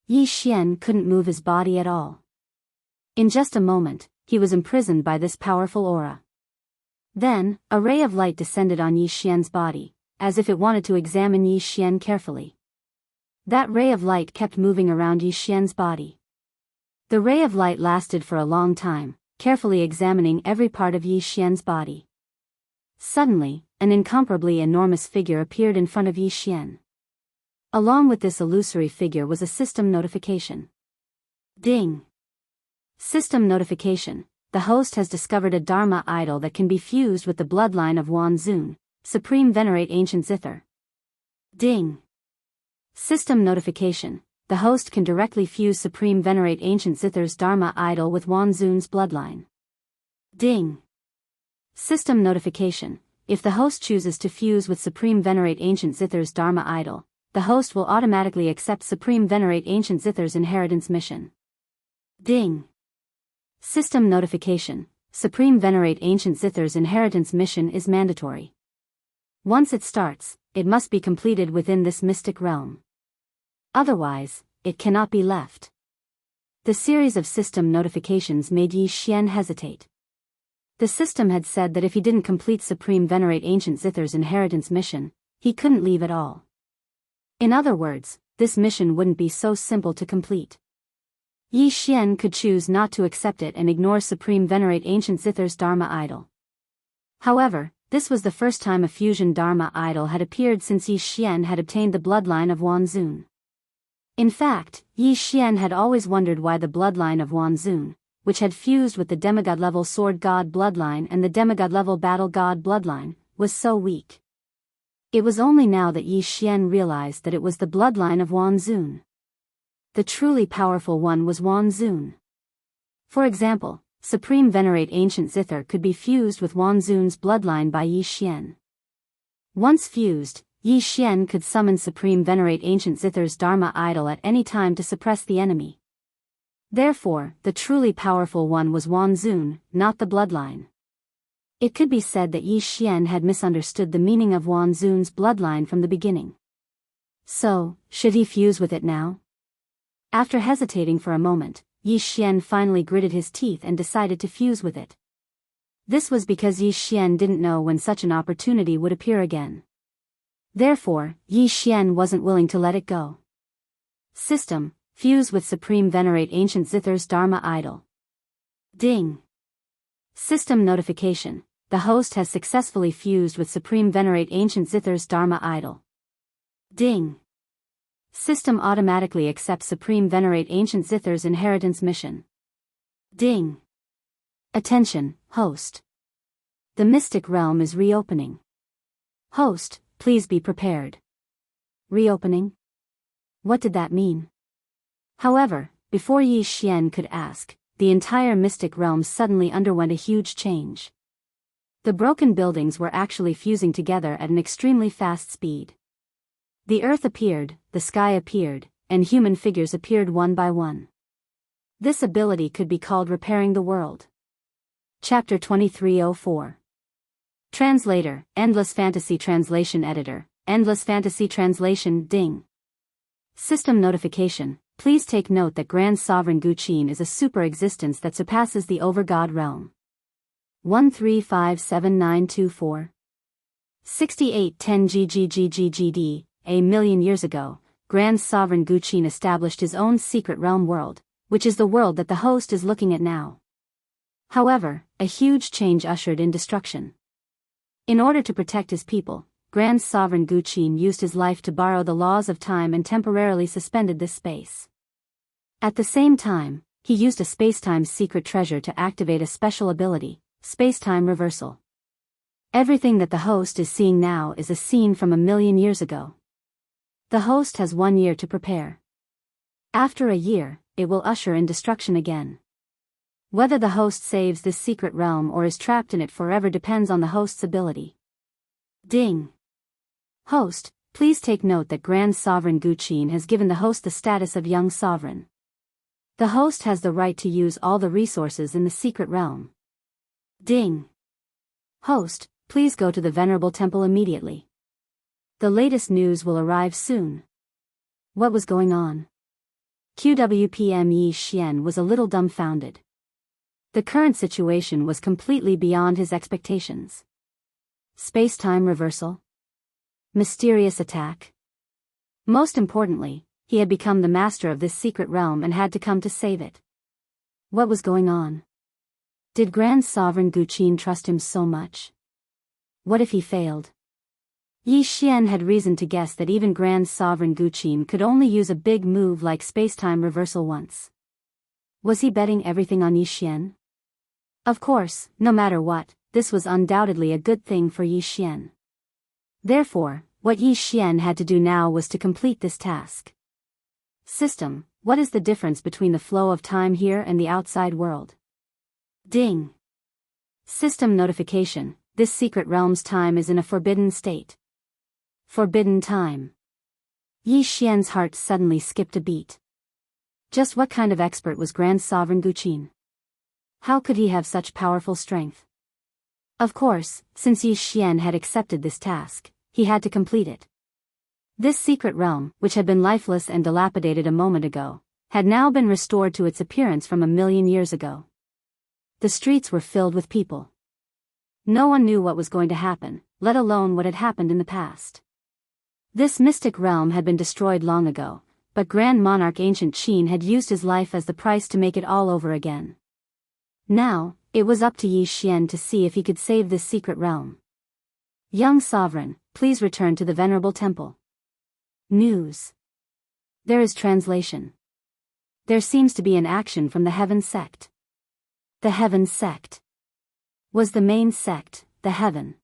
Yi Xian couldn't move his body at all. In just a moment, he was imprisoned by this powerful aura. Then, a ray of light descended on Yi Xian's body, as if it wanted to examine Yi Xian carefully. That ray of light kept moving around Yi Xian's body. The ray of light lasted for a long time, carefully examining every part of Yi Xian's body. Suddenly, an incomparably enormous figure appeared in front of Yi Xian. Along with this illusory figure was a system notification. Ding! System notification. The host has discovered a Dharma idol that can be fused with the bloodline of Wan Zun, Supreme Venerate Ancient Zither. Ding! System notification. The host can directly fuse Supreme Venerate Ancient Zither's Dharma idol with Wan Zun's bloodline. Ding! System notification. If the host chooses to fuse with Supreme Venerate Ancient Zither's Dharma idol, the host will automatically accept Supreme Venerate Ancient Zither's inheritance mission. Ding! System notification. Supreme Venerate Ancient Zither's inheritance mission is mandatory. Once it starts, it must be completed within this mystic realm. Otherwise, it cannot be left. The series of system notifications made Yi Xian hesitate. The system had said that if he didn't complete Supreme Venerate Ancient Zither's inheritance mission, he couldn't leave at all. In other words, this mission wouldn't be so simple to complete. Yi Xian could choose not to accept it and ignore Supreme Venerate Ancient Zither's Dharma idol. However, this was the first time a fusion Dharma idol had appeared since Yi Xian had obtained the bloodline of Wan Zun. In fact, Yi Xian had always wondered why the bloodline of Wan Zun, which had fused with the demigod-level sword god bloodline and the demigod-level battle god bloodline, was so weak. It was only now that Yi Xian realized that it was the bloodline of Wan Zun. The truly powerful one was Wan Zun. For example, Supreme Venerate Ancient Zither could be fused with Wan Zun's bloodline by Yi Xian. Once fused, Yi Xian could summon Supreme Venerate Ancient Zither's Dharma idol at any time to suppress the enemy. Therefore, the truly powerful one was Wan Zun, not the bloodline. It could be said that Yi Xian had misunderstood the meaning of Wan Zun's bloodline from the beginning. So, should he fuse with it now? After hesitating for a moment, Yi Xian finally gritted his teeth and decided to fuse with it. This was because Yi Xian didn't know when such an opportunity would appear again. Therefore, Yi Xian wasn't willing to let it go. System: fuse with Supreme Venerate Ancient Zither's Dharma idol. Ding! System notification: the host has successfully fused with Supreme Venerate Ancient Zither's Dharma idol. Ding! System automatically accepts Supreme Venerate Ancient Zither's inheritance mission. Ding! Attention, host. The mystic realm is reopening. Host, please be prepared. Reopening? What did that mean? However, before Yi Xian could ask, the entire mystic realm suddenly underwent a huge change. The broken buildings were actually fusing together at an extremely fast speed. The earth appeared, the sky appeared, and human figures appeared one by one. This ability could be called repairing the world. Chapter 2304. Translator, Endless Fantasy Translation Editor, Endless Fantasy Translation. Ding! System notification: please take note that Grand Sovereign Guqin is a super existence that surpasses the over-god realm. 1357924. 6810 GGGGGD. A million years ago, Grand Sovereign Guqin established his own secret realm world, which is the world that the host is looking at now. However, a huge change ushered in destruction. In order to protect his people, Grand Sovereign Guqin used his life to borrow the laws of time and temporarily suspended this space. At the same time, he used a spacetime secret treasure to activate a special ability, spacetime reversal. Everything that the host is seeing now is a scene from a million years ago. The host has 1 year to prepare. After a year, it will usher in destruction again. Whether the host saves this secret realm or is trapped in it forever depends on the host's ability. Ding. Host, please take note that Grand Sovereign Guqin has given the host the status of young sovereign. The host has the right to use all the resources in the secret realm. Ding. Host, please go to the Venerable Temple immediately. The latest news will arrive soon. What was going on? QWPM Yi Xian was a little dumbfounded. The current situation was completely beyond his expectations. Space-time reversal? Mysterious attack? Most importantly, he had become the master of this secret realm and had to come to save it. What was going on? Did Grand Sovereign Guqin trust him so much? What if he failed? Yi Xian had reason to guess that even Grand Sovereign Guqin could only use a big move like space-time reversal once. Was he betting everything on Yi Xian? Of course, no matter what, this was undoubtedly a good thing for Yi Xian. Therefore, what Yi Xian had to do now was to complete this task. System, what is the difference between the flow of time here and the outside world? Ding. System notification, this secret realm's time is in a forbidden state. Forbidden time. Yi Xian's heart suddenly skipped a beat. Just what kind of expert was Grand Sovereign Guqin? How could he have such powerful strength? Of course, since Yi Xian had accepted this task, he had to complete it. This secret realm, which had been lifeless and dilapidated a moment ago, had now been restored to its appearance from 1,000,000 years ago. The streets were filled with people. No one knew what was going to happen, let alone what had happened in the past. This mystic realm had been destroyed long ago, but Grand Monarch Ancient Qin had used his life as the price to make it all over again. Now, it was up to Yi Xian to see if he could save this secret realm. Young Sovereign, please return to the Venerable Temple. News. There is translation. There seems to be an action from the Heaven Sect. The Heaven Sect was the main sect, the Heaven,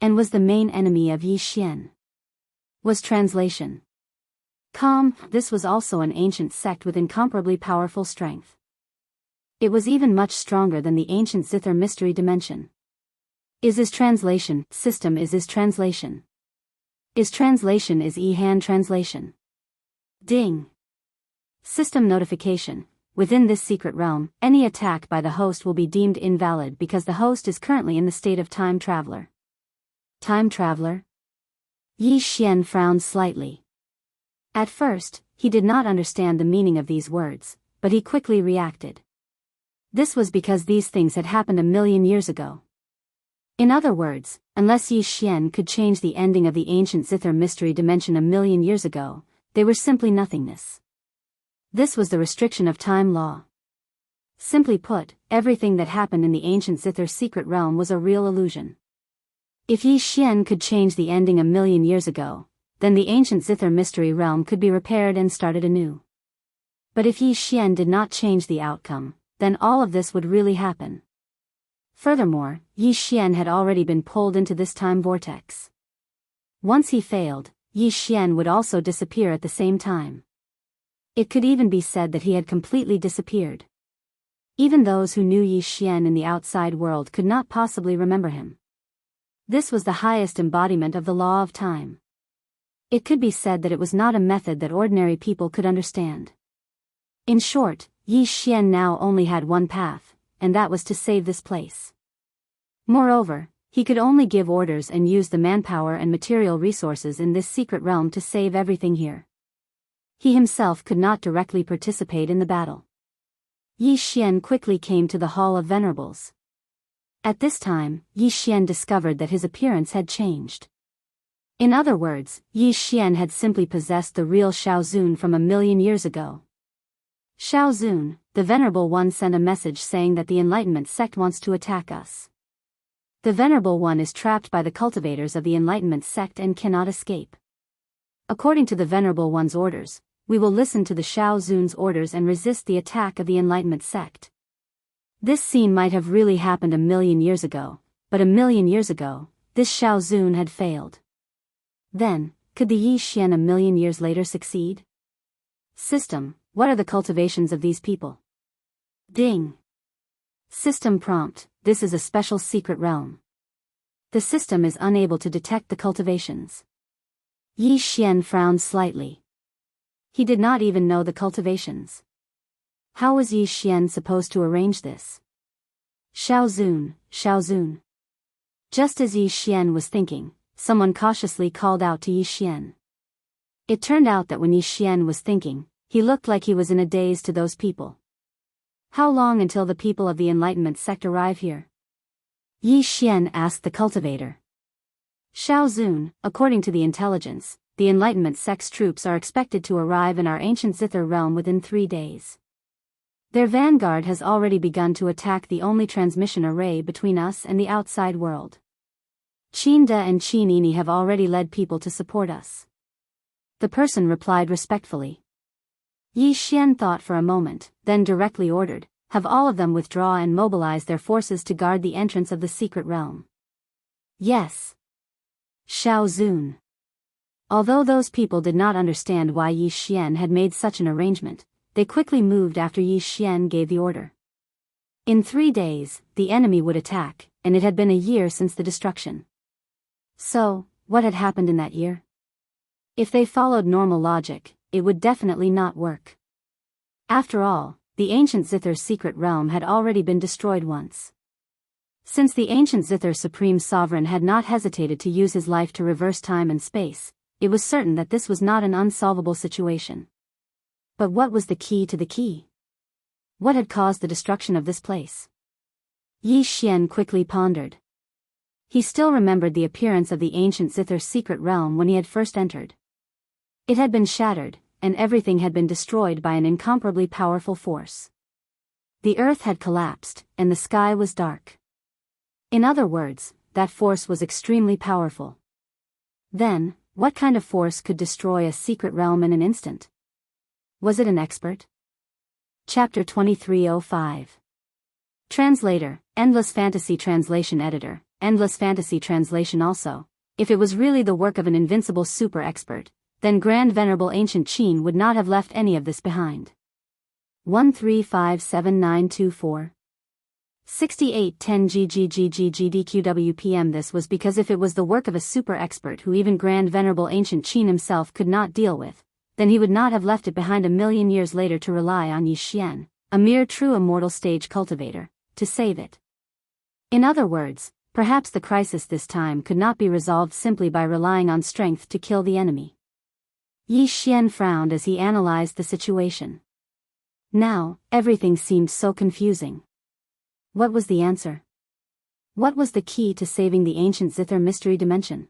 and was the main enemy of Yi Xian. Was translation. This was also an ancient sect with incomparably powerful strength. It was even much stronger than the ancient Zither mystery dimension. Is translation, system is translation. Is translation is E-hand translation. Ding. System notification. Within this secret realm, any attack by the host will be deemed invalid because the host is currently in the state of time traveler. Time traveler? Yi Xian frowned slightly. At first, he did not understand the meaning of these words, but he quickly reacted. This was because these things had happened 1,000,000 years ago. In other words, unless Yi Xian could change the ending of the ancient Zither mystery dimension 1,000,000 years ago, they were simply nothingness. This was the restriction of time law. Simply put, everything that happened in the ancient Zither secret realm was a real illusion. If Yi Xian could change the ending 1,000,000 years ago, then the ancient Zither mystery realm could be repaired and started anew. But if Yi Xian did not change the outcome, then all of this would really happen. Furthermore, Yi Xian had already been pulled into this time vortex. Once he failed, Yi Xian would also disappear at the same time. It could even be said that he had completely disappeared. Even those who knew Yi Xian in the outside world could not possibly remember him. This was the highest embodiment of the law of time. It could be said that it was not a method that ordinary people could understand. In short, Yi Xian now only had one path, and that was to save this place. Moreover, he could only give orders and use the manpower and material resources in this secret realm to save everything here. He himself could not directly participate in the battle. Yi Xian quickly came to the Hall of Venerables. At this time, Yi Xian discovered that his appearance had changed. In other words, Yi Xian had simply possessed the real Shaozun from 1,000,000 years ago. Shaozun, the Venerable One, sent a message saying that the Enlightenment sect wants to attack us. The Venerable One is trapped by the cultivators of the Enlightenment sect and cannot escape. According to the Venerable One's orders, we will listen to the Shaozun's orders and resist the attack of the Enlightenment sect. This scene might have really happened 1,000,000 years ago, but 1,000,000 years ago, this Shaozun had failed. Then, could the Yi Xian 1,000,000 years later succeed? System, what are the cultivations of these people? Ding. System prompt: this is a special secret realm. The system is unable to detect the cultivations. Yi Xian frowned slightly. He did not even know the cultivations. How was Yi Xian supposed to arrange this? Xiao Zun. Just as Yi Xian was thinking, someone cautiously called out to Yi Xian. It turned out that when Yi Xian was thinking, he looked like he was in a daze to those people. How long until the people of the Enlightenment sect arrive here? Yi Xian asked the cultivator. Xiao Zun, according to the intelligence, the Enlightenment sect's troops are expected to arrive in our ancient Zither realm within 3 days. Their vanguard has already begun to attack the only transmission array between us and the outside world. Qin De and Qin Ini have already led people to support us. The person replied respectfully. Yi Xian thought for a moment, then directly ordered, have all of them withdraw and mobilize their forces to guard the entrance of the secret realm. Yes. Xiao Zun. Although those people did not understand why Yi Xian had made such an arrangement, they quickly moved after Yi Xian gave the order. In 3 days, the enemy would attack, and it had been a year since the destruction. So, what had happened in that year? If they followed normal logic, it would definitely not work. After all, the ancient Zither secret realm had already been destroyed once. Since the ancient Zither supreme sovereign had not hesitated to use his life to reverse time and space, it was certain that this was not an unsolvable situation. But what was the key to the key? What had caused the destruction of this place? Yi Xian quickly pondered. He still remembered the appearance of the ancient Zither secret realm when he had first entered. It had been shattered, and everything had been destroyed by an incomparably powerful force. The earth had collapsed, and the sky was dark. In other words, that force was extremely powerful. Then, what kind of force could destroy a secret realm in an instant? Was it an expert? Chapter 2305. Translator, Endless Fantasy Translation Editor, Endless Fantasy Translation also. If it was really the work of an invincible super expert, then Grand Venerable Ancient Qin would not have left any of this behind. 1357924 6810 GGGGGDQWPM. This was because if it was the work of a super expert who even Grand Venerable Ancient Qin himself could not deal with, then he would not have left it behind 1,000,000 years later to rely on Yi Xian, a mere true immortal stage cultivator, to save it. In other words, perhaps the crisis this time could not be resolved simply by relying on strength to kill the enemy. Yi Xian frowned as he analyzed the situation. Now, everything seemed so confusing. What was the answer? What was the key to saving the ancient Zither mystery dimension?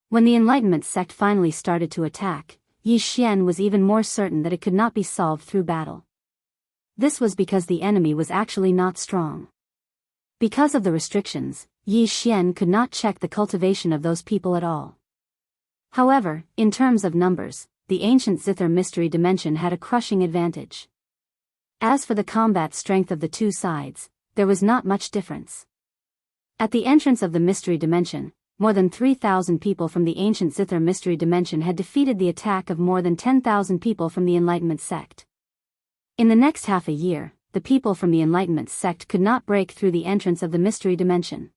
When the Enlightenment sect finally started to attack, Yi Xian was even more certain that it could not be solved through battle. This was because the enemy was actually not strong. Because of the restrictions, Yi Xian could not check the cultivation of those people at all. However, in terms of numbers, the ancient Zither mystery dimension had a crushing advantage. As for the combat strength of the two sides, there was not much difference. At the entrance of the mystery dimension, more than 3,000 people from the ancient Zither mystery dimension had defeated the attack of more than 10,000 people from the Enlightenment sect. In the next half a year, the people from the Enlightenment sect could not break through the entrance of the mystery dimension.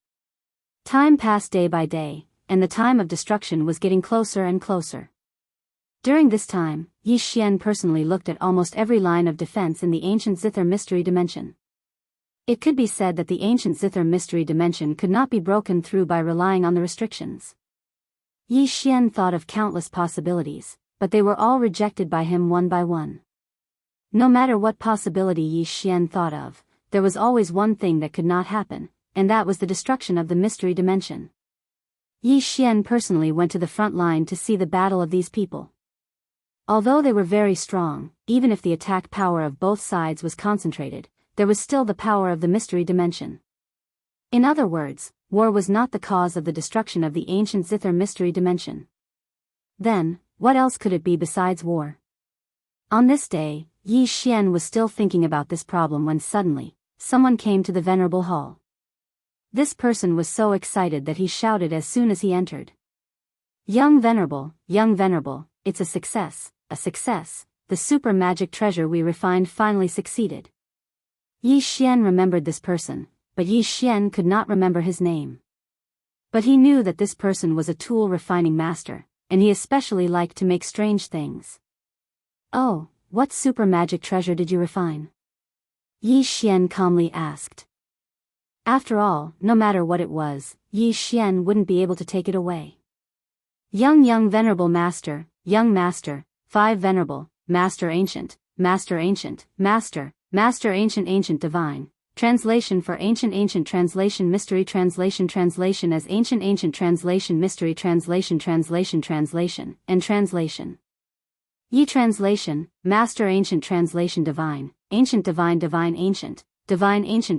Time passed day by day, and the time of destruction was getting closer and closer. During this time, Yi Xian personally looked at almost every line of defense in the ancient Zither mystery dimension. It could be said that the ancient Zither mystery dimension could not be broken through by relying on the restrictions. Yi Xian thought of countless possibilities, but they were all rejected by him one by one. No matter what possibility Yi Xian thought of, there was always one thing that could not happen, and that was the destruction of the mystery dimension. Yi Xian personally went to the front line to see the battle of these people. Although they were very strong, even if the attack power of both sides was concentrated, there was still the power of the mystery dimension. In other words, war was not the cause of the destruction of the ancient Zither mystery dimension. Then, what else could it be besides war? On this day, Yi Xian was still thinking about this problem when suddenly, someone came to the venerable hall. This person was so excited that he shouted as soon as he entered. Young Venerable, it's a success, the super magic treasure we refined finally succeeded. Yi Xian remembered this person, but Yi Xian could not remember his name. But he knew that this person was a tool refining master, and he especially liked to make strange things. "Oh, what super magic treasure did you refine?" Yi Xian calmly asked. After all, no matter what it was, Yi Xian wouldn't be able to take it away. Young venerable master, young master, 5 venerable, master ancient, master ancient, master ancient divine. Translation for ancient translation mystery translation as ancient translation mystery translation and translation. Yi translation, master ancient translation divine ancient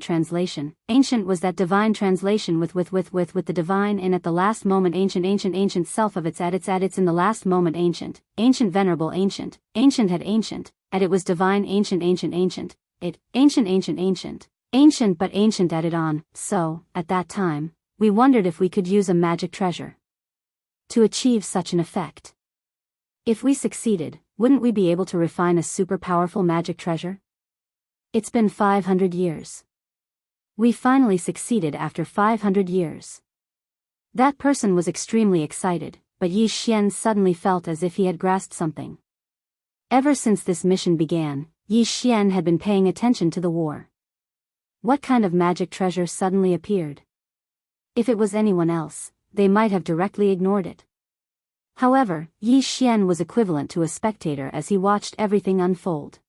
translation. Ancient was that divine translation with the divine in at the last moment. Ancient self of its in the last moment. Ancient venerable ancient had ancient, and it was divine ancient it ancient but ancient added on. So, at that time, we wondered if we could use a magic treasure to achieve such an effect. If we succeeded, wouldn't we be able to refine a super powerful magic treasure? It's been 500 years. We finally succeeded after 500 years. That person was extremely excited, but Yi Xian suddenly felt as if he had grasped something. Ever since this mission began, Yi Xian had been paying attention to the war. What kind of magic treasure suddenly appeared? If it was anyone else, they might have directly ignored it. However, Yi Xian was equivalent to a spectator as he watched everything unfold.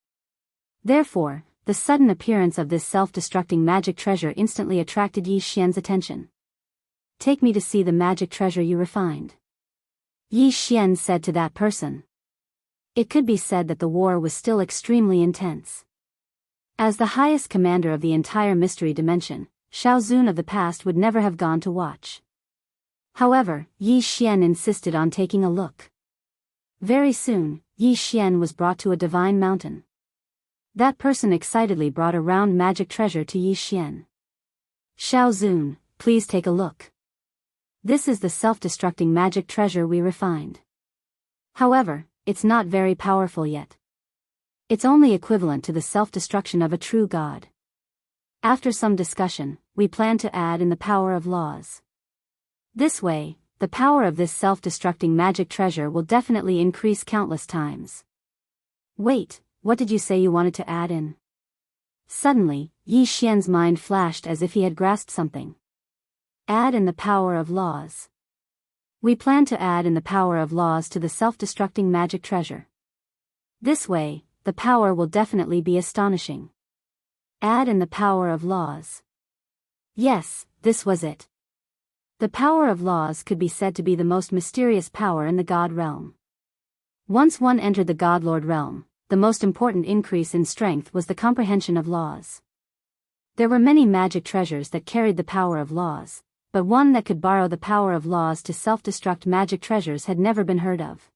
Therefore, the sudden appearance of this self-destructing magic treasure instantly attracted Yi Xian's attention. "Take me to see the magic treasure you refined," Yi Xian said to that person. It could be said that the war was still extremely intense. As the highest commander of the entire mystery dimension, Shao Zun of the past would never have gone to watch. However, Yi Xian insisted on taking a look. Very soon, Yi Xian was brought to a divine mountain. That person excitedly brought a round magic treasure to Yi Xian. "Shao Zun, please take a look. This is the self-destructing magic treasure we refined. However, it's not very powerful yet. It's only equivalent to the self-destruction of a true god. After some discussion, we plan to add in the power of laws. This way, the power of this self-destructing magic treasure will definitely increase countless times." "Wait, what did you say you wanted to add in?" Suddenly, Yi Xian's mind flashed as if he had grasped something. "Add in the power of laws. We plan to add in the power of laws to the self-destructing magic treasure. This way, the power will definitely be astonishing. Add in the power of laws." Yes, this was it. The power of laws could be said to be the most mysterious power in the God realm. Once one entered the Godlord realm, the most important increase in strength was the comprehension of laws. There were many magic treasures that carried the power of laws, but one that could borrow the power of laws to self-destruct magic treasures had never been heard of.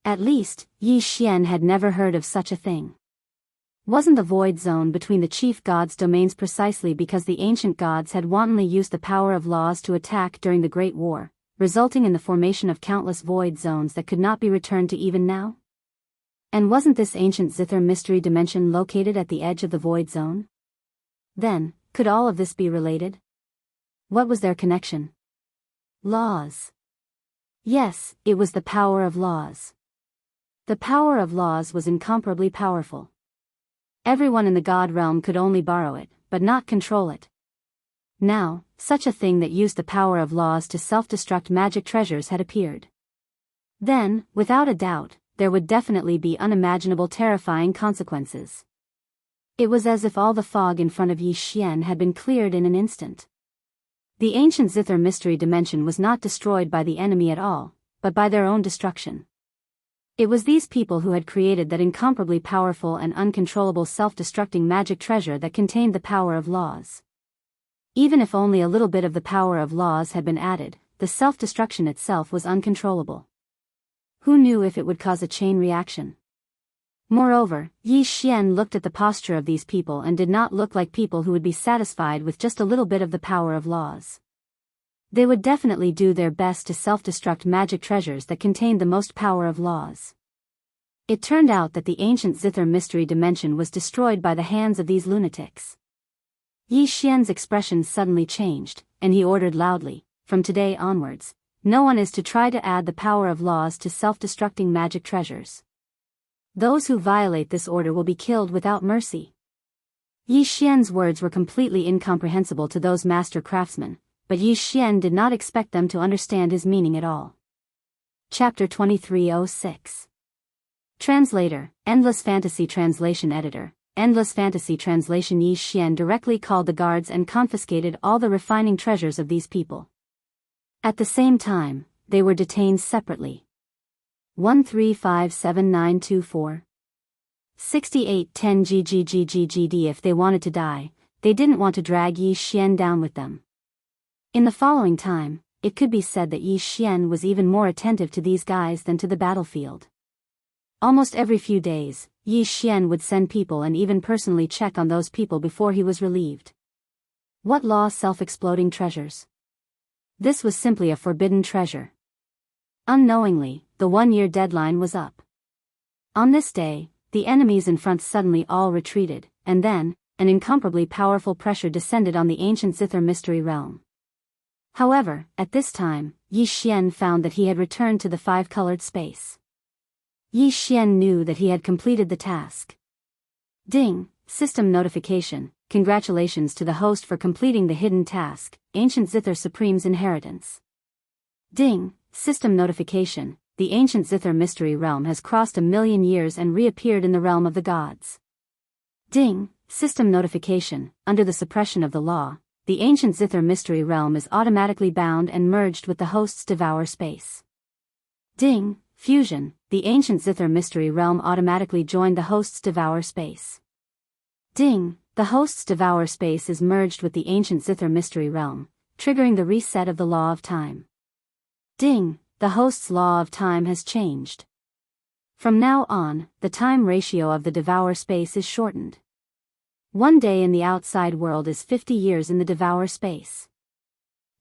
At least, Yi Xian had never heard of such a thing. Wasn't the void zone between the chief gods' domains precisely because the ancient gods had wantonly used the power of laws to attack during the Great War, resulting in the formation of countless void zones that could not be returned to even now? And wasn't this ancient zither mystery dimension located at the edge of the void zone? Then, could all of this be related? What was their connection? Laws. Yes, it was the power of laws. The power of laws was incomparably powerful. Everyone in the God realm could only borrow it, but not control it. Now, such a thing that used the power of laws to self-destruct magic treasures had appeared. Then, without a doubt, there would definitely be unimaginable terrifying consequences. It was as if all the fog in front of Yi Xian had been cleared in an instant. The ancient zither mystery dimension was not destroyed by the enemy at all, but by their own destruction. It was these people who had created that incomparably powerful and uncontrollable self-destructing magic treasure that contained the power of laws. Even if only a little bit of the power of laws had been added, the self-destruction itself was uncontrollable. Who knew if it would cause a chain reaction? Moreover, Yi Xian looked at the posture of these people and did not look like people who would be satisfied with just a little bit of the power of laws. They would definitely do their best to self-destruct magic treasures that contained the most power of laws. It turned out that the ancient zither mystery dimension was destroyed by the hands of these lunatics. Yi Xian's expression suddenly changed, and he ordered loudly, "From today onwards, no one is to try to add the power of laws to self-destructing magic treasures. Those who violate this order will be killed without mercy." Yi Xian's words were completely incomprehensible to those master craftsmen, but Yi Xian did not expect them to understand his meaning at all. Chapter 2306. Translator, Endless Fantasy Translation Editor, Endless Fantasy Translation. Yi Xian directly called the guards and confiscated all the refining treasures of these people. At the same time, they were detained separately. 1357924 6810 GGGGGD. If they wanted to die, they didn't want to drag Yi Xian down with them. In the following time, it could be said that Yi Xian was even more attentive to these guys than to the battlefield. Almost every few days, Yi Xian would send people and even personally check on those people before he was relieved. What law? Self-exploding treasures. This was simply a forbidden treasure. Unknowingly, the 1-year deadline was up. On this day, the enemies in front suddenly all retreated, and then, an incomparably powerful pressure descended on the ancient zither mystery realm. However, at this time, Yi Xian found that he had returned to the 5-colored space. Yi Xian knew that he had completed the task. Ding! System notification. Congratulations to the host for completing the hidden task, Ancient Zither Supreme's Inheritance. Ding! System notification. The ancient zither mystery realm has crossed 1,000,000 years and reappeared in the realm of the gods. Ding! System notification. Under the suppression of the law, the ancient zither mystery realm is automatically bound and merged with the host's devour space. Ding! Fusion. The ancient zither mystery realm automatically joined the host's devour space. Ding! The host's devour space is merged with the ancient zither mystery realm, triggering the reset of the law of time. Ding! The host's law of time has changed. From now on, the time ratio of the devour space is shortened. 1 day in the outside world is 50 years in the devour space.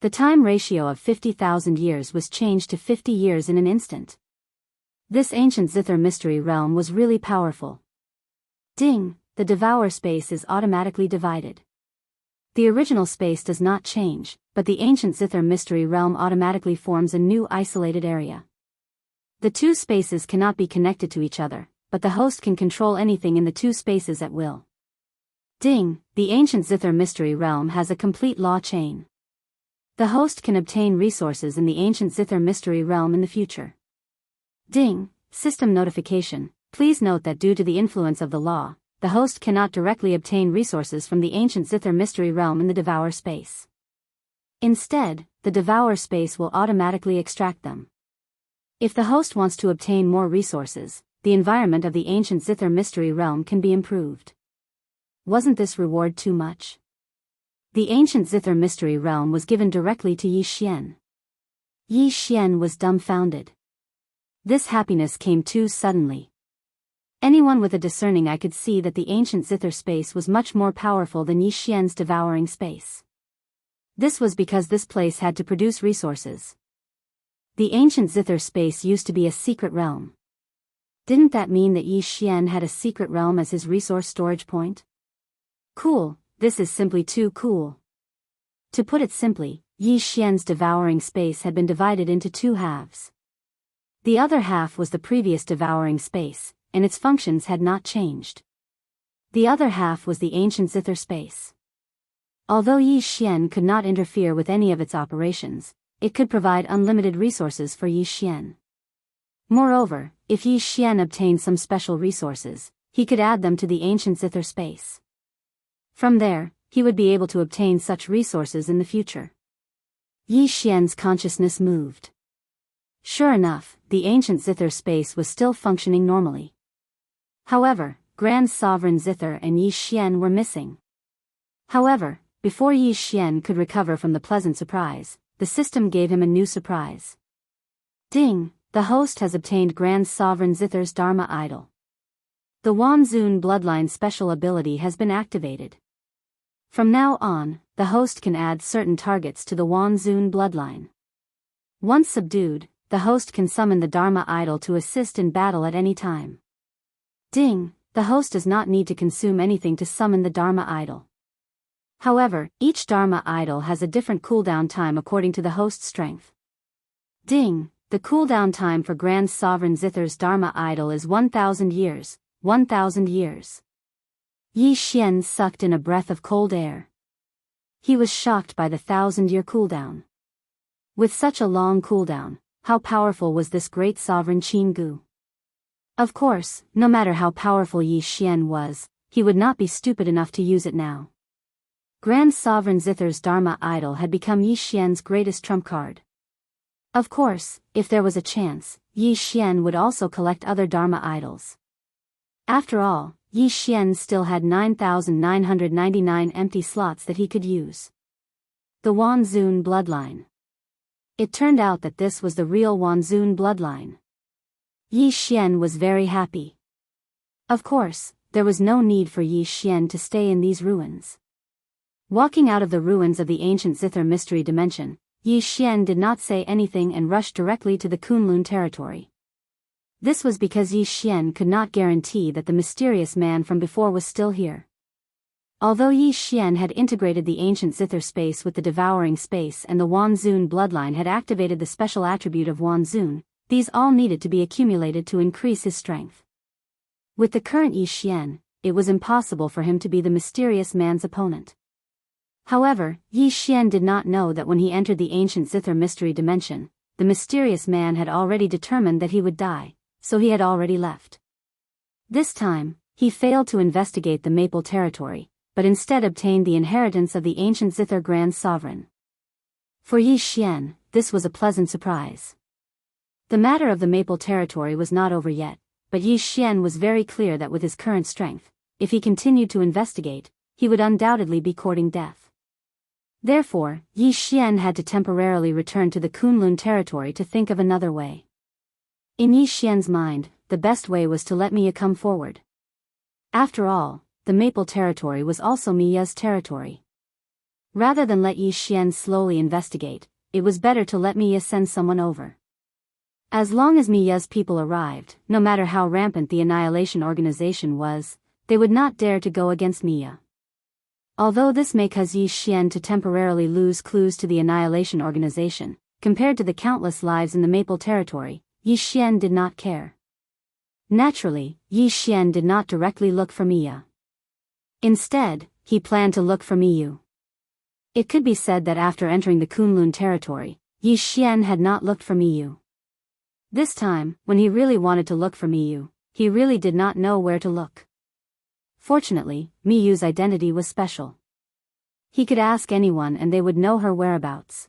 The time ratio of 50,000 years was changed to 50 years in an instant. This ancient zither mystery realm was really powerful. Ding! The devour space is automatically divided. The original space does not change, but the ancient zither mystery realm automatically forms a new isolated area. The two spaces cannot be connected to each other, but the host can control anything in the two spaces at will. Ding! The ancient zither mystery realm has a complete law chain. The host can obtain resources in the ancient zither mystery realm in the future. Ding! System notification. Please note that due to the influence of the law, the host cannot directly obtain resources from the ancient zither mystery realm in the devour space. Instead, the devour space will automatically extract them. If the host wants to obtain more resources, the environment of the ancient zither mystery realm can be improved. Wasn't this reward too much? The ancient zither mystery realm was given directly to Yi Xian. Yi Xian was dumbfounded. This happiness came too suddenly. Anyone with a discerning eye could see that the ancient zither space was much more powerful than Yi Xian's devouring space. This was because this place had to produce resources. The ancient zither space used to be a secret realm. Didn't that mean that Yi Xian had a secret realm as his resource storage point? Cool, this is simply too cool. To put it simply, Yi Xian's devouring space had been divided into 2 halves. The other half was the previous devouring space, and its functions had not changed. The other half was the ancient zither space. Although Yi Xian could not interfere with any of its operations, it could provide unlimited resources for Yi Xian. Moreover, if Yi Xian obtained some special resources, he could add them to the ancient zither space. From there, he would be able to obtain such resources in the future. Yi Xian's consciousness moved. Sure enough, the ancient zither space was still functioning normally. However, Grand Sovereign Zither and Yi Xian were missing. However, before Yi Xian could recover from the pleasant surprise, the system gave him a new surprise. Ding! The host has obtained Grand Sovereign Zither's Dharma Idol. The Wanzun bloodline special ability has been activated. From now on, the host can add certain targets to the Wanzun bloodline. Once subdued, the host can summon the Dharma Idol to assist in battle at any time. Ding, the host does not need to consume anything to summon the Dharma idol. However, each Dharma idol has a different cooldown time according to the host's strength. Ding, the cooldown time for Grand Sovereign Zither's Dharma idol is 1,000 years, 1,000 years. Yi Xian sucked in a breath of cold air. He was shocked by the 1,000-year cooldown. With such a long cooldown, how powerful was this great sovereign Qin Gu? Of course, no matter how powerful Yi Xian was, he would not be stupid enough to use it now. Grand Sovereign Zither's Dharma idol had become Yi Xian's greatest trump card. Of course, if there was a chance, Yi Xian would also collect other Dharma idols. After all, Yi Xian still had 9,999 empty slots that he could use. The Wanzun bloodline. It turned out that this was the real Wanzun bloodline. Yi Xian was very happy. Of course, there was no need for Yi Xian to stay in these ruins. Walking out of the ruins of the ancient Zither mystery dimension, Yi Xian did not say anything and rushed directly to the Kunlun territory. This was because Yi Xian could not guarantee that the mysterious man from before was still here. Although Yi Xian had integrated the ancient Zither space with the devouring space and the Wanzun bloodline had activated the special attribute of Wanzun, these all needed to be accumulated to increase his strength. With the current Yi Xian, it was impossible for him to be the mysterious man's opponent. However, Yi Xian did not know that when he entered the ancient Zither mystery dimension, the mysterious man had already determined that he would die, so he had already left. This time, he failed to investigate the Maple territory, but instead obtained the inheritance of the ancient Zither Grand Sovereign. For Yi Xian, this was a pleasant surprise. The matter of the Maple territory was not over yet, but Yi Xian was very clear that with his current strength, if he continued to investigate, he would undoubtedly be courting death. Therefore, Yi Xian had to temporarily return to the Kunlun territory to think of another way. In Yi Xian's mind, the best way was to let Mia come forward. After all, the Maple territory was also Mia's territory. Rather than let Yi Xian slowly investigate, it was better to let Mia send someone over. As long as Mia's people arrived, no matter how rampant the Annihilation organization was, they would not dare to go against Mia. Although this may cause Yi Xian to temporarily lose clues to the Annihilation organization, compared to the countless lives in the Maple territory, Yi Xian did not care. Naturally, Yi Xian did not directly look for Mia. Instead, he planned to look for Miyu. It could be said that after entering the Kunlun territory, Yi Xian had not looked for Miyu. This time, when he really wanted to look for Miyu, he really did not know where to look. Fortunately, Miyu's identity was special. He could ask anyone and they would know her whereabouts.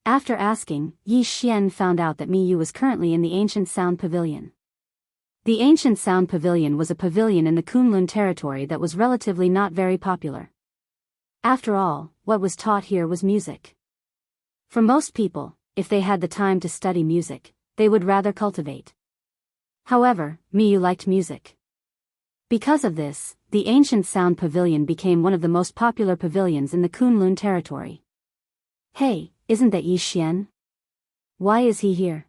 After asking, Yi Xian found out that Miyu was currently in the Ancient Sound Pavilion. The Ancient Sound Pavilion was a pavilion in the Kunlun territory that was relatively not very popular. After all, what was taught here was music. For most people, if they had the time to study music, they would rather cultivate. However, Miyu liked music. Because of this, the Ancient Sound Pavilion became one of the most popular pavilions in the Kunlun territory. Hey, isn't that Yi Xian? Why is he here?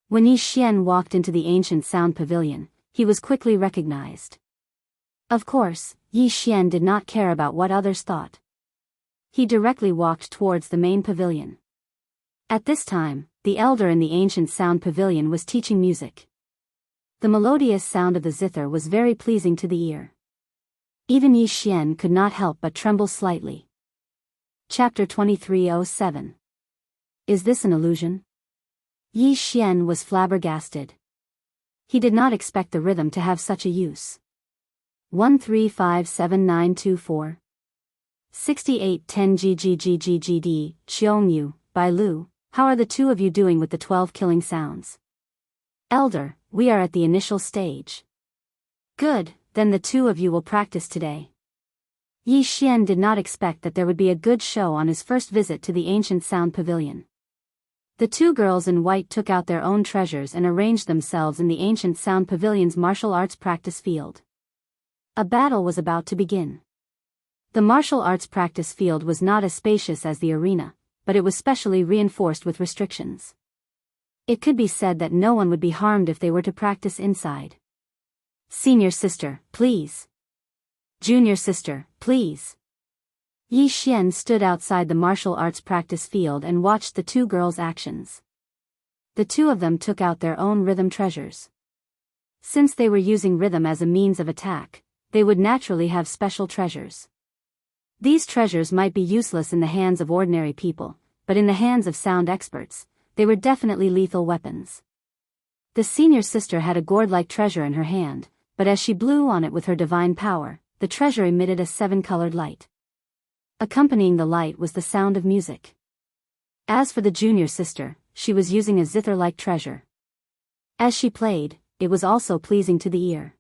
When Yi Xian walked into the Ancient Sound Pavilion, he was quickly recognized. Of course, Yi Xian did not care about what others thought. He directly walked towards the main pavilion. At this time, the elder in the Ancient Sound Pavilion was teaching music. The melodious sound of the zither was very pleasing to the ear. Even Yi Xian could not help but tremble slightly. Chapter 2307. Is this an illusion? Yi Xian was flabbergasted. He did not expect the rhythm to have such a use. 1357924. 6810 GGGGGD, Xiongyu, Bai Lu, how are the two of you doing with the 12 killing sounds? Elder, we are at the initial stage. Good, then the two of you will practice today. Yi Xian did not expect that there would be a good show on his first visit to the Ancient Sound Pavilion. The two girls in white took out their own treasures and arranged themselves in the Ancient Sound Pavilion's martial arts practice field. A battle was about to begin. The martial arts practice field was not as spacious as the arena, but it was specially reinforced with restrictions. It could be said that no one would be harmed if they were to practice inside. Senior sister, please. Junior sister, please. Yi Xian stood outside the martial arts practice field and watched the two girls' actions. The two of them took out their own rhythm treasures. Since they were using rhythm as a means of attack, they would naturally have special treasures. These treasures might be useless in the hands of ordinary people, but in the hands of sound experts, they were definitely lethal weapons. The senior sister had a gourd-like treasure in her hand, but as she blew on it with her divine power, the treasure emitted a 7-colored light. Accompanying the light was the sound of music. As for the junior sister, she was using a zither-like treasure. As she played, it was also pleasing to the ear.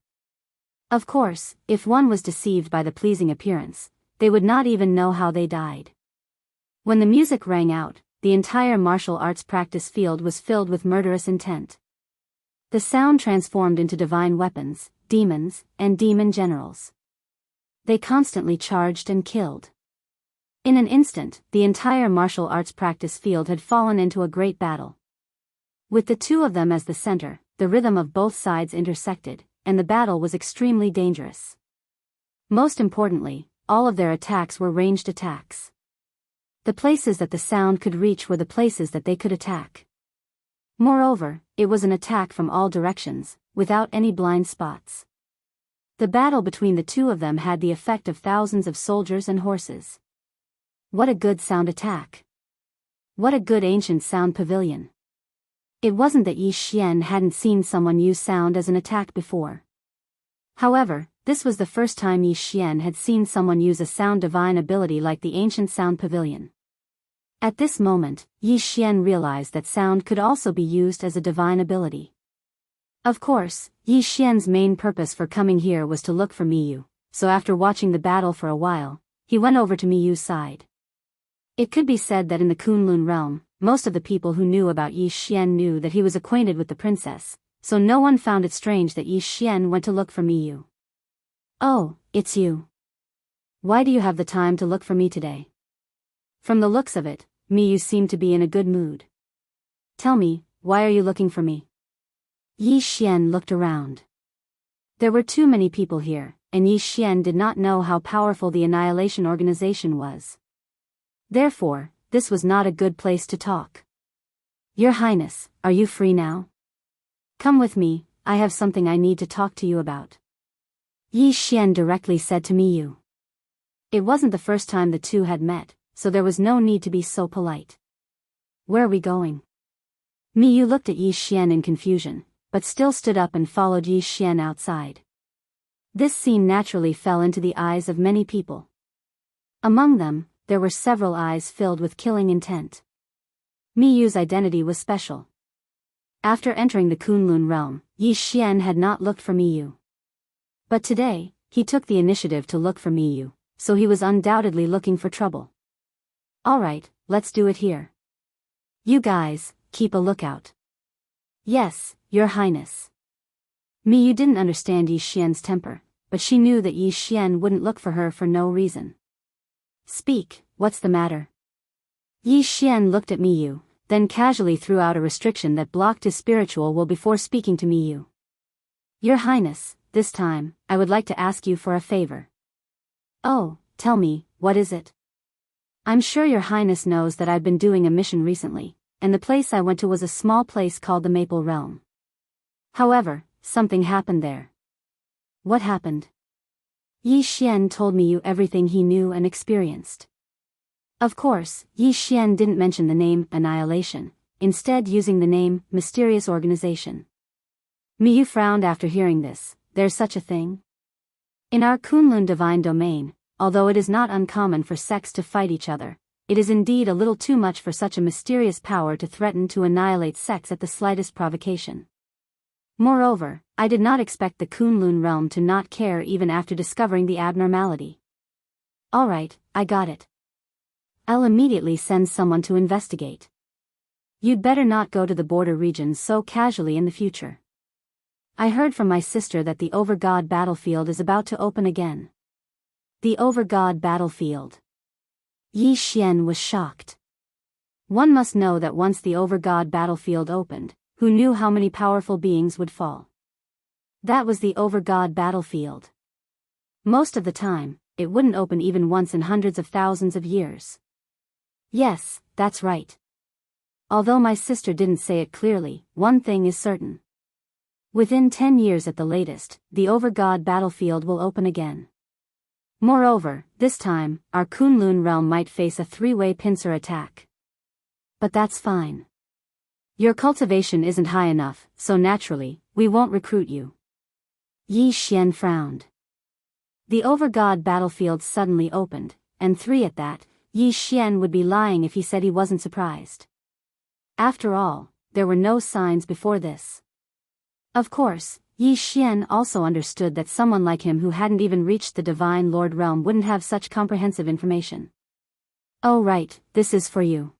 Of course, if one was deceived by the pleasing appearance, they would not even know how they died. When the music rang out, the entire martial arts practice field was filled with murderous intent. The sound transformed into divine weapons, demons, and demon generals. They constantly charged and killed. In an instant, the entire martial arts practice field had fallen into a great battle. With the two of them as the center, the rhythm of both sides intersected, and the battle was extremely dangerous. Most importantly, all of their attacks were ranged attacks. The places that the sound could reach were the places that they could attack. Moreover, it was an attack from all directions, without any blind spots. The battle between the two of them had the effect of thousands of soldiers and horses. What a good sound attack! What a good ancient sound pavilion! It wasn't that Yi Xian hadn't seen someone use sound as an attack before. However, this was the first time Yi Xian had seen someone use a sound divine ability like the ancient sound pavilion. At this moment, Yi Xian realized that sound could also be used as a divine ability. Of course, Yi Xian's main purpose for coming here was to look for Miyu, so after watching the battle for a while, he went over to Miyu's side. It could be said that in the Kunlun realm, most of the people who knew about Yi Xian knew that he was acquainted with the princess, so no one found it strange that Yi Xian went to look for Miyu. Oh, it's you. Why do you have the time to look for me today? From the looks of it, Miyu seemed to be in a good mood. Tell me, why are you looking for me? Yi Xian looked around. There were too many people here, and Yi Xian did not know how powerful the Annihilation organization was. Therefore, this was not a good place to talk. Your Highness, are you free now? Come with me, I have something I need to talk to you about. Yi Xian directly said to Miyu. It wasn't the first time the two had met, so there was no need to be so polite. Where are we going? Miyu looked at Yi Xian in confusion, but still stood up and followed Yi Xian outside. This scene naturally fell into the eyes of many people. Among them, there were several eyes filled with killing intent. Miyu's identity was special. After entering the Kunlun realm, Yi Xian had not looked for Miyu. But today, he took the initiative to look for Miyu, so he was undoubtedly looking for trouble. Alright, let's do it here. You guys, keep a lookout. Yes, Your Highness. Miyu didn't understand Yi Xian's temper, but she knew that Yi Xian wouldn't look for her for no reason. Speak, what's the matter? Yi Xian looked at Miyu, then casually threw out a restriction that blocked his spiritual will before speaking to Miyu. Your Highness, this time, I would like to ask you for a favor. Oh, tell me, what is it? I'm sure Your Highness knows that I've been doing a mission recently, and the place I went to was a small place called the Maple Realm. However, something happened there. What happened? Yi Xian told Miyu everything he knew and experienced. Of course, Yi Xian didn't mention the name Annihilation, instead using the name Mysterious Organization. Miyu frowned after hearing this. There's such a thing? In our Kunlun divine domain, although it is not uncommon for sects to fight each other, it is indeed a little too much for such a mysterious power to threaten to annihilate sects at the slightest provocation. Moreover, I did not expect the Kunlun realm to not care even after discovering the abnormality. Alright, I got it. I'll immediately send someone to investigate. You'd better not go to the border regions so casually in the future. I heard from my sister that the Overgod battlefield is about to open again. The Overgod battlefield. Yi Xian was shocked. One must know that once the Overgod battlefield opened, who knew how many powerful beings would fall? That was the Overgod battlefield. Most of the time, it wouldn't open even once in hundreds of thousands of years. Yes, that's right. Although my sister didn't say it clearly, one thing is certain. Within 10 years at the latest, the Overgod battlefield will open again. Moreover, this time, our Kunlun realm might face a three-way pincer attack. But that's fine. Your cultivation isn't high enough, so naturally, we won't recruit you. Yi Xian frowned. The Overgod battlefield suddenly opened, and three at that. Yi Xian would be lying if he said he wasn't surprised. After all, there were no signs before this. Of course, Yi Xian also understood that someone like him who hadn't even reached the Divine Lord realm wouldn't have such comprehensive information. Oh right, this is for you.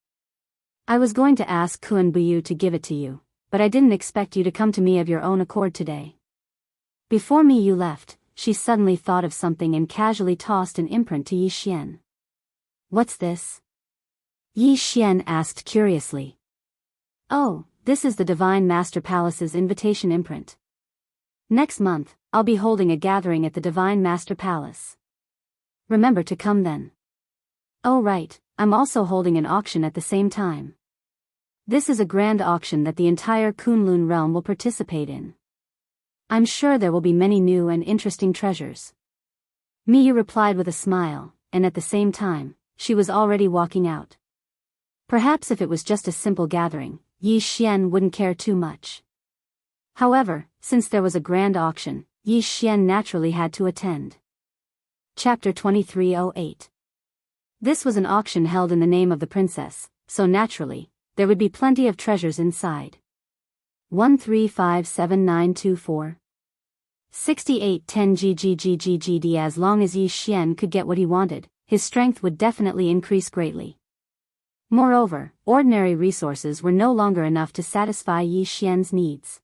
I was going to ask Kun Buyu to give it to you, but I didn't expect you to come to me of your own accord today. Before you left, she suddenly thought of something and casually tossed an imprint to Yi Xian. What's this? Yi Xian asked curiously. Oh, this is the Divine Master Palace's invitation imprint. Next month, I'll be holding a gathering at the Divine Master Palace. Remember to come then. Oh right, I'm also holding an auction at the same time. This is a grand auction that the entire Kunlun realm will participate in. I'm sure there will be many new and interesting treasures. Miyu replied with a smile, and at the same time, she was already walking out. Perhaps if it was just a simple gathering, Yi Xian wouldn't care too much. However, since there was a grand auction, Yi Xian naturally had to attend. Chapter 2308. This was an auction held in the name of the princess, so naturally, there would be plenty of treasures inside. 1357924 6810 GGGGGD. As long as Yi Xian could get what he wanted, his strength would definitely increase greatly. Moreover, ordinary resources were no longer enough to satisfy Yi Xian's needs.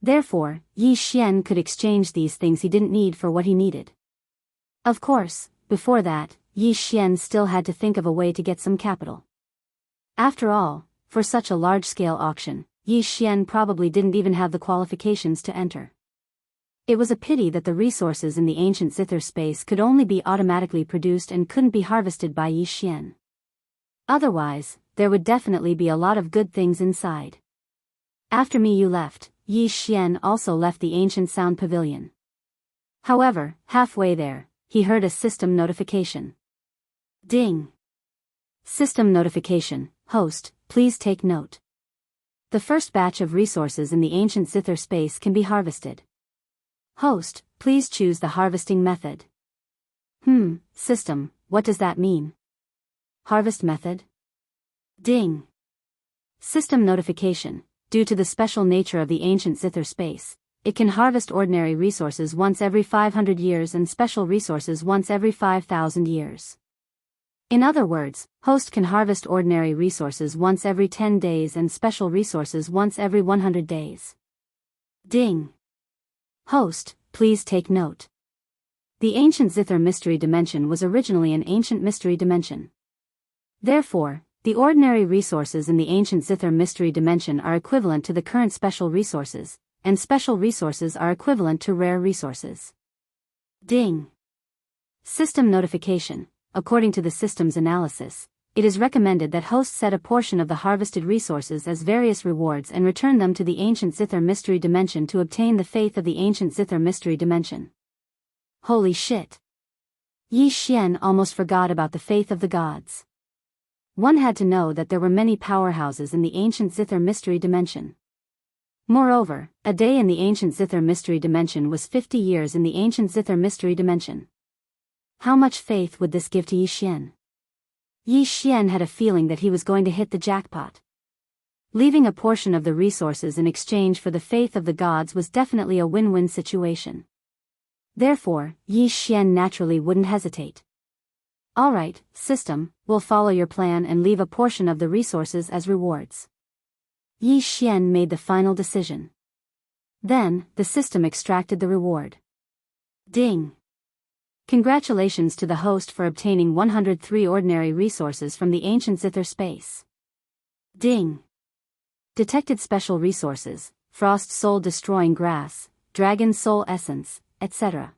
Therefore, Yi Xian could exchange these things he didn't need for what he needed. Of course, before that, Yi Xian still had to think of a way to get some capital. After all, for such a large-scale auction, Yi Xian probably didn't even have the qualifications to enter. It was a pity that the resources in the ancient zither space could only be automatically produced and couldn't be harvested by Yi Xian. Otherwise, there would definitely be a lot of good things inside. After Miyu left, Yi Xian also left the ancient sound pavilion. However, halfway there, he heard a system notification. Ding! System notification. Host, please take note. The first batch of resources in the ancient zither space can be harvested. Host, please choose the harvesting method. System, what does that mean? Harvest method? Ding! System notification. Due to the special nature of the ancient zither space, it can harvest ordinary resources once every 500 years and special resources once every 5,000 years. In other words, host can harvest ordinary resources once every 10 days and special resources once every 100 days. Ding! Host, please take note. The ancient zither mystery dimension was originally an ancient mystery dimension. Therefore, the ordinary resources in the ancient zither mystery dimension are equivalent to the current special resources, and special resources are equivalent to rare resources. Ding! System notification. According to the system's analysis, it is recommended that hosts set a portion of the harvested resources as various rewards and return them to the ancient zither mystery dimension to obtain the faith of the ancient zither mystery dimension. Holy shit! Yi Xian almost forgot about the faith of the gods. One had to know that there were many powerhouses in the ancient zither mystery dimension. Moreover, a day in the ancient zither mystery dimension was 50 years in the ancient zither mystery dimension. How much faith would this give to Yi Xian? Yi Xian had a feeling that he was going to hit the jackpot. Leaving a portion of the resources in exchange for the faith of the gods was definitely a win-win situation. Therefore, Yi Xian naturally wouldn't hesitate. Alright, system, we'll follow your plan and leave a portion of the resources as rewards. Yi Xian made the final decision. Then, the system extracted the reward. Ding! Congratulations to the host for obtaining 103 ordinary resources from the ancient zither space. Ding! Detected special resources: frost soul destroying grass, dragon soul essence, etc.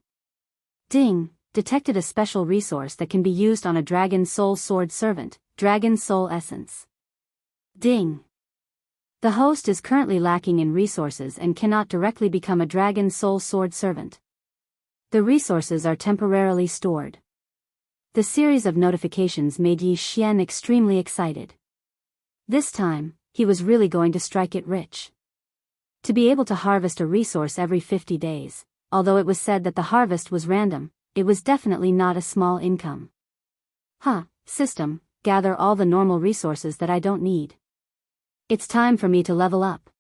Ding, detected a special resource that can be used on a dragon soul sword servant, dragon soul essence. Ding. The host is currently lacking in resources and cannot directly become a dragon soul sword servant. The resources are temporarily stored. The series of notifications made Yi Xian extremely excited. This time, he was really going to strike it rich. To be able to harvest a resource every 50 days, although it was said that the harvest was random, it was definitely not a small income. System, gather all the normal resources that I don't need. It's time for me to level up.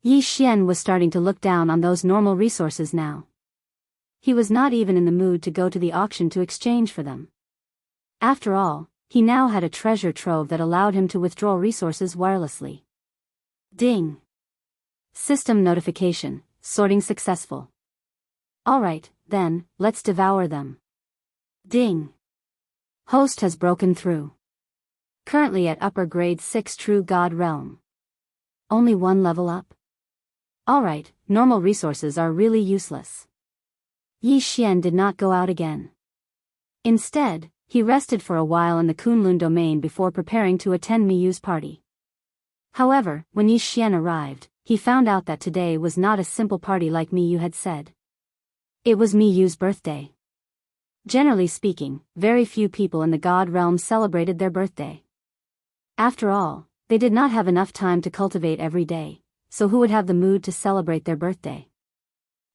Yi Xian was starting to look down on those normal resources now. He was not even in the mood to go to the auction to exchange for them. After all, he now had a treasure trove that allowed him to withdraw resources wirelessly. Ding. System notification, sorting successful. Alright, then, let's devour them. Ding. Host has broken through. Currently at upper grade 6 True God Realm. Only one level up? Alright, normal resources are really useless. Yi Xian did not go out again. Instead, he rested for a while in the Kunlun domain before preparing to attend Miyu's party. However, when Yi Xian arrived, he found out that today was not a simple party like Miyu had said. It was Miyu's birthday. Generally speaking, very few people in the God realm celebrated their birthday. After all, they did not have enough time to cultivate every day, so who would have the mood to celebrate their birthday?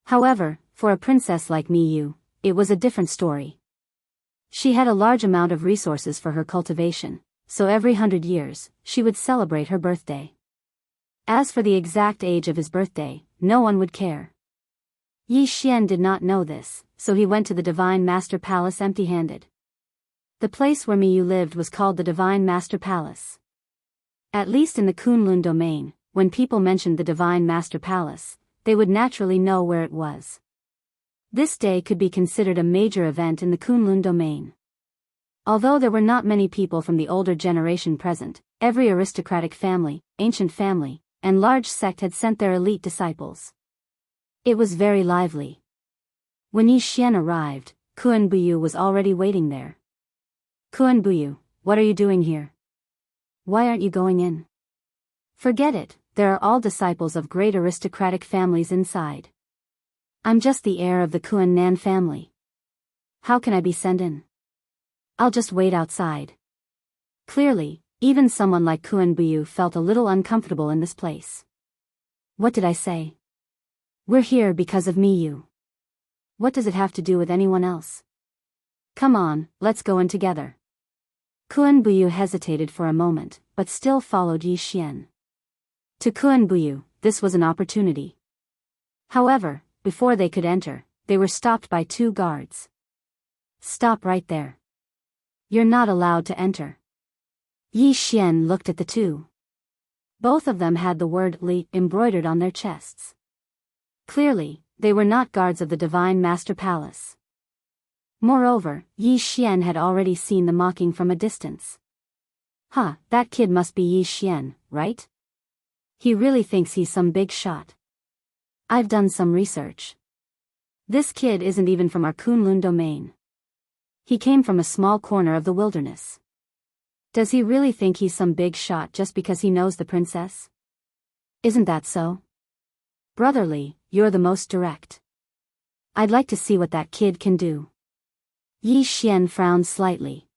However, for a princess like Miyu, it was a different story. She had a large amount of resources for her cultivation, so every 100 years, she would celebrate her birthday. As for the exact age of his birthday, no one would care. Yi Xian did not know this, so he went to the Divine Master Palace empty-handed. The place where Miyu lived was called the Divine Master Palace. At least in the Kunlun domain, when people mentioned the Divine Master Palace, they would naturally know where it was. This day could be considered a major event in the Kunlun domain. Although there were not many people from the older generation present, every aristocratic family, ancient family, and large sect had sent their elite disciples. It was very lively. When Yi Xian arrived, Kuan Buyu was already waiting there. Kuan Buyu, what are you doing here? Why aren't you going in? Forget it, there are all disciples of great aristocratic families inside. I'm just the heir of the Kuan Nan family. How can I be sent in? I'll just wait outside. Clearly, even someone like Kuan Buyu felt a little uncomfortable in this place. What did I say? We're here because of Miyu. What does it have to do with anyone else? Come on, let's go in together. Kuan Buyu hesitated for a moment, but still followed Yi Xian. To Kuan Buyu, this was an opportunity. However, before they could enter, they were stopped by 2 guards. Stop right there. You're not allowed to enter. Yi Xian looked at the 2. Both of them had the word Li embroidered on their chests. Clearly, they were not guards of the Divine Master Palace. Moreover, Yi Xian had already seen the mocking from a distance. That kid must be Yi Xian, right? He really thinks he's some big shot. I've done some research. This kid isn't even from our Kunlun domain. He came from a small corner of the wilderness. Does he really think he's some big shot just because he knows the princess? Isn't that so? Brotherly, you're the most direct. I'd like to see what that kid can do. Yi Xian frowned slightly.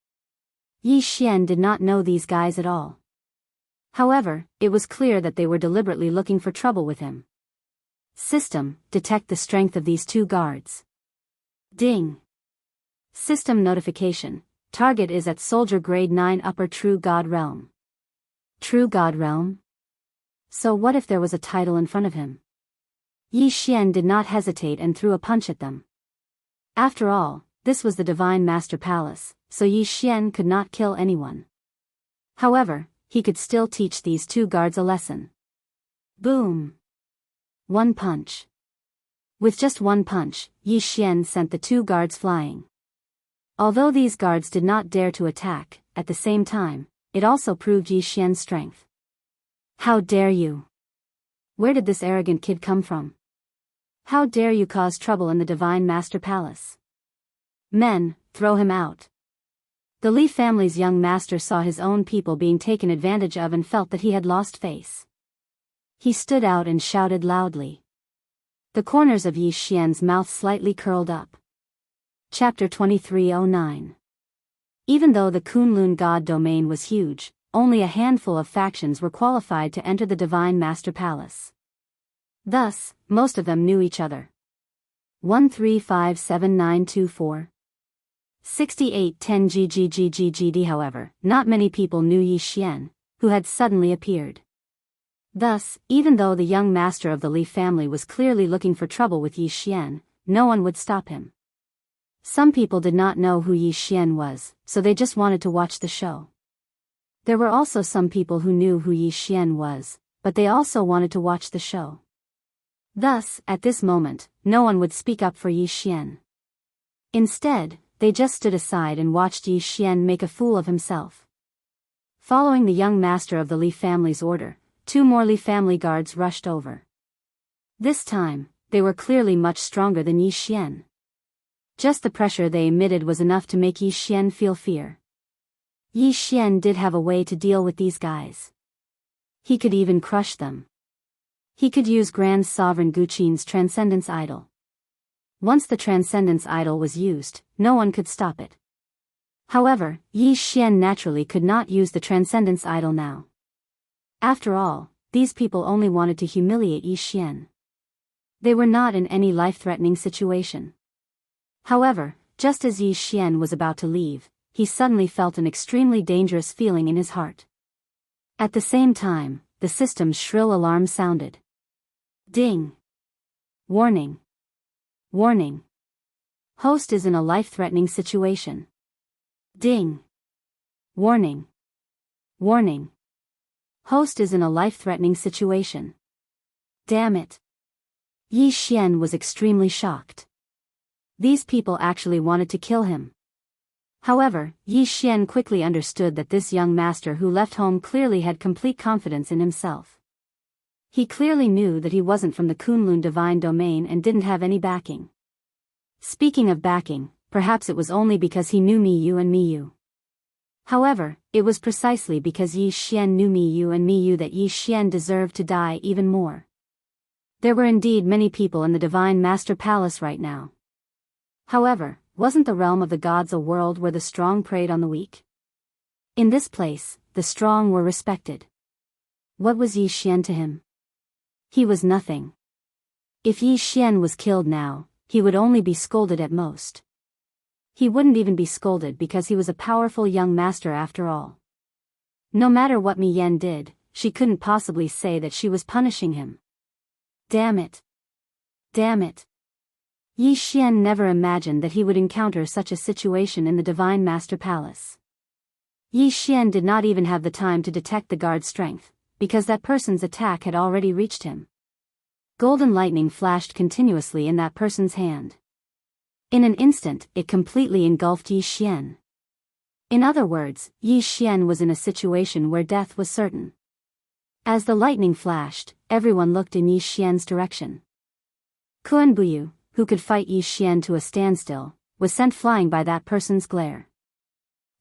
Yi Xian did not know these guys at all. However, it was clear that they were deliberately looking for trouble with him. System, detect the strength of these 2 guards. Ding. System notification, target is at Soldier Grade 9 Upper True God Realm. True God Realm? So what if there was a title in front of him? Yi Xian did not hesitate and threw a punch at them. After all, this was the Divine Master Palace, so Yi Xian could not kill anyone. However, he could still teach these 2 guards a lesson. Boom! 1 punch. With just 1 punch, Yi Xian sent the 2 guards flying. Although these guards did not dare to attack, at the same time, it also proved Yi Xian's strength. How dare you! Where did this arrogant kid come from? How dare you cause trouble in the Divine Master Palace? Men, throw him out. The Li family's young master saw his own people being taken advantage of and felt that he had lost face. He stood out and shouted loudly. The corners of Yi Xian's mouth slightly curled up. Chapter 2309. Even though the Kunlun God domain was huge, only a handful of factions were qualified to enter the Divine Master Palace. Thus, most of them knew each other. 1357924 6810 GGGGGD. However, not many people knew Yi Xian, who had suddenly appeared. Thus, even though the young master of the Li family was clearly looking for trouble with Yi Xian, no one would stop him. Some people did not know who Yi Xian was, so they just wanted to watch the show. There were also some people who knew who Yi Xian was, but they also wanted to watch the show. Thus, at this moment, no one would speak up for Yi Xian. Instead, they just stood aside and watched Yi Xian make a fool of himself. Following the young master of the Li family's order, 2 more Li family guards rushed over. This time, they were clearly much stronger than Yi Xian. Just the pressure they emitted was enough to make Yi Xian feel fear. Yi Xian did have a way to deal with these guys. He could even crush them. He could use Grand Sovereign Guqin's Transcendence Idol. Once the Transcendence Idol was used, no one could stop it. However, Yi Xian naturally could not use the Transcendence Idol now. After all, these people only wanted to humiliate Yi Xian. They were not in any life-threatening situation. However, just as Yi Xian was about to leave, he suddenly felt an extremely dangerous feeling in his heart. At the same time, the system's shrill alarm sounded. Ding! Warning! Warning! Host is in a life-threatening situation. Ding! Warning! Warning! Host is in a life-threatening situation. Damn it! Yi Xian was extremely shocked. These people actually wanted to kill him. However, Yi Xian quickly understood that this young master who left home clearly had complete confidence in himself. He clearly knew that he wasn't from the Kunlun divine domain and didn't have any backing. Speaking of backing, perhaps it was only because he knew Miyu and Miyu. However, it was precisely because Yi Xian knew Miyu and Miyu that Yi Xian deserved to die even more. There were indeed many people in the Divine Master Palace right now. However, wasn't the realm of the gods a world where the strong preyed on the weak? In this place, the strong were respected. What was Yi Xian to him? He was nothing. If Yi Xian was killed now, he would only be scolded at most. He wouldn't even be scolded because he was a powerful young master after all. No matter what Mi Yan did, she couldn't possibly say that she was punishing him. Damn it! Damn it! Yi Xian never imagined that he would encounter such a situation in the Divine Master Palace. Yi Xian did not even have the time to detect the guard's strength, because that person's attack had already reached him. Golden lightning flashed continuously in that person's hand. In an instant, it completely engulfed Yi Xian. In other words, Yi Xian was in a situation where death was certain. As the lightning flashed, everyone looked in Yi Xian's direction. Kuan Buyu, who could fight Yi Xian to a standstill, was sent flying by that person's glare.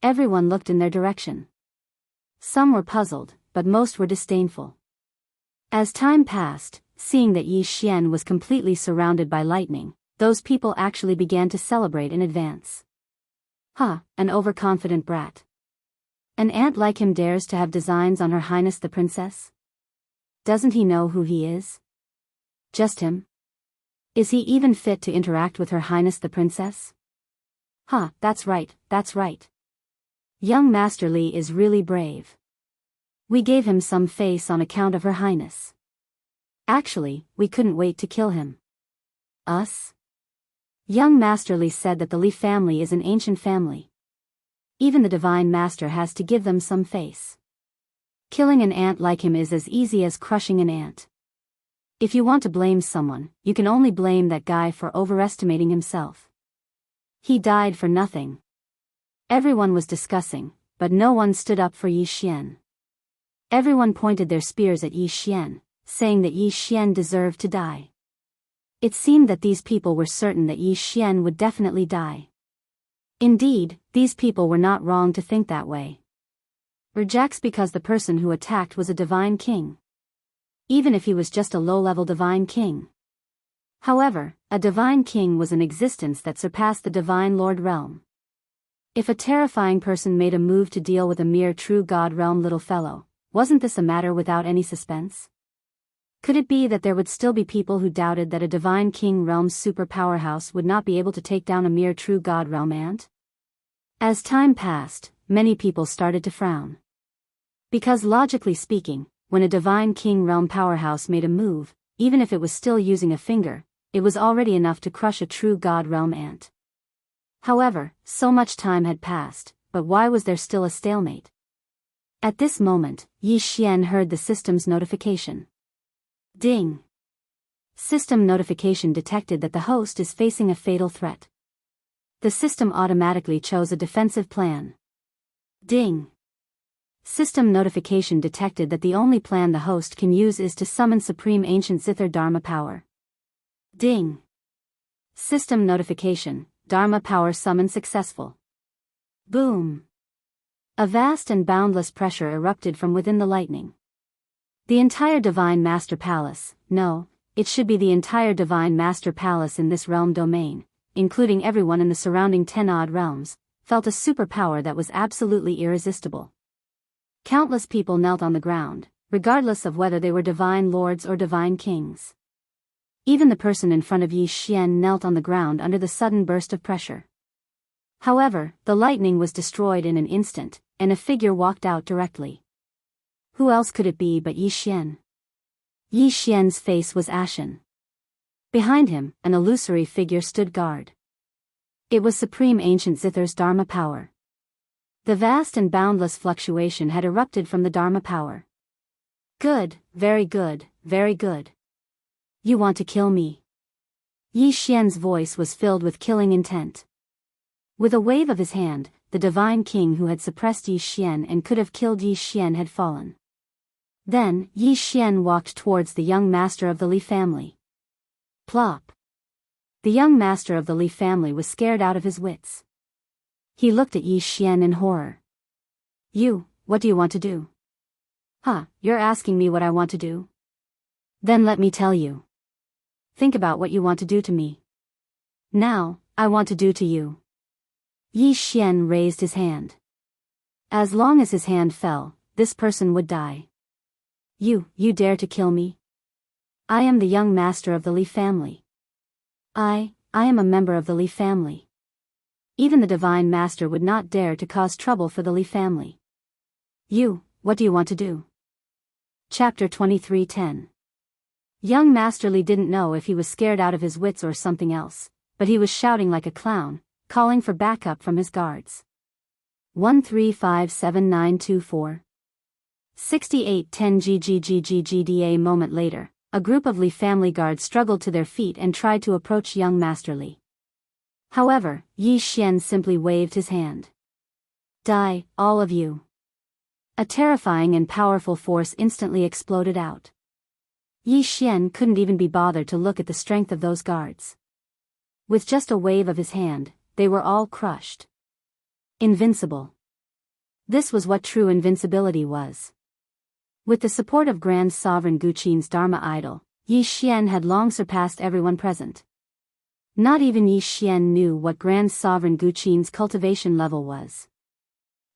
Everyone looked in their direction. Some were puzzled, but most were disdainful. As time passed, seeing that Yi Xian was completely surrounded by lightning, those people actually began to celebrate in advance. Ha, an overconfident brat. An ant like him dares to have designs on Her Highness the Princess? Doesn't he know who he is? Just him? Is he even fit to interact with Her Highness the Princess? Ha, that's right, that's right. Young Master Li is really brave. We gave him some face on account of Her Highness. Actually, we couldn't wait to kill him. Us? Young Master Li said that the Li family is an ancient family. Even the Divine Master has to give them some face. Killing an ant like him is as easy as crushing an ant. If you want to blame someone, you can only blame that guy for overestimating himself. He died for nothing. Everyone was discussing, but no one stood up for Yi Xian. Everyone pointed their spears at Yi Xian, saying that Yi Xian deserved to die. It seemed that these people were certain that Yi Xian would definitely die. Indeed, these people were not wrong to think that way. Rejects because the person who attacked was a divine king. Even if he was just a low-level divine king. However, a divine king was an existence that surpassed the divine lord realm. If a terrifying person made a move to deal with a mere true god realm little fellow, wasn't this a matter without any suspense? Could it be that there would still be people who doubted that a divine king realm's super powerhouse would not be able to take down a mere true god realm ant? As time passed, many people started to frown. Because logically speaking, when a divine king realm powerhouse made a move, even if it was still using a finger, it was already enough to crush a true god realm ant. However, so much time had passed, but why was there still a stalemate? At this moment, Yi Xian heard the system's notification. Ding! System notification detected that the host is facing a fatal threat. The system automatically chose a defensive plan. Ding! System notification detected that the only plan the host can use is to summon Supreme Ancient Zither Dharma power. Ding! System notification, Dharma power summon successful. Boom! A vast and boundless pressure erupted from within the lightning. The entire Divine Master Palace, no, it should be the entire Divine Master Palace in this realm domain, including everyone in the surrounding 10-odd realms, felt a superpower that was absolutely irresistible. Countless people knelt on the ground, regardless of whether they were divine lords or divine kings. Even the person in front of Yi Xian knelt on the ground under the sudden burst of pressure. However, the lightning was destroyed in an instant, and a figure walked out directly. Who else could it be but Yi Xian? Yi Xian's face was ashen. Behind him, an illusory figure stood guard. It was Supreme Ancient Zither's Dharma power. The vast and boundless fluctuation had erupted from the Dharma power. Good, very good, very good. You want to kill me? Yi Xian's voice was filled with killing intent. With a wave of his hand, the divine king who had suppressed Yi Xian and could have killed Yi Xian had fallen. Then, Yi Xian walked towards the young master of the Li family. Plop! The young master of the Li family was scared out of his wits. He looked at Yi Xian in horror. What do you want to do? Huh, you're asking me what I want to do? Then let me tell you. Think about what you want to do to me. Now, I want to do to you. Yi Xian raised his hand. As long as his hand fell, this person would die. You dare to kill me? I am the young master of the Li family. I am a member of the Li family. Even the divine master would not dare to cause trouble for the Li family. What do you want to do? Chapter 23:10. Young Master Li didn't know if he was scared out of his wits or something else, but he was shouting like a clown, calling for backup from his guards. 1357924. 6810 GGGGGD. A moment later, a group of Li family guards struggled to their feet and tried to approach young Master Li. However, Yi Xian simply waved his hand. Die, all of you. A terrifying and powerful force instantly exploded out. Yi Xian couldn't even be bothered to look at the strength of those guards. With just a wave of his hand, they were all crushed. Invincible. This was what true invincibility was. With the support of Grand Sovereign Guqin's Dharma idol, Yi Xian had long surpassed everyone present. Not even Yi Xian knew what Grand Sovereign Guqin's cultivation level was.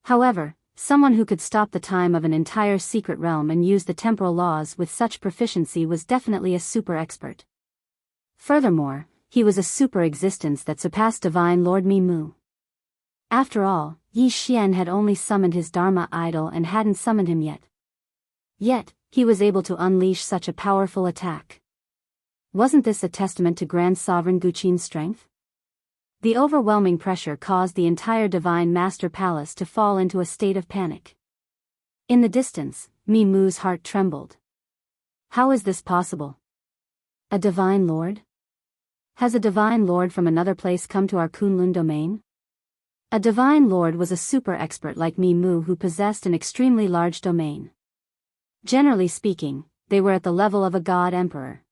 However, someone who could stop the time of an entire secret realm and use the temporal laws with such proficiency was definitely a super expert. Furthermore, he was a super existence that surpassed Divine Lord Mimu. After all, Yi Xian had only summoned his Dharma idol and hadn't summoned him yet. Yet, he was able to unleash such a powerful attack. Wasn't this a testament to Grand Sovereign Guqin's strength? The overwhelming pressure caused the entire Divine Master Palace to fall into a state of panic. In the distance, Mimu's heart trembled. How is this possible? A Divine Lord? Has a Divine Lord from another place come to our Kunlun domain? A Divine Lord was a super expert like Mimu who possessed an extremely large domain. Generally speaking, they were at the level of a god emperor.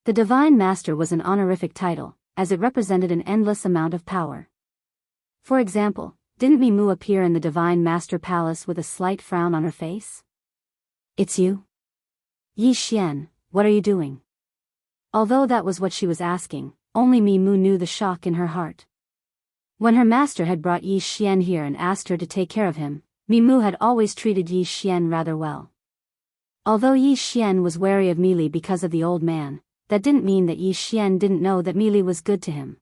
The Divine Master was an honorific title, as it represented an endless amount of power. For example, didn't Mimu appear in the Divine Master Palace with a slight frown on her face? It's you? Yi Xian, what are you doing? Although that was what she was asking, only Mimu knew the shock in her heart. When her master had brought Yi Xian here and asked her to take care of him, Mimu had always treated Yi Xian rather well. Although Yi Xian was wary of Mili because of the old man, that didn't mean that Yi Xian didn't know that Mili was good to him.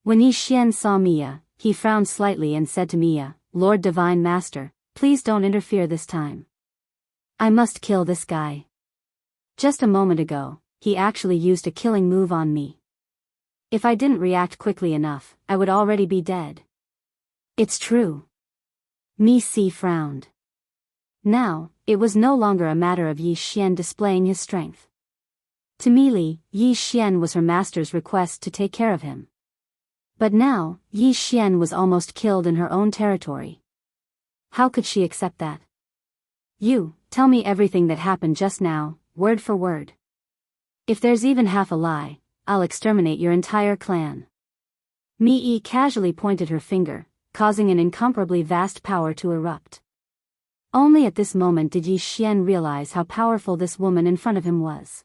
When Yi Xian saw Mia, he frowned slightly and said to Mia, "Lord Divine Master, please don't interfere this time. I must kill this guy. Just a moment ago, he actually used a killing move on me. If I didn't react quickly enough, I would already be dead." "It's true." Mi Si frowned. Now, it was no longer a matter of Yi Xian displaying his strength. To Mili, Yi Xian was her master's request to take care of him. But now, Yi Xian was almost killed in her own territory. How could she accept that? "You, tell me everything that happened just now, word for word. If there's even half a lie, I'll exterminate your entire clan." Mi casually pointed her finger, causing an incomparably vast power to erupt. Only at this moment did Yi Xian realize how powerful this woman in front of him was.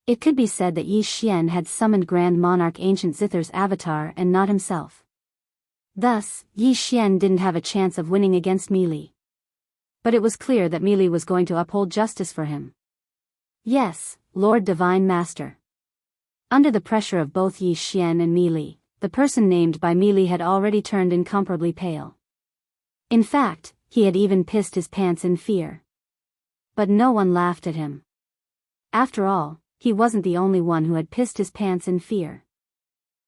It could be said that Yi Xian had summoned Grand Monarch Ancient Zither's avatar and not himself. Thus, Yi Xian didn't have a chance of winning against Mili. But it was clear that Mili was going to uphold justice for him. "Yes, Lord Divine Master." Under the pressure of both Yi Xian and Mili, the person named by Mili had already turned incomparably pale. In fact, he had even pissed his pants in fear. But no one laughed at him. After all, he wasn't the only one who had pissed his pants in fear.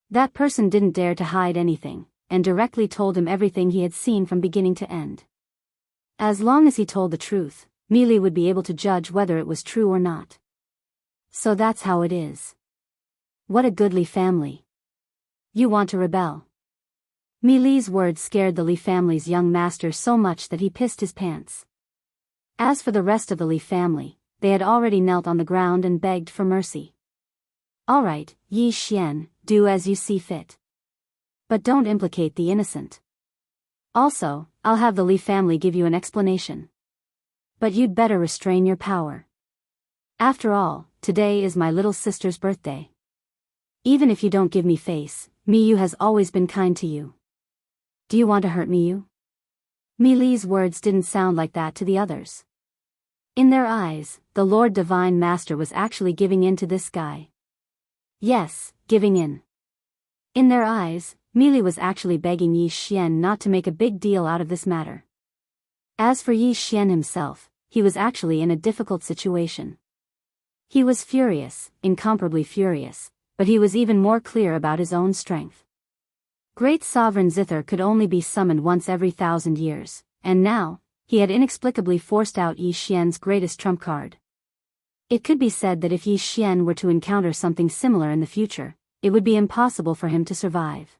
That person didn't dare to hide anything, and directly told him everything he had seen from beginning to end. As long as he told the truth, Mili would be able to judge whether it was true or not. So that's how it is. What a goodly family. You want to rebel. Mili's words scared the Li family's young master so much that he pissed his pants. As for the rest of the Li family, they had already knelt on the ground and begged for mercy. "All right, Yi Xian, do as you see fit. But don't implicate the innocent. Also, I'll have the Li family give you an explanation. But you'd better restrain your power. After all, today is my little sister's birthday. Even if you don't give me face, Miyu has always been kind to you. Do you want to hurt Miyu?" Mili's words didn't sound like that to the others. In their eyes, the Lord Divine Master was actually giving in to this guy. Yes, giving in. In their eyes, Mili was actually begging Yi Xian not to make a big deal out of this matter. As for Yi Xian himself, he was actually in a difficult situation. He was furious, incomparably furious, but he was even more clear about his own strength. Great Sovereign Zither could only be summoned once every 1,000 years, and now, he had inexplicably forced out Yi Xian's greatest trump card. It could be said that if Yi Xian were to encounter something similar in the future, it would be impossible for him to survive.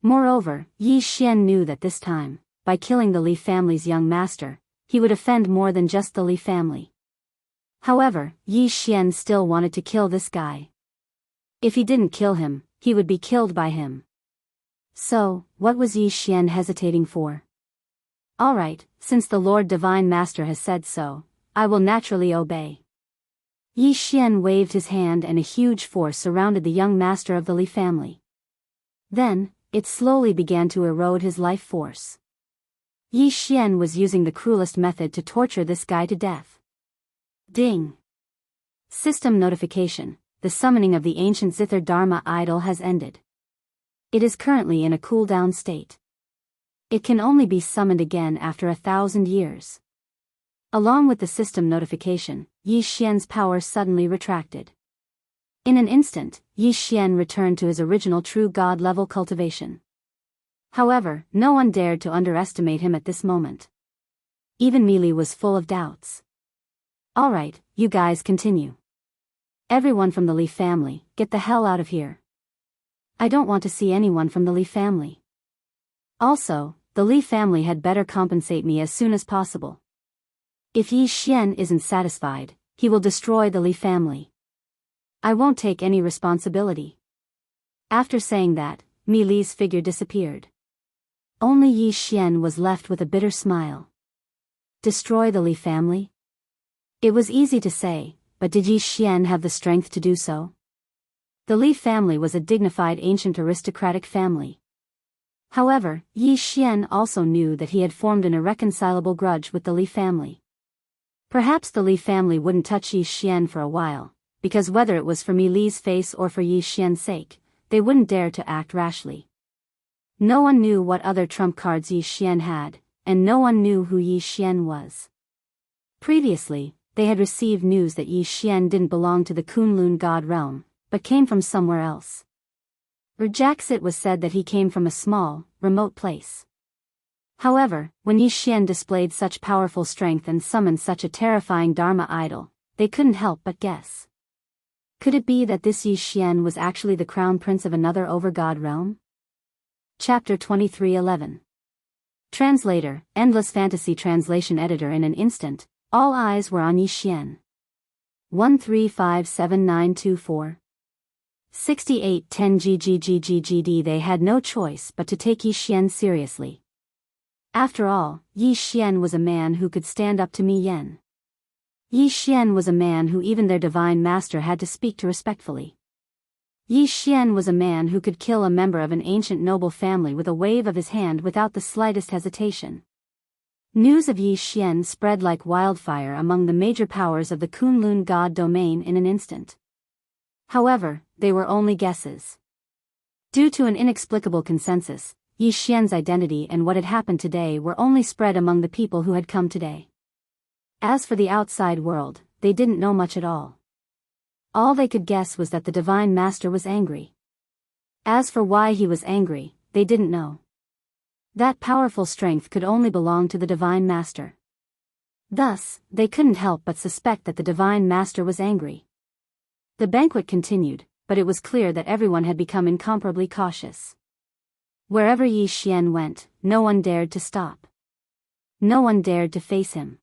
Moreover, Yi Xian knew that this time, by killing the Li family's young master, he would offend more than just the Li family. However, Yi Xian still wanted to kill this guy. If he didn't kill him, he would be killed by him. So, what was Yi Xian hesitating for? "All right, since the Lord Divine Master has said so, I will naturally obey." Yi Xian waved his hand and a huge force surrounded the young master of the Li family. Then, it slowly began to erode his life force. Yi Xian was using the cruelest method to torture this guy to death. Ding! System notification: the summoning of the ancient Zither Dharma idol has ended. It is currently in a cooldown state. It can only be summoned again after 1,000 years. Along with the system notification, Yi Xian's power suddenly retracted. In an instant, Yi Xian returned to his original true god-level cultivation. However, no one dared to underestimate him at this moment. Even Mili was full of doubts. "All right, you guys continue. Everyone from the Li family, get the hell out of here. I don't want to see anyone from the Li family. Also, the Li family had better compensate me as soon as possible. If Yi Xian isn't satisfied, he will destroy the Li family." I won't take any responsibility. After saying that, Mi Li's figure disappeared. Only Yi Xian was left with a bitter smile. Destroy the Li family? It was easy to say, but did Yi Xian have the strength to do so? The Li family was a dignified ancient aristocratic family. However, Yi Xian also knew that he had formed an irreconcilable grudge with the Li family. Perhaps the Li family wouldn't touch Yi Xian for a while, because whether it was for Mi Li's face or for Yi Xian's sake, they wouldn't dare to act rashly. No one knew what other trump cards Yi Xian had, and no one knew who Yi Xian was. Previously, they had received news that Yi Xian didn't belong to the Kunlun god realm, but came from somewhere else. It was said that he came from a small, remote place. However, when Yi Xian displayed such powerful strength and summoned such a terrifying Dharma idol, they couldn't help but guess. Could it be that this Yi Xian was actually the crown prince of another over-god realm? Chapter 23:11. Translator, Endless Fantasy Translation Editor. In an instant, all eyes were on Yi Xian. 1357924. 6810 GGGGGD. They had no choice but to take Yi Xian seriously. After all, Yi Xian was a man who could stand up to Mi Yan. Yi Xian was a man who even their divine master had to speak to respectfully. Yi Xian was a man who could kill a member of an ancient noble family with a wave of his hand without the slightest hesitation. News of Yi Xian spread like wildfire among the major powers of the Kunlun god domain in an instant. However, they were only guesses. Due to an inexplicable consensus, Yi Xian's identity and what had happened today were only spread among the people who had come today. As for the outside world, they didn't know much at all. All they could guess was that the Divine Master was angry. As for why he was angry, they didn't know. That powerful strength could only belong to the Divine Master. Thus, they couldn't help but suspect that the Divine Master was angry. The banquet continued, but it was clear that everyone had become incomparably cautious. Wherever Yi Xian went, no one dared to stop. No one dared to face him.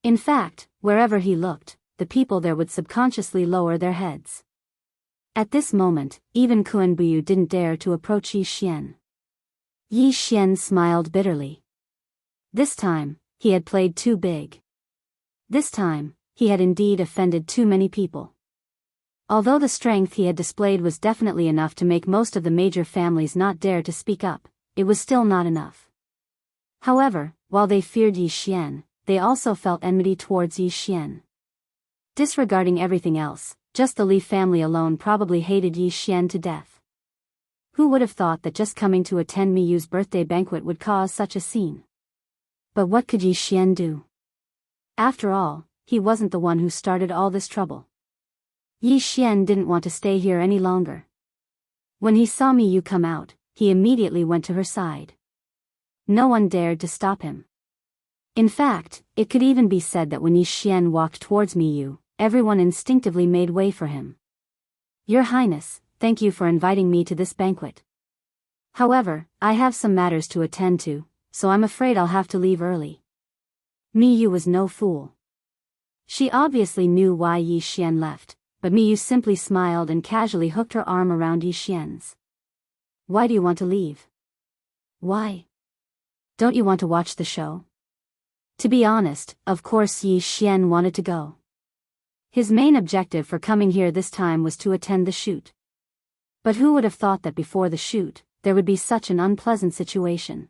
In fact, wherever he looked, the people there would subconsciously lower their heads. At this moment, even Kuan Buyu didn't dare to approach Yi Xian. Yi Xian smiled bitterly. This time, he had played too big. This time, he had indeed offended too many people. Although the strength he had displayed was definitely enough to make most of the major families not dare to speak up, it was still not enough. However, while they feared Yi Xian, they also felt enmity towards Yi Xian. Disregarding everything else, just the Li family alone probably hated Yi Xian to death. Who would have thought that just coming to attend Mi Yu's birthday banquet would cause such a scene? But what could Yi Xian do? After all, he wasn't the one who started all this trouble. Yi Xian didn't want to stay here any longer. When he saw Mi Yu come out, he immediately went to her side. No one dared to stop him. In fact, it could even be said that when Yi Xian walked towards Mi Yu, everyone instinctively made way for him. Your Highness, thank you for inviting me to this banquet. However, I have some matters to attend to, so I'm afraid I'll have to leave early. Mi Yu was no fool. She obviously knew why Yi Xian left, but Mi Yu simply smiled and casually hooked her arm around Yi Xian's. Why do you want to leave? Why? Don't you want to watch the show? To be honest, of course Yi Xian wanted to go. His main objective for coming here this time was to attend the shoot. But who would have thought that before the shoot, there would be such an unpleasant situation?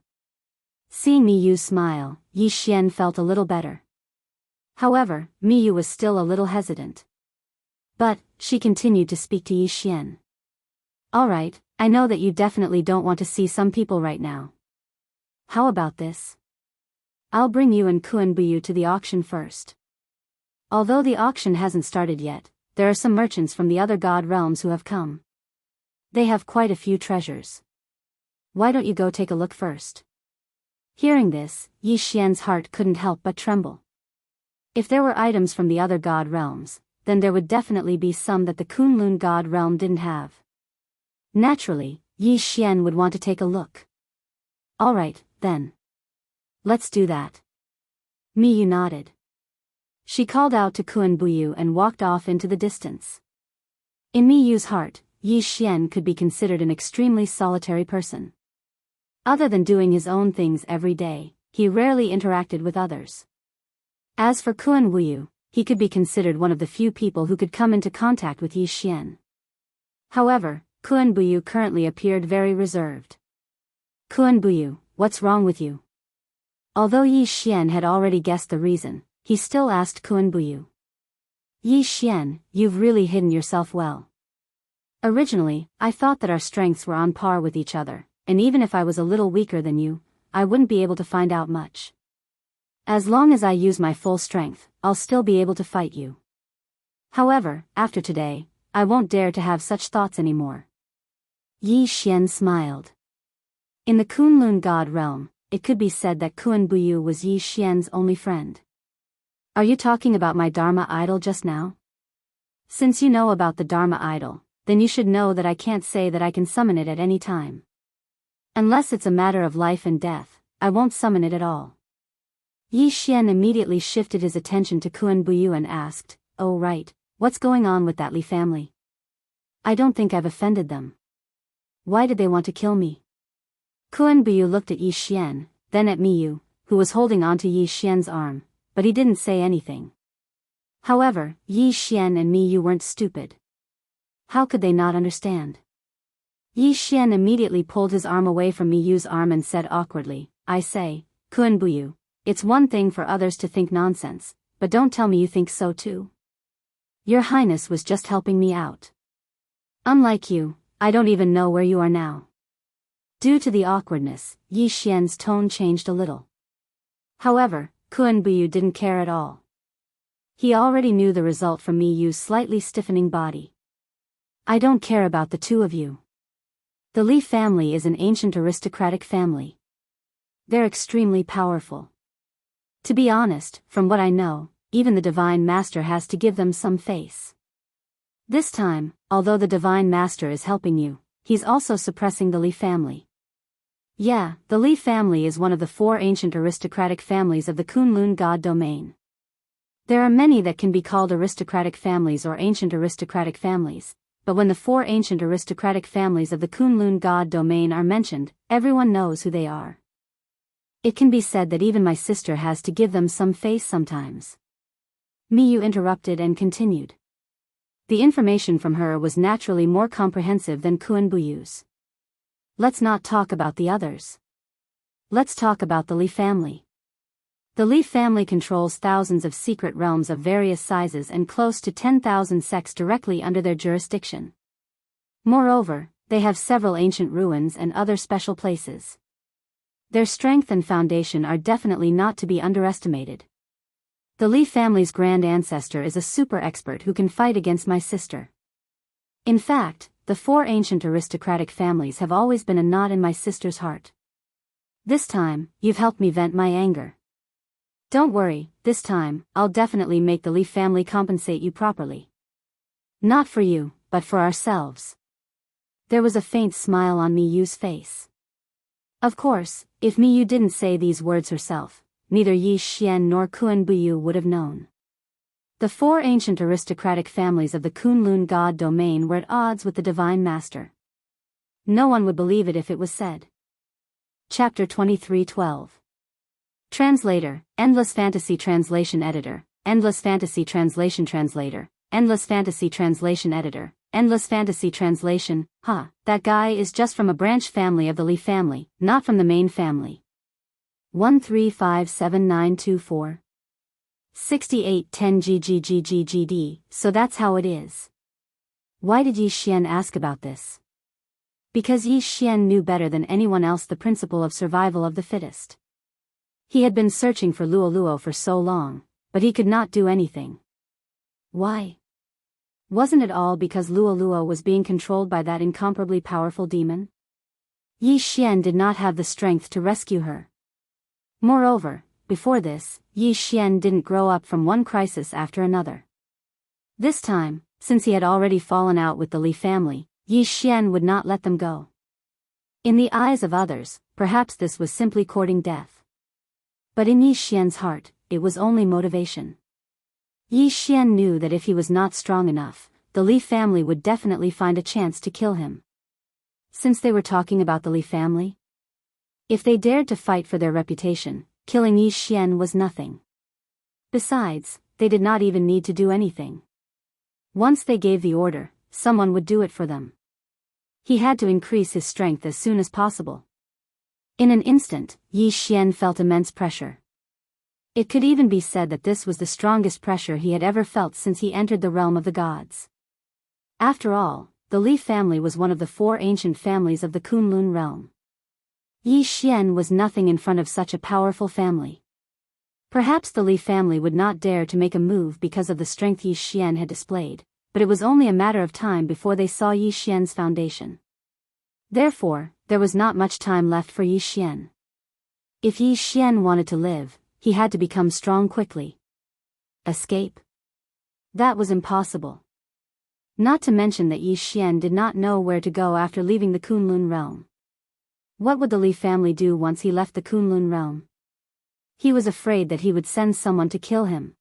Seeing Mi Yu smile, Yi Xian felt a little better. However, Mi Yu was still a little hesitant. But, she continued to speak to Yi Xian. Alright, I know that you definitely don't want to see some people right now. How about this? I'll bring you and Kuan Buyu to the auction first. Although the auction hasn't started yet, there are some merchants from the other god realms who have come. They have quite a few treasures. Why don't you go take a look first? Hearing this, Yi Xian's heart couldn't help but tremble. If there were items from the other god realms, then there would definitely be some that the Kunlun god realm didn't have. Naturally, Yi Xian would want to take a look. Alright, then. Let's do that. Mi Yu nodded. She called out to Kuan Buyu and walked off into the distance. In Mi Yu's heart, Yi Xian could be considered an extremely solitary person. Other than doing his own things every day, he rarely interacted with others. As for Kuan Wuyu, he could be considered one of the few people who could come into contact with Yi Xian. However, Kuan Buyu currently appeared very reserved. Kuan Buyu, what's wrong with you? Although Yi Xian had already guessed the reason, he still asked Kuan Buyu. Yi Xian, you've really hidden yourself well. Originally, I thought that our strengths were on par with each other, and even if I was a little weaker than you, I wouldn't be able to find out much. As long as I use my full strength, I'll still be able to fight you. However, after today, I won't dare to have such thoughts anymore. Yi Xian smiled. In the Kunlun God realm, it could be said that Kuan Buyu was Yi Xian's only friend. Are you talking about my Dharma idol just now? Since you know about the Dharma idol, then you should know that I can't say that I can summon it at any time. Unless it's a matter of life and death, I won't summon it at all. Yi Xian immediately shifted his attention to Kuan Buyu and asked, "Oh right, what's going on with that Li family? I don't think I've offended them. Why did they want to kill me?" Kuan Buyu looked at Yi Xian, then at Mi Yu, who was holding onto Yi Xian's arm, but he didn't say anything. However, Yi Xian and Mi Yu weren't stupid. How could they not understand? Yi Xian immediately pulled his arm away from Mi Yu's arm and said awkwardly, "I say, Kuan Buyu, it's one thing for others to think nonsense, but don't tell me you think so too. Your Highness was just helping me out. Unlike you, I don't even know where you are now." Due to the awkwardness, Yi Xian's tone changed a little. However, Kuan Buyu didn't care at all. He already knew the result from Mi Yu's slightly stiffening body. "I don't care about the two of you. The Li family is an ancient aristocratic family. They're extremely powerful. To be honest, from what I know, even the Divine Master has to give them some face. This time, although the Divine Master is helping you, he's also suppressing the Li family. Yeah, the Li family is one of the 4 ancient aristocratic families of the Kunlun God domain. There are many that can be called aristocratic families or ancient aristocratic families, but when the 4 ancient aristocratic families of the Kunlun God domain are mentioned, everyone knows who they are. It can be said that even my sister has to give them some face sometimes." Mi Yu interrupted and continued. The information from her was naturally more comprehensive than Kuan Buyu's. "Let's not talk about the others. Let's talk about the Li family. The Li family controls thousands of secret realms of various sizes and close to 10,000 sects directly under their jurisdiction. Moreover, they have several ancient ruins and other special places. Their strength and foundation are definitely not to be underestimated. The Li family's grand ancestor is a super expert who can fight against my sister. In fact, the 4 ancient aristocratic families have always been a knot in my sister's heart. This time, you've helped me vent my anger. Don't worry, this time, I'll definitely make the Li family compensate you properly. Not for you, but for ourselves." There was a faint smile on Mi Yu's face. Of course, if Mi Yu didn't say these words herself, neither Yi Xian nor Kuan Buyu would have known. The 4 ancient aristocratic families of the Kunlun God domain were at odds with the Divine Master. No one would believe it if it was said. Chapter 23:12. Translator, Endless Fantasy Translation Editor, Endless Fantasy Translation Translator, Endless Fantasy Translation Editor, Endless Fantasy Translation. That guy is just from a branch family of the Li family, not from the main family. 1357924. 6810 GGGGGD, so that's how it is. Why did Yi Xian ask about this? Because Yi Xian knew better than anyone else the principle of survival of the fittest. He had been searching for Luoluo for so long, but he could not do anything. Why? Wasn't it all because Luoluo was being controlled by that incomparably powerful demon? Yi Xian did not have the strength to rescue her. Moreover, before this, Yi Xian didn't grow up from one crisis after another. This time, since he had already fallen out with the Li family, Yi Xian would not let them go. In the eyes of others, perhaps this was simply courting death. But in Yi Xian's heart, it was only motivation. Yi Xian knew that if he was not strong enough, the Li family would definitely find a chance to kill him. Since they were talking about the Li family, if they dared to fight for their reputation, killing Yi Xian was nothing. Besides, they did not even need to do anything. Once they gave the order, someone would do it for them. He had to increase his strength as soon as possible. In an instant, Yi Xian felt immense pressure. It could even be said that this was the strongest pressure he had ever felt since he entered the realm of the gods. After all, the Li family was one of the 4 ancient families of the Kunlun realm. Yi Xian was nothing in front of such a powerful family. Perhaps the Li family would not dare to make a move because of the strength Yi Xian had displayed, but it was only a matter of time before they saw Yi Xian's foundation. Therefore, there was not much time left for Yi Xian. If Yi Xian wanted to live, he had to become strong quickly. Escape? That was impossible. Not to mention that Yi Xian did not know where to go after leaving the Kunlun realm. What would the Li family do once he left the Kunlun realm? He was afraid that he would send someone to kill him.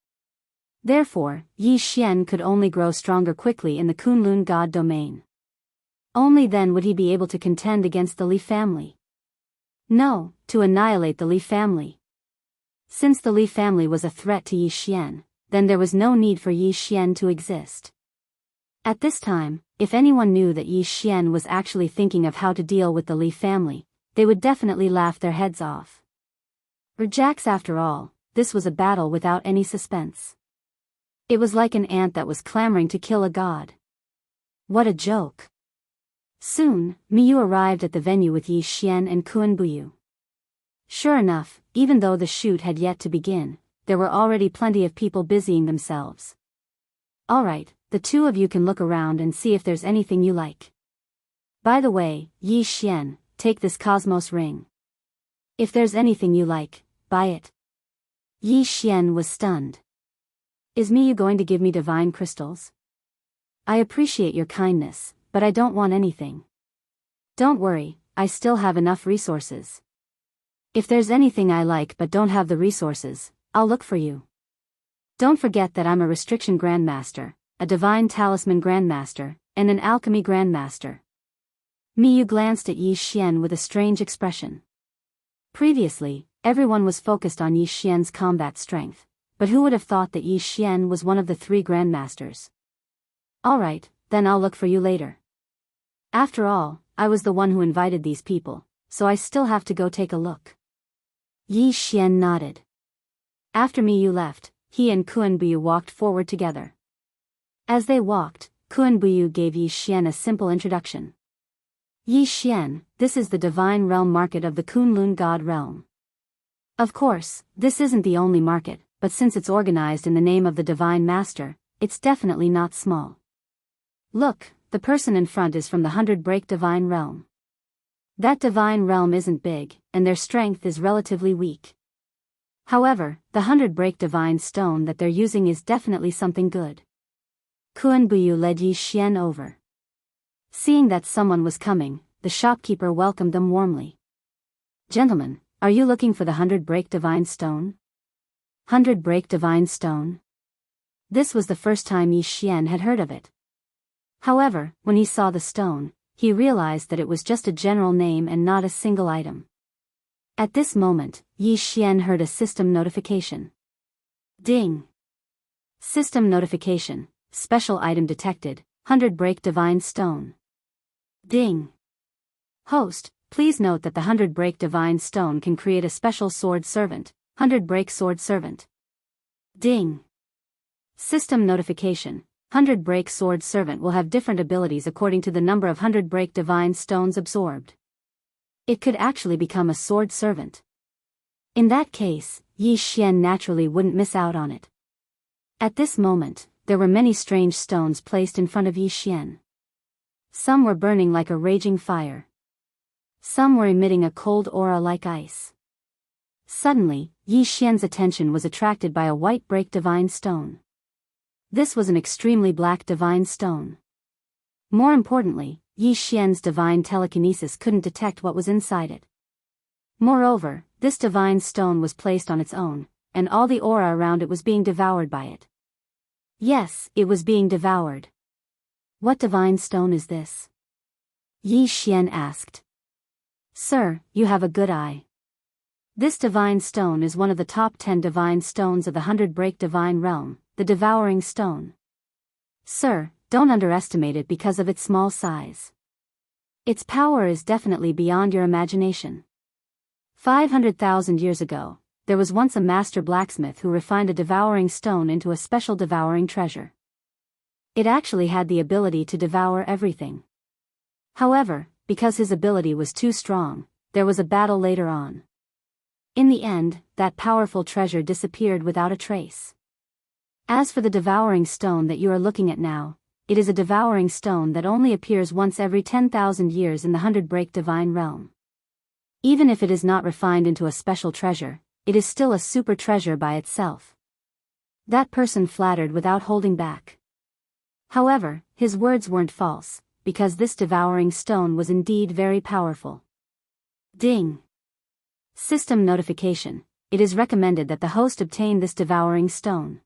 Therefore, Yi Xian could only grow stronger quickly in the Kunlun god domain. Only then would he be able to contend against the Li family. No, to annihilate the Li family. Since the Li family was a threat to Yi Xian, then there was no need for Yi Xian to exist. At this time, if anyone knew that Yi Xian was actually thinking of how to deal with the Li family, they would definitely laugh their heads off. For Jax, after all, this was a battle without any suspense. It was like an ant that was clamoring to kill a god. What a joke. Soon, Miyu arrived at the venue with Yi Xian and Kuan Buyu. Sure enough, even though the shoot had yet to begin, there were already plenty of people busying themselves. Alright, the two of you can look around and see if there's anything you like. By the way, Yi Xian, take this Cosmos ring. If there's anything you like, buy it. Yi Xian was stunned. Is Miyu going to give me divine crystals? I appreciate your kindness, but I don't want anything. Don't worry, I still have enough resources. If there's anything I like but don't have the resources, I'll look for you. Don't forget that I'm a restriction grandmaster, a divine talisman grandmaster, and an alchemy grandmaster. Miyu glanced at Yi Xian with a strange expression. Previously, everyone was focused on Yi Xian's combat strength, but who would have thought that Yi Xian was one of the 3 grandmasters? Alright, then I'll look for you later. After all, I was the one who invited these people, so I still have to go take a look. Yi Xian nodded. After Miyu left, he and Kuan Buyu walked forward together. As they walked, Kuan Buyu gave Yi Xian a simple introduction. Yi Xian, this is the divine realm market of the Kunlun god realm. Of course, this isn't the only market, but since it's organized in the name of the divine master, it's definitely not small. Look, the person in front is from the 100 break divine realm. That divine realm isn't big, and their strength is relatively weak. However, the 100 break divine stone that they're using is definitely something good. Kuan Buyu led Yi Xian over. Seeing that someone was coming, the shopkeeper welcomed them warmly. Gentlemen, are you looking for the 100 break divine stone? 100 break divine stone? This was the first time Yi Xian had heard of it. However, when he saw the stone, he realized that it was just a general name and not a single item. At this moment, Yi Xian heard a system notification. Ding! System notification, special item detected, 100 break divine stone. Ding! Host, please note that the 100 break divine stone can create a special sword servant, 100 break sword servant. Ding! System notification, 100 break sword servant will have different abilities according to the number of 100 break divine stones absorbed. It could actually become a sword servant. In that case, Yi Xian naturally wouldn't miss out on it. At this moment, there were many strange stones placed in front of Yi Xian. Some were burning like a raging fire. Some were emitting a cold aura like ice. Suddenly, Yi Xian's attention was attracted by a white break divine stone. This was an extremely black divine stone. More importantly, Yi Xian's divine telekinesis couldn't detect what was inside it. Moreover, this divine stone was placed on its own, and all the aura around it was being devoured by it. Yes, it was being devoured. What divine stone is this? Yi Xian asked. Sir, you have a good eye. This divine stone is one of the top 10 divine stones of the 100-break divine realm, the devouring stone. Sir, don't underestimate it because of its small size. Its power is definitely beyond your imagination. 500,000 years ago, there was once a master blacksmith who refined a devouring stone into a special devouring treasure. It actually had the ability to devour everything. However, because his ability was too strong, there was a battle later on. In the end, that powerful treasure disappeared without a trace. As for the devouring stone that you are looking at now, it is a devouring stone that only appears once every 10,000 years in the 100-break divine realm. Even if it is not refined into a special treasure, it is still a super treasure by itself. That person flattered without holding back. However, his words weren't false, because this devouring stone was indeed very powerful. Ding! System notification. It is recommended that the host obtain this devouring stone.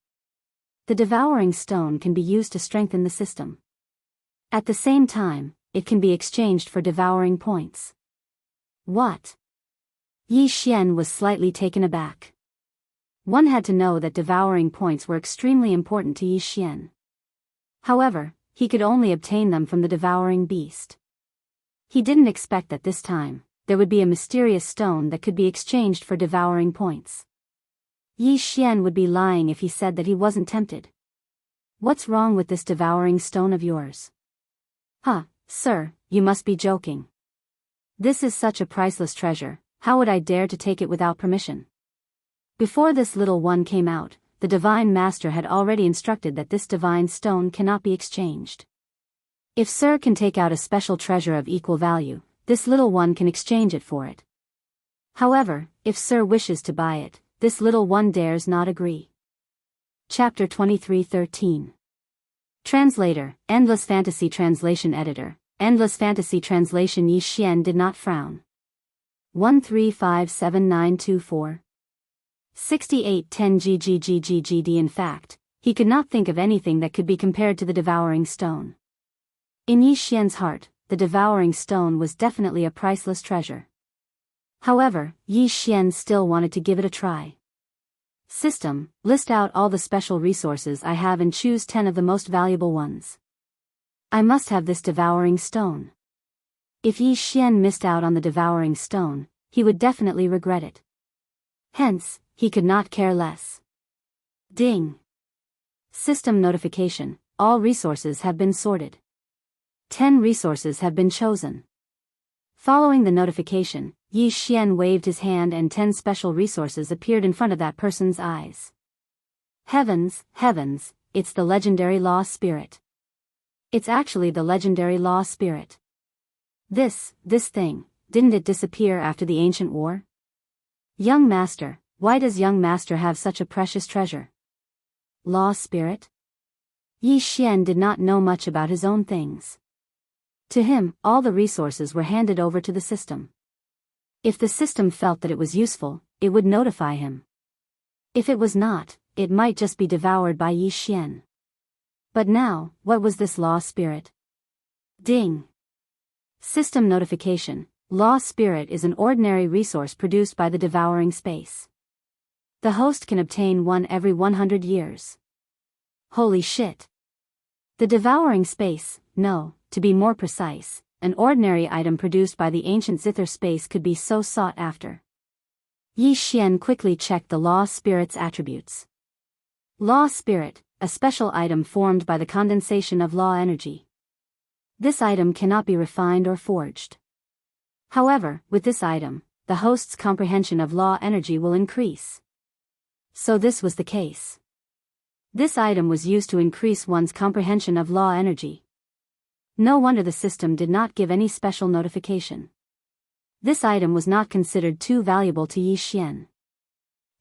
The devouring stone can be used to strengthen the system. At the same time, it can be exchanged for devouring points. What? Yi Xian was slightly taken aback. One had to know that devouring points were extremely important to Yi Xian. However, he could only obtain them from the devouring beast. He didn't expect that this time, there would be a mysterious stone that could be exchanged for devouring points. Yi Xian would be lying if he said that he wasn't tempted. What's wrong with this devouring stone of yours? Huh, sir, you must be joking. This is such a priceless treasure, how would I dare to take it without permission? Before this little one came out, the divine master had already instructed that this divine stone cannot be exchanged. If sir can take out a special treasure of equal value, this little one can exchange it for it. However, if sir wishes to buy it, this little one dares not agree. Chapter 23:13. Translator, Endless Fantasy Translation Editor, Endless Fantasy Translation. Yi Xian did not frown. 1357924. 6810 GGGGGD. In fact, he could not think of anything that could be compared to the devouring stone. In Yi Xian's heart, the devouring stone was definitely a priceless treasure. However, Yi Xian still wanted to give it a try. System, list out all the special resources I have and choose 10 of the most valuable ones. I must have this devouring stone. If Yi Xian missed out on the devouring stone, he would definitely regret it. Hence, he could not care less. Ding! System notification, all resources have been sorted. 10 resources have been chosen. Following the notification, Yi Xian waved his hand and 10 special resources appeared in front of that person's eyes. Heavens, heavens, it's the legendary law spirit. It's actually the legendary law spirit. This thing, didn't it disappear after the ancient war? Young master, why does young master have such a precious treasure? Law spirit? Yi Xian did not know much about his own things. To him, all the resources were handed over to the system. If the system felt that it was useful, it would notify him. If it was not, it might just be devoured by Yi Xian. But now, what was this law spirit? Ding! System notification, law spirit is an ordinary resource produced by the devouring space. The host can obtain one every 100 years. Holy shit! The devouring space, no, to be more precise, an ordinary item produced by the ancient zither space could be so sought after. Yi Xian quickly checked the law spirit's attributes. Law spirit, a special item formed by the condensation of law energy. This item cannot be refined or forged. However, with this item, the host's comprehension of law energy will increase. So this was the case. This item was used to increase one's comprehension of law energy. No wonder the system did not give any special notification. This item was not considered too valuable to Yi Xian.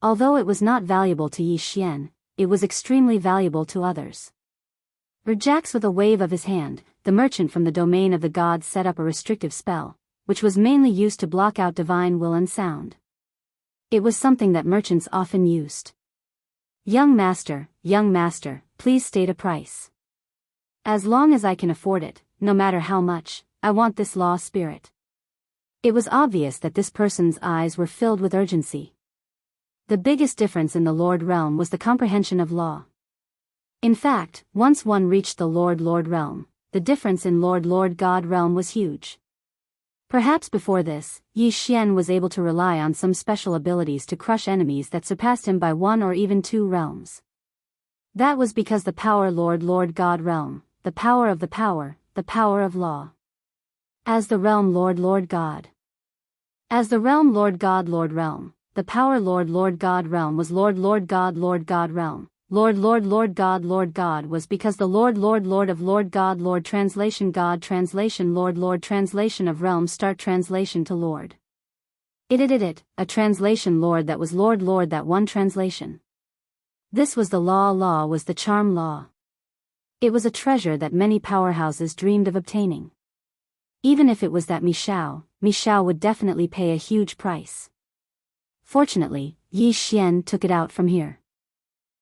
Although it was not valuable to Yi Xian, it was extremely valuable to others. Rajax, with a wave of his hand, the merchant from the domain of the gods set up a restrictive spell, which was mainly used to block out divine will and sound. It was something that merchants often used. Young master, please state a price. As long as I can afford it, no matter how much, I want this law spirit. It was obvious that this person's eyes were filled with urgency. The biggest difference in the Lord realm was the comprehension of law. In fact, once one reached the Lord realm, the difference in Lord God realm was huge. Perhaps before this, Yi Xian was able to rely on some special abilities to crush enemies that surpassed him by 1 or even 2 realms. That was because the power Lord God realm, the power of law. As the realm Lord God. As the realm Lord realm, the power Lord God realm was Lord God realm. Lord God was because the Lord of Lord God Lord translation God translation Lord translation of realm start translation to Lord. It, a translation Lord that was Lord that one translation. This was the law was the charm law. It was a treasure that many powerhouses dreamed of obtaining. Even if it was that Michao would definitely pay a huge price. Fortunately, Yi Xian took it out from here.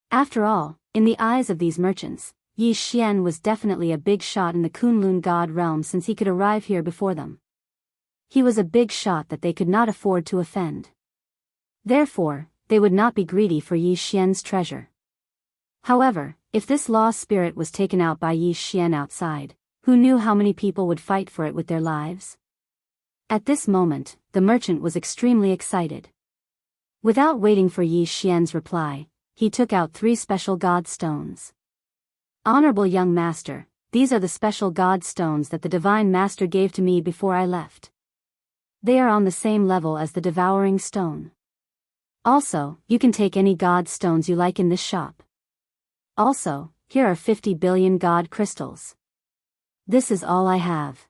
After all, in the eyes of these merchants, Yi Xian was definitely a big shot in the Kunlun God realm since he could arrive here before them. He was a big shot that they could not afford to offend. Therefore, they would not be greedy for Yi Xian's treasure. However, if this law spirit was taken out by Yi Xian outside, who knew how many people would fight for it with their lives? At this moment, the merchant was extremely excited. Without waiting for Yi Xian's reply, he took out 3 special god stones. Honorable young master, these are the special god stones that the divine master gave to me before I left. They are on the same level as the devouring stone. Also, you can take any god stones you like in this shop. Also, here are 50 billion god crystals. This is all I have.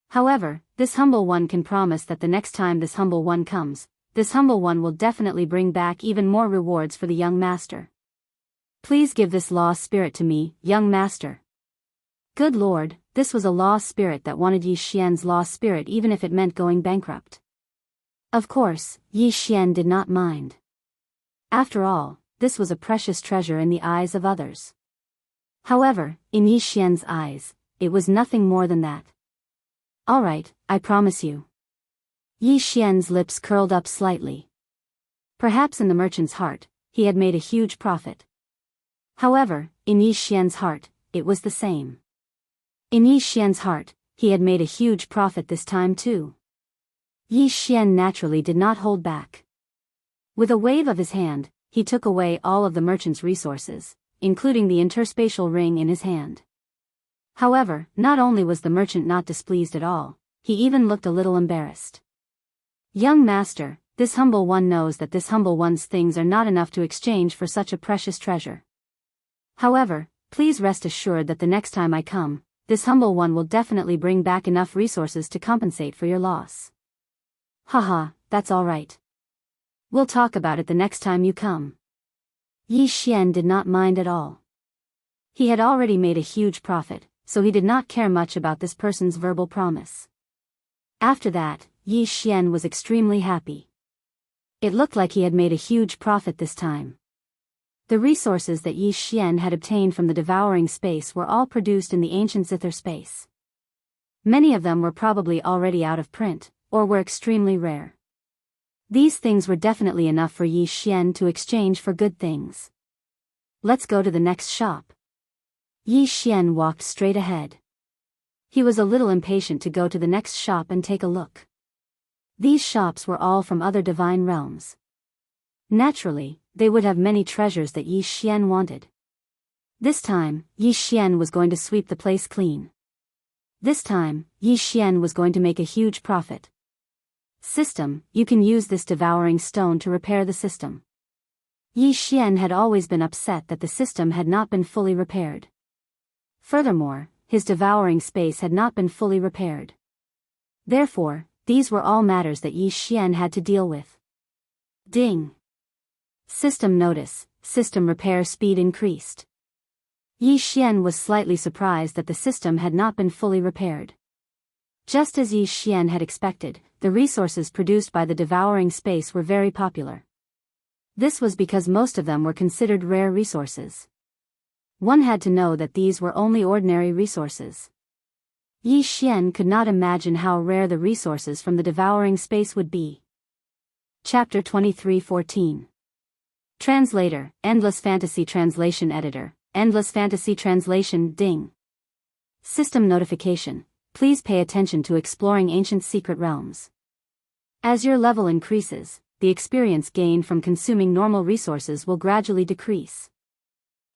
However, this humble one can promise that the next time this humble one comes, this humble one will definitely bring back even more rewards for the young master. Please give this law spirit to me, young master. Good Lord, this was a law spirit that wanted Yi Xian's law spirit even if it meant going bankrupt. Of course, Yi Xian did not mind. After all, this was a precious treasure in the eyes of others. However, in Yi Xian's eyes, it was nothing more than that. All right, I promise you. Yi Xian's lips curled up slightly. Perhaps in the merchant's heart, he had made a huge profit. However, in Yi Xian's heart, it was the same. In Yi Xian's heart, he had made a huge profit this time too. Yi Xian naturally did not hold back. With a wave of his hand, he took away all of the merchant's resources, including the interspatial ring in his hand. However, not only was the merchant not displeased at all, he even looked a little embarrassed. Young master, this humble one knows that this humble one's things are not enough to exchange for such a precious treasure. However, please rest assured that the next time I come, this humble one will definitely bring back enough resources to compensate for your loss. Haha, that's all right. We'll talk about it the next time you come. Yi Xian did not mind at all. He had already made a huge profit, so he did not care much about this person's verbal promise. After that, Yi Xian was extremely happy. It looked like he had made a huge profit this time. The resources that Yi Xian had obtained from the devouring space were all produced in the ancient zither space. Many of them were probably already out of print, or were extremely rare. These things were definitely enough for Yi Xian to exchange for good things. Let's go to the next shop. Yi Xian walked straight ahead. He was a little impatient to go to the next shop and take a look. These shops were all from other divine realms. Naturally, they would have many treasures that Yi Xian wanted. This time, Yi Xian was going to sweep the place clean. This time, Yi Xian was going to make a huge profit. System, you can use this devouring stone to repair the system. Yi Xian had always been upset that the system had not been fully repaired. Furthermore, his devouring space had not been fully repaired. Therefore, these were all matters that Yi Xian had to deal with. Ding! System notice, system repair speed increased. Yi Xian was slightly surprised that the system had not been fully repaired. Just as Yi Xian had expected, the resources produced by the devouring space were very popular. This was because most of them were considered rare resources. One had to know that these were only ordinary resources. Yi Xian could not imagine how rare the resources from the devouring space would be. Chapter 23:14. Translator, Endless Fantasy Translation Editor, Endless Fantasy Translation, Ding. System notification. Please pay attention to exploring ancient secret realms. As your level increases, the experience gained from consuming normal resources will gradually decrease.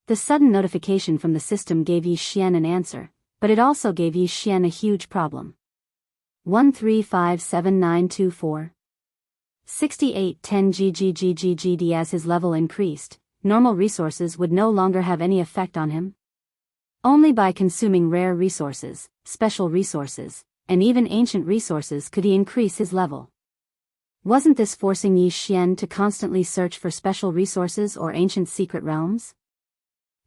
The sudden notification from the system gave Yi Xian an answer, but it also gave Yi Xian a huge problem. 1357924. 6810 GGGGGD. As his level increased, normal resources would no longer have any effect on him. Only by consuming rare resources, special resources, and even ancient resources could he increase his level. Wasn't this forcing Yi Xian to constantly search for special resources or ancient secret realms?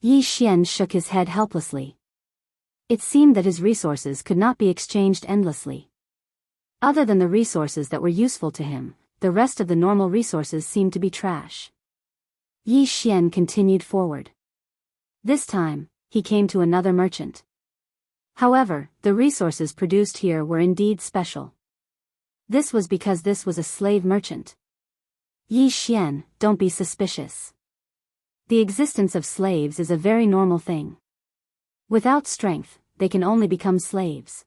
Yi Xian shook his head helplessly. It seemed that his resources could not be exchanged endlessly. Other than the resources that were useful to him, the rest of the normal resources seemed to be trash. Yi Xian continued forward. This time, he came to another merchant. However, the resources produced here were indeed special. This was because this was a slave merchant. Yi Xian, don't be suspicious. The existence of slaves is a very normal thing. Without strength, they can only become slaves.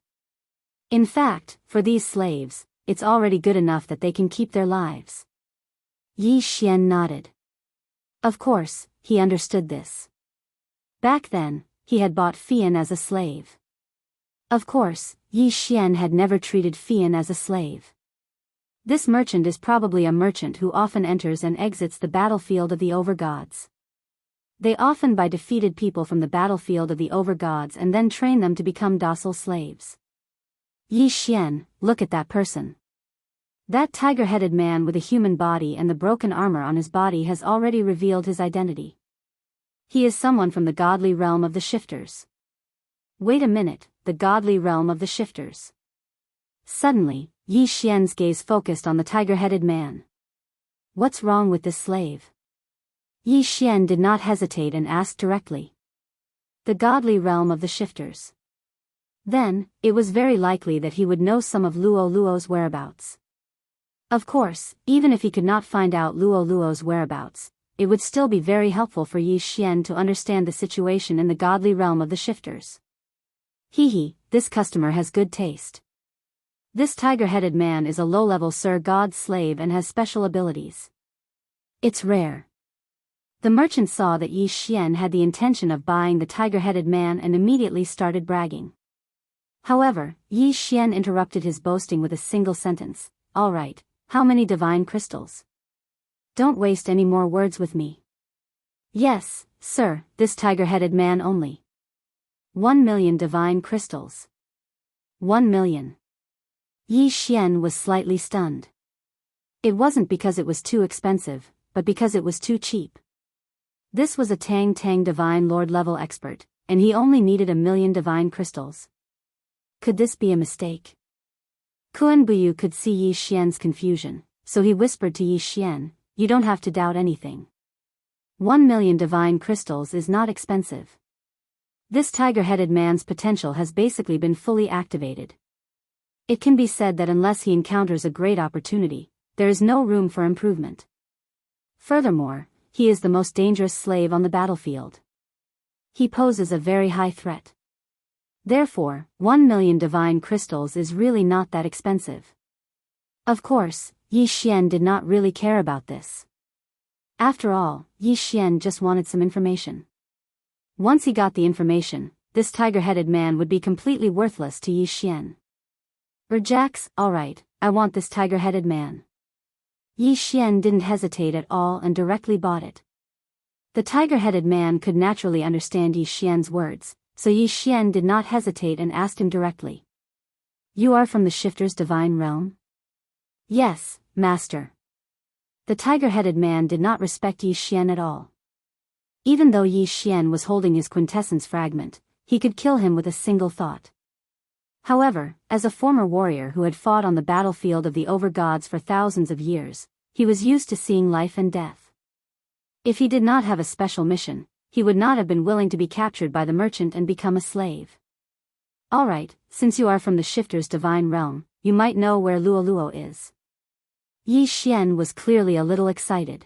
In fact, for these slaves, it's already good enough that they can keep their lives. Yi Xian nodded. Of course, he understood this. Back then, he had bought Fian as a slave. Of course, Yi Xian had never treated Fian as a slave. This merchant is probably a merchant who often enters and exits the battlefield of the overgods. They often buy defeated people from the battlefield of the overgods and then train them to become docile slaves. Yi Xian, look at that person. That tiger-headed man with a human body and the broken armor on his body has already revealed his identity. He is someone from the godly realm of the shifters. Wait a minute, the godly realm of the shifters. Suddenly, Yi Xian's gaze focused on the tiger-headed man. What's wrong with this slave? Yi Xian did not hesitate and asked directly. The godly realm of the shifters. Then, it was very likely that he would know some of Luo Luo's whereabouts. Of course, even if he could not find out Luo Luo's whereabouts, it would still be very helpful for Yi Xian to understand the situation in the godly realm of the shifters. This customer has good taste. This tiger-headed man is a low-level Sir God's slave and has special abilities. It's rare. The merchant saw that Yi Xian had the intention of buying the tiger-headed man and immediately started bragging. However, Yi Xian interrupted his boasting with a single sentence. All right, how many divine crystals? Don't waste any more words with me. Yes, sir, this tiger-headed man only. 1,000,000 divine crystals. 1,000,000. Yi Xian was slightly stunned. It wasn't because it was too expensive, but because it was too cheap. This was a Tang Divine Lord level expert, and he only needed 1,000,000 divine crystals. Could this be a mistake? Kuan Buyu could see Yi Xian's confusion, so he whispered to Yi Xian, you don't have to doubt anything. 1,000,000 divine crystals is not expensive. This tiger-headed man's potential has basically been fully activated. It can be said that unless he encounters a great opportunity, there is no room for improvement. Furthermore, he is the most dangerous slave on the battlefield. He poses a very high threat. Therefore, 1,000,000 divine crystals is really not that expensive. Of course, Yi Xian did not really care about this. After all, Yi Xian just wanted some information. Once he got the information, this tiger-headed man would be completely worthless to Yi Xian. Jax, alright, I want this tiger-headed man. Yi Xian didn't hesitate at all and directly bought it. The tiger-headed man could naturally understand Yi Xian's words, so Yi Xian did not hesitate and asked him directly. You are from the shifter's divine realm? Yes, master. The tiger-headed man did not respect Yi Xian at all. Even though Yi Xian was holding his quintessence fragment, he could kill him with a single thought. However, as a former warrior who had fought on the battlefield of the overgods for thousands of years, he was used to seeing life and death. If he did not have a special mission, he would not have been willing to be captured by the merchant and become a slave. Alright, since you are from the shifter's divine realm, you might know where Luoluo is. Yi Xian was clearly a little excited.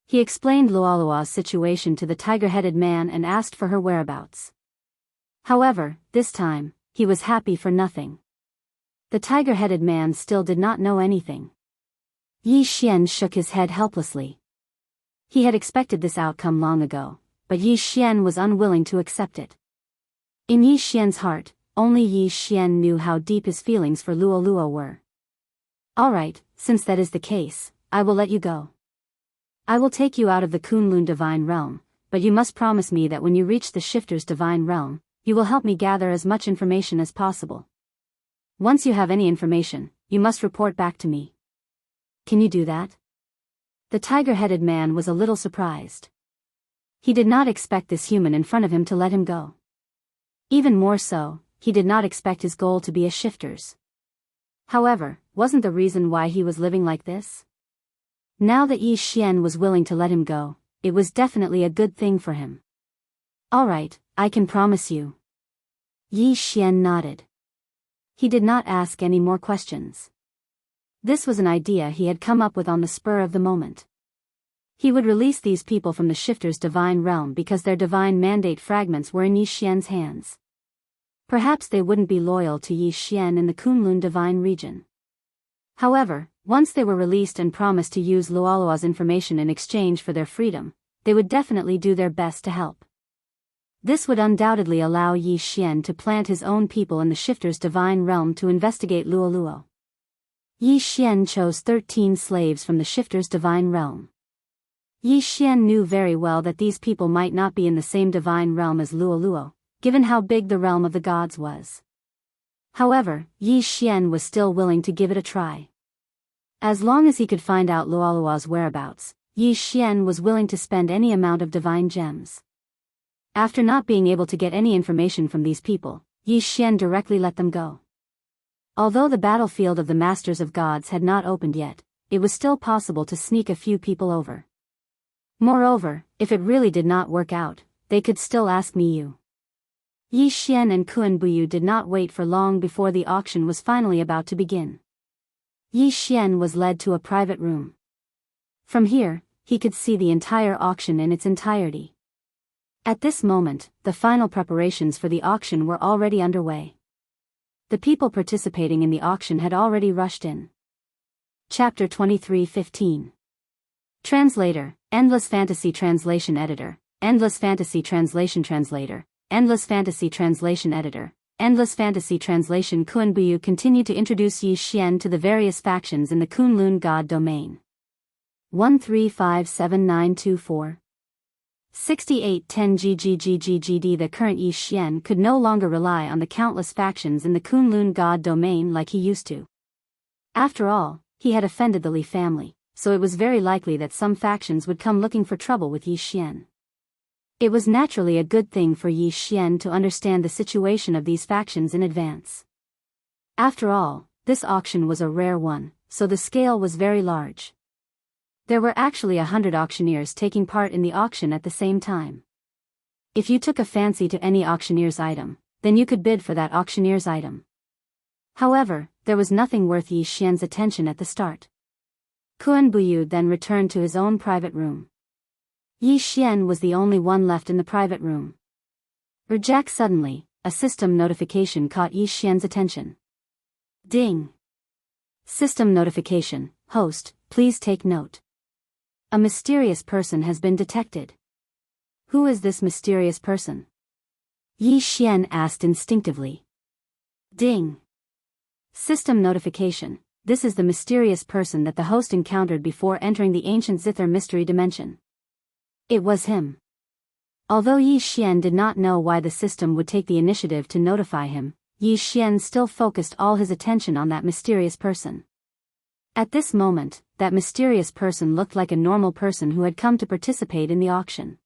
He explained Luoluo's situation to the tiger-headed man and asked for her whereabouts. However, this time, he was happy for nothing. The tiger-headed man still did not know anything. Yi Xian shook his head helplessly. He had expected this outcome long ago, but Yi Xian was unwilling to accept it. In Yi Xian's heart, only Yi Xian knew how deep his feelings for Luoluo were. Alright, since that is the case, I will let you go. I will take you out of the Kunlun divine realm, but you must promise me that when you reach the shifter's divine realm, you will help me gather as much information as possible. Once you have any information, you must report back to me. Can you do that? The tiger-headed man was a little surprised. He did not expect this human in front of him to let him go. Even more so, he did not expect his goal to be a shifter's. However, wasn't the reason why he was living like this? Now that Yi Xian was willing to let him go, it was definitely a good thing for him. Alright, I can promise you. Yi Xian nodded. He did not ask any more questions. This was an idea he had come up with on the spur of the moment. He would release these people from the shifter's divine realm because their divine mandate fragments were in Yi Xian's hands. Perhaps they wouldn't be loyal to Yi Xian in the Kunlun divine region. However, once they were released and promised to use Luoluo's information in exchange for their freedom, they would definitely do their best to help. This would undoubtedly allow Yi Xian to plant his own people in the shifter's divine realm to investigate Luoluo. Yi Xian chose 13 slaves from the shifter's divine realm. Yi Xian knew very well that these people might not be in the same divine realm as Luoluo, given how big the realm of the gods was. However, Yi Xian was still willing to give it a try. As long as he could find out Luoluo's whereabouts, Yi Xian was willing to spend any amount of divine gems. After not being able to get any information from these people, Yi Xian directly let them go. Although the battlefield of the Masters of Gods had not opened yet, it was still possible to sneak a few people over. Moreover, if it really did not work out, they could still ask Miyu. Yi Xian and Kun Buyu did not wait for long before the auction was finally about to begin. Yi Xian was led to a private room. From here, he could see the entire auction in its entirety. At this moment, the final preparations for the auction were already underway. The people participating in the auction had already rushed in. Chapter 23:15. Translator, Endless Fantasy Translation Editor, Endless Fantasy Translation Translator, Endless Fantasy Translation Editor, Endless Fantasy Translation. Kunbuyu continued to introduce Yi Xian to the various factions in the Kunlun God domain. 1357924 6810 GGGGGD. The current Yi Xian could no longer rely on the countless factions in the Kunlun God domain like he used to. After all, he had offended the Li family, so it was very likely that some factions would come looking for trouble with Yi Xian. It was naturally a good thing for Yi Xian to understand the situation of these factions in advance. After all, this auction was a rare one, so the scale was very large. There were actually 100 auctioneers taking part in the auction at the same time. If you took a fancy to any auctioneer's item, then you could bid for that auctioneer's item. However, there was nothing worth Yi Xian's attention at the start. Kun Buyu then returned to his own private room. Yi Xian was the only one left in the private room. Reject. Suddenly, a system notification caught Yi Xian's attention. Ding! System notification, host, please take note. A mysterious person has been detected. Who is this mysterious person? Yi Xian asked instinctively. Ding! System notification, this is the mysterious person that the host encountered before entering the ancient Zither mystery dimension. It was him. Although Yi Xian did not know why the system would take the initiative to notify him, Yi Xian still focused all his attention on that mysterious person. At this moment, that mysterious person looked like a normal person who had come to participate in the auction.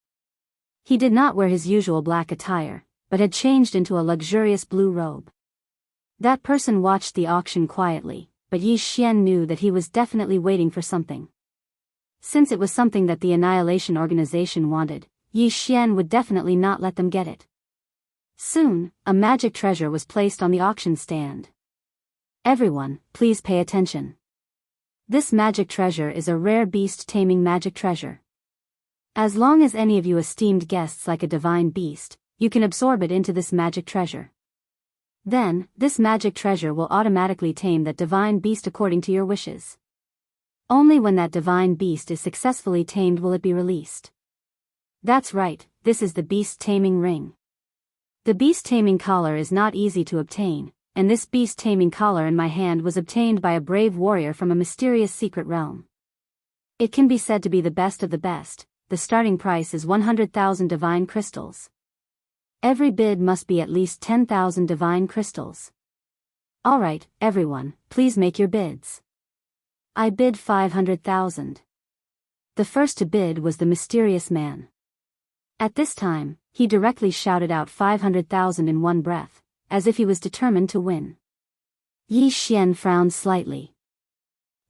He did not wear his usual black attire, but had changed into a luxurious blue robe. That person watched the auction quietly, but Yi Xian knew that he was definitely waiting for something. Since it was something that the Annihilation Organization wanted, Yi Xian would definitely not let them get it. Soon, a magic treasure was placed on the auction stand. Everyone, please pay attention. This magic treasure is a rare beast-taming magic treasure. As long as any of you esteemed guests like a divine beast, you can absorb it into this magic treasure. Then, this magic treasure will automatically tame that divine beast according to your wishes. Only when that divine beast is successfully tamed will it be released. That's right, this is the beast-taming ring. The beast-taming collar is not easy to obtain, and this beast-taming collar in my hand was obtained by a brave warrior from a mysterious secret realm. It can be said to be the best of the best. The starting price is 100,000 divine crystals. Every bid must be at least 10,000 divine crystals. Alright, everyone, please make your bids. I bid 500,000. The first to bid was the mysterious man. At this time, he directly shouted out 500,000 in one breath, as if he was determined to win. Yi Xian frowned slightly.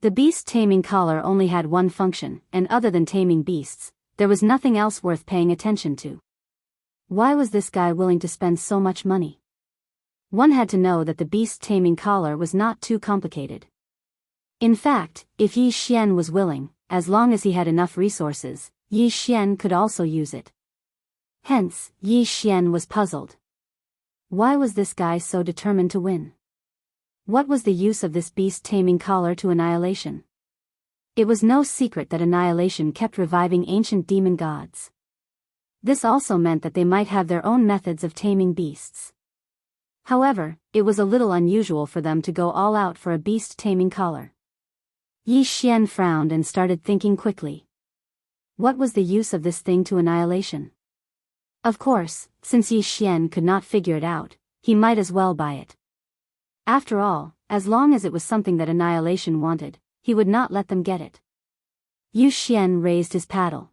The beast-taming collar only had one function, and other than taming beasts, there was nothing else worth paying attention to. Why was this guy willing to spend so much money? One had to know that the beast-taming collar was not too complicated. In fact, if Yi Xian was willing, as long as he had enough resources, Yi Xian could also use it. Hence, Yi Xian was puzzled. Why was this guy so determined to win? What was the use of this beast-taming collar to Annihilation? It was no secret that Annihilation kept reviving ancient demon gods. This also meant that they might have their own methods of taming beasts. However, it was a little unusual for them to go all out for a beast-taming collar. Yi Xian frowned and started thinking quickly. What was the use of this thing to Annihilation? Of course, since Yi Xian could not figure it out, he might as well buy it. After all, as long as it was something that Annihilation wanted, he would not let them get it. Yi Xian raised his paddle.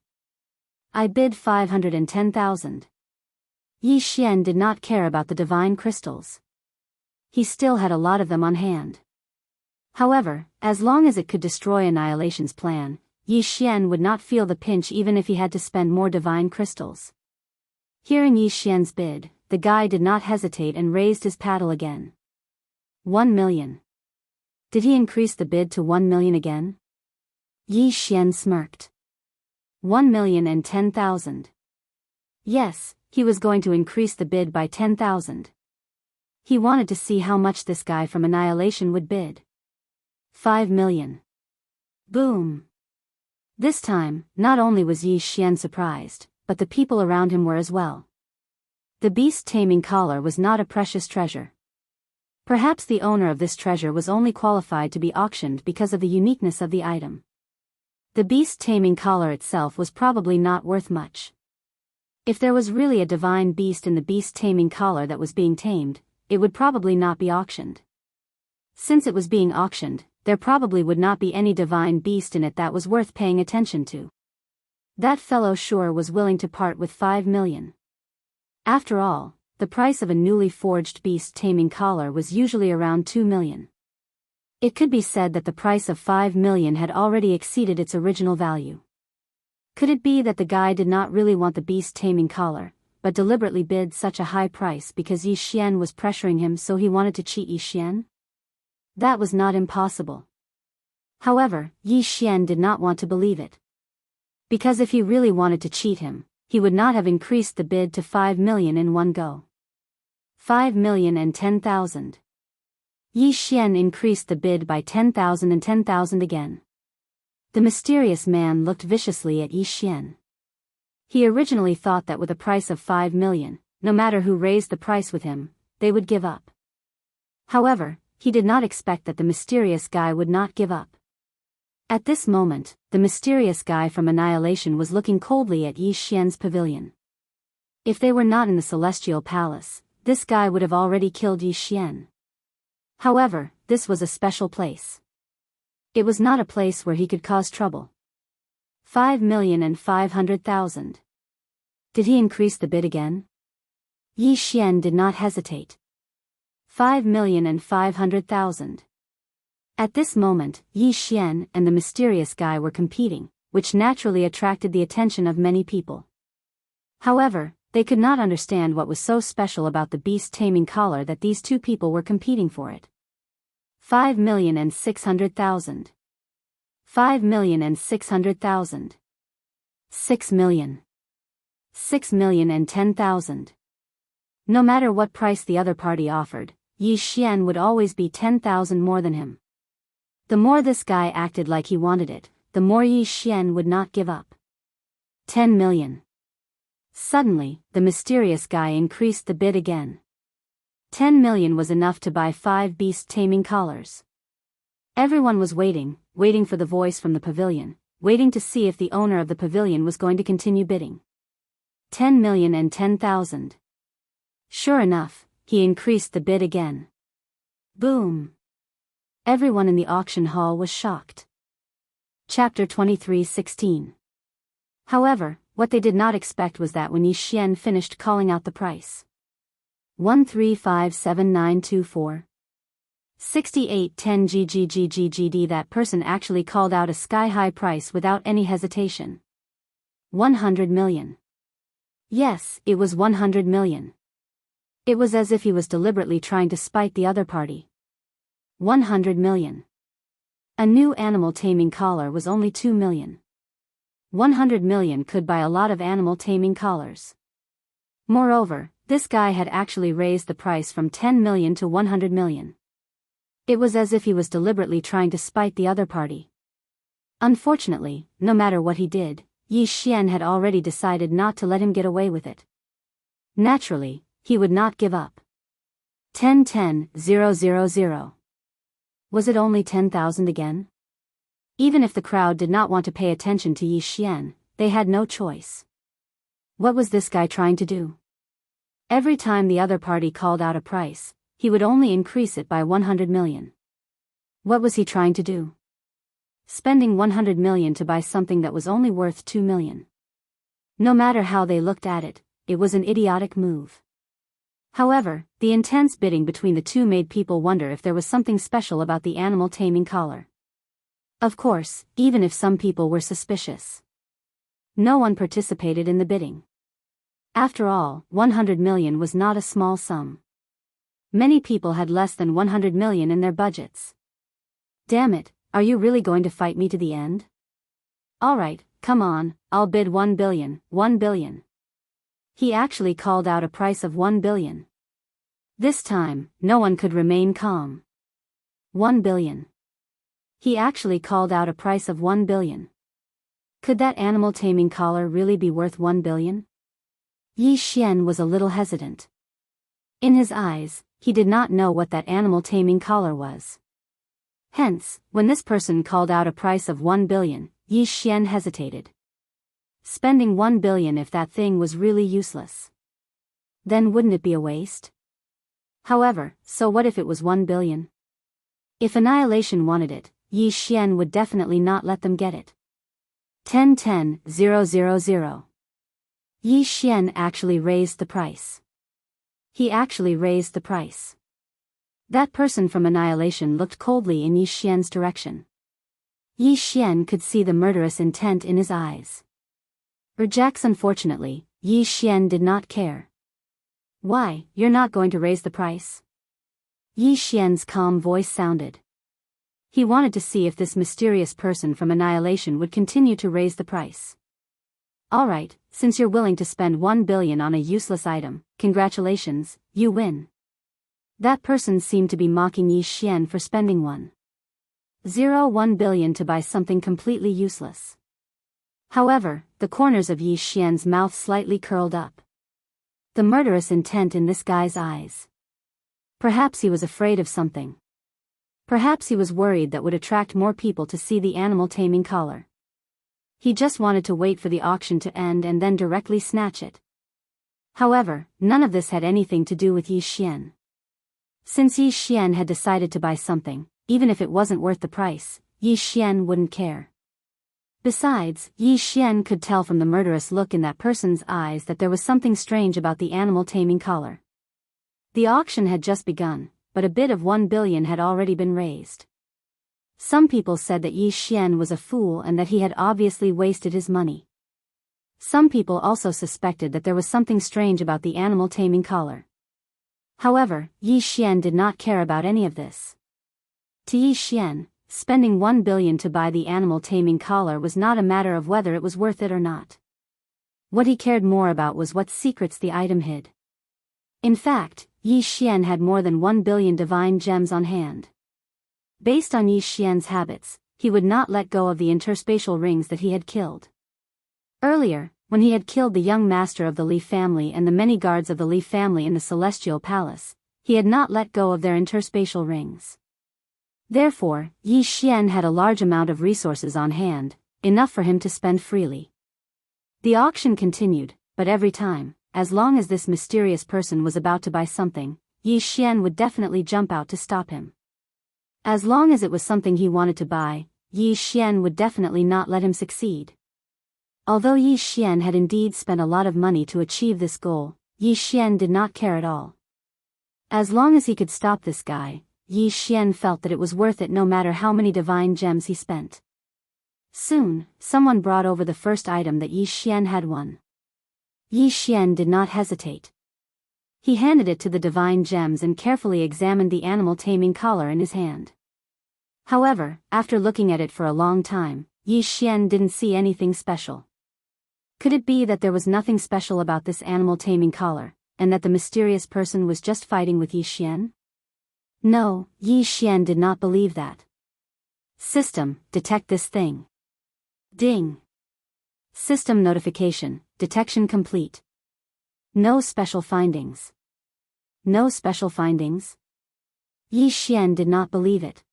I bid 510,000. Yi Xian did not care about the divine crystals. He still had a lot of them on hand. However, as long as it could destroy Annihilation's plan, Yi Xian would not feel the pinch even if he had to spend more divine crystals. Hearing Yi Xian's bid, the guy did not hesitate and raised his paddle again. 1 million. Did he increase the bid to 1 million again? Yi Xian smirked. 1,010,000. Yes, he was going to increase the bid by 10,000. He wanted to see how much this guy from Annihilation would bid. 5 million. Boom. This time, not only was Yi Xian surprised, but the people around him were as well. The beast-taming collar was not a precious treasure. Perhaps the owner of this treasure was only qualified to be auctioned because of the uniqueness of the item. The beast-taming collar itself was probably not worth much. If there was really a divine beast in the beast-taming collar that was being tamed, it would probably not be auctioned. Since it was being auctioned, there probably would not be any divine beast in it that was worth paying attention to. That fellow sure was willing to part with 5 million. After all, the price of a newly forged beast-taming collar was usually around 2 million. It could be said that the price of 5 million had already exceeded its original value. Could it be that the guy did not really want the beast-taming collar, but deliberately bid such a high price because Yi Xian was pressuring him so he wanted to cheat Yi Xian? That was not impossible. However, Yi Xian did not want to believe it. Because if he really wanted to cheat him, he would not have increased the bid to 5 million in one go. 5,010,000. Yi Xian increased the bid by 10,000 and 10,000 again. The mysterious man looked viciously at Yi Xian. He originally thought that with a price of 5 million, no matter who raised the price with him, they would give up. However, he did not expect that the mysterious guy would not give up. At this moment, the mysterious guy from Annihilation was looking coldly at Yi Xian's pavilion. If they were not in the Celestial Palace, this guy would have already killed Yi Xian. However, this was a special place. It was not a place where he could cause trouble. 5,500,000. Did he increase the bid again? Yi Xian did not hesitate. 5,500,000. At this moment, Yi Xian and the mysterious guy were competing, which naturally attracted the attention of many people. However, they could not understand what was so special about the beast taming collar that these two people were competing for it. 5,600,000. 5,600,000. 6,000,000. 6,010,000. No matter what price the other party offered, Yi Xian would always be 10,000 more than him. The more this guy acted like he wanted it, the more Yi Xian would not give up. 10 million. Suddenly, the mysterious guy increased the bid again. 10 million was enough to buy 5 beast taming collars. Everyone was waiting for the voice from the pavilion, waiting to see if the owner of the pavilion was going to continue bidding. 10,010,000. Sure enough, he increased the bid again. Boom! Everyone in the auction hall was shocked. Chapter 23:16. However, what they did not expect was that when Yi Xian finished calling out the price, 1357924, 6810 GGGGGD, that person actually called out a sky-high price without any hesitation. 100 million. Yes, it was 100 million. It was as if he was deliberately trying to spite the other party. 100 million. A new animal taming collar was only 2 million. 100 million could buy a lot of animal taming collars. Moreover, this guy had actually raised the price from 10 million to 100 million. It was as if he was deliberately trying to spite the other party. Unfortunately, no matter what he did, Yi Xian had already decided not to let him get away with it. Naturally, he would not give up. 10,000. Was it only 10,000 again? Even if the crowd did not want to pay attention to Yi Xian, they had no choice. What was this guy trying to do? Every time the other party called out a price, he would only increase it by 100 million. What was he trying to do? Spending 100 million to buy something that was only worth 2 million. No matter how they looked at it, it was an idiotic move. However, the intense bidding between the two made people wonder if there was something special about the animal taming collar. Of course, even if some people were suspicious, no one participated in the bidding. After all, 100 million was not a small sum. Many people had less than 100 million in their budgets. Damn it, are you really going to fight me to the end? Alright, come on, I'll bid 1 billion, 1 billion. He actually called out a price of 1 billion. This time, no one could remain calm. 1 billion. He actually called out a price of 1 billion. Could that animal taming collar really be worth 1 billion? Yi Xian was a little hesitant. In his eyes, he did not know what that animal taming collar was. Hence, when this person called out a price of 1 billion, Yi Xian hesitated. Spending 1 billion if that thing was really useless. Then wouldn't it be a waste? However, so what if it was 1 billion? If Annihilation wanted it, Yi Xian would definitely not let them get it. 10,000. Yi Xian actually raised the price. He actually raised the price. That person from Annihilation looked coldly in Yi Xian's direction. Yi Xian could see the murderous intent in his eyes. Rejects. Unfortunately, Yi Xian did not care. Why, you're not going to raise the price? Yi Xian's calm voice sounded. He wanted to see if this mysterious person from Annihilation would continue to raise the price. Alright, since you're willing to spend 1 billion on a useless item, congratulations, you win. That person seemed to be mocking Yi Xian for spending 1 billion to buy something completely useless. However, the corners of Yi Xian's mouth slightly curled up. The murderous intent in this guy's eyes. Perhaps he was afraid of something. Perhaps he was worried that would attract more people to see the animal taming collar. He just wanted to wait for the auction to end and then directly snatch it. However, none of this had anything to do with Yi Xian. Since Yi Xian had decided to buy something, even if it wasn't worth the price, Yi Xian wouldn't care. Besides, Yi Xian could tell from the murderous look in that person's eyes that there was something strange about the animal taming collar. The auction had just begun, but a bid of 1 billion had already been raised. Some people said that Yi Xian was a fool and that he had obviously wasted his money. Some people also suspected that there was something strange about the animal taming collar. However, Yi Xian did not care about any of this. To Yi Xian, spending 1 billion to buy the animal taming collar was not a matter of whether it was worth it or not. What he cared more about was what secrets the item hid. In fact, Yi Xian had more than 1 billion divine gems on hand. Based on Yi Xian's habits, he would not let go of the interspatial rings that he had killed. Earlier, when he had killed the young master of the Li family and the many guards of the Li family in the Celestial Palace, he had not let go of their interspatial rings. Therefore, Yi Xian had a large amount of resources on hand, enough for him to spend freely. The auction continued, but every time, as long as this mysterious person was about to buy something, Yi Xian would definitely jump out to stop him. As long as it was something he wanted to buy, Yi Xian would definitely not let him succeed. Although Yi Xian had indeed spent a lot of money to achieve this goal, Yi Xian did not care at all. As long as he could stop this guy, Yi Xian felt that it was worth it no matter how many divine gems he spent. Soon, someone brought over the first item that Yi Xian had won. Yi Xian did not hesitate. He handed it to the divine gems and carefully examined the animal taming collar in his hand. However, after looking at it for a long time, Yi Xian didn't see anything special. Could it be that there was nothing special about this animal taming collar, and that the mysterious person was just fighting with Yi Xian? No, Yi Xian did not believe that. System, detect this thing. Ding. System notification, detection complete. No special findings. No special findings? Yi Xian did not believe it.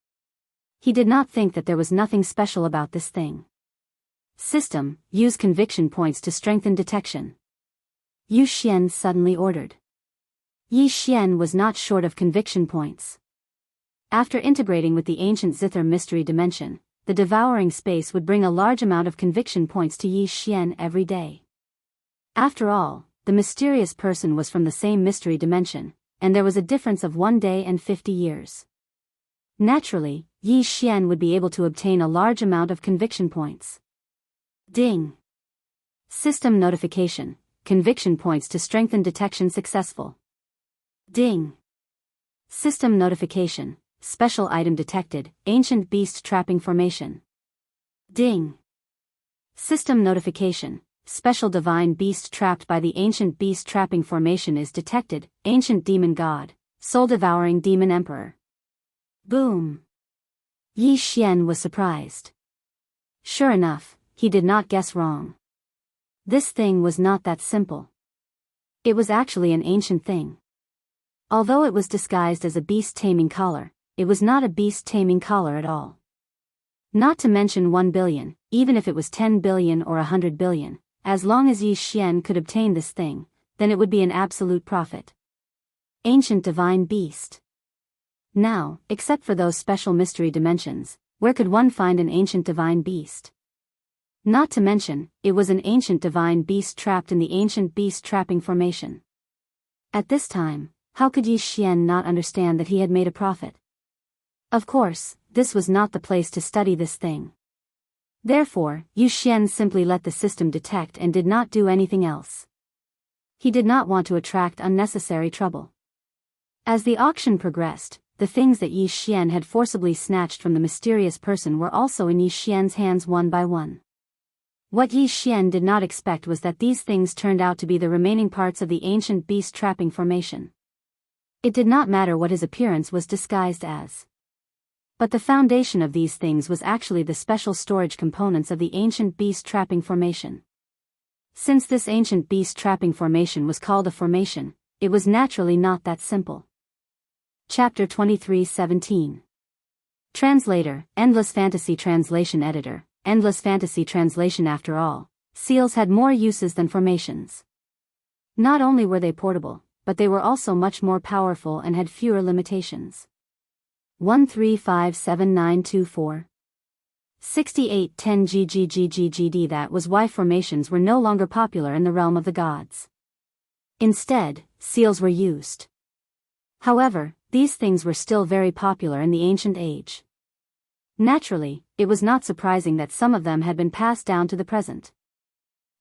He did not think that there was nothing special about this thing. System, use conviction points to strengthen detection. Yi Xian suddenly ordered. Yi Xian was not short of conviction points. After integrating with the ancient Zither mystery dimension, the devouring space would bring a large amount of conviction points to Yi Xian every day. After all, the mysterious person was from the same mystery dimension, and there was a difference of 1 day and 50 years. Naturally, Yi Xian would be able to obtain a large amount of conviction points. Ding. System notification, conviction points to strengthen detection successful. Ding. System notification, special item detected, ancient beast trapping formation. Ding. System notification, special divine beast trapped by the ancient beast trapping formation is detected, ancient demon god, soul-devouring demon emperor. Boom. Yi Xian was surprised. Sure enough, he did not guess wrong. This thing was not that simple. It was actually an ancient thing. Although it was disguised as a beast-taming collar, it was not a beast-taming collar at all. Not to mention 1 billion, even if it was 10 billion or 100 billion, as long as Yi Xian could obtain this thing, then it would be an absolute profit. Ancient divine beast. Now, except for those special mystery dimensions, where could one find an ancient divine beast? Not to mention, it was an ancient divine beast trapped in the ancient beast trapping formation. At this time, how could Yi Xian not understand that he had made a profit? Of course, this was not the place to study this thing. Therefore, Yi Xian simply let the system detect and did not do anything else. He did not want to attract unnecessary trouble. As the auction progressed, the things that Yi Xian had forcibly snatched from the mysterious person were also in Yi Xian's hands one by one. What Yi Xian did not expect was that these things turned out to be the remaining parts of the ancient beast trapping formation. It did not matter what his appearance was disguised as. But the foundation of these things was actually the special storage components of the ancient beast trapping formation. Since this ancient beast trapping formation was called a formation, it was naturally not that simple. Chapter 23:17. Translator, Endless Fantasy Translation Editor, Endless Fantasy Translation. After all, seals had more uses than formations. Not only were they portable, but they were also much more powerful and had fewer limitations. 1357924. 6810 GGGGGD. That was why formations were no longer popular in the realm of the gods. Instead, seals were used. However, these things were still very popular in the ancient age. Naturally, it was not surprising that some of them had been passed down to the present.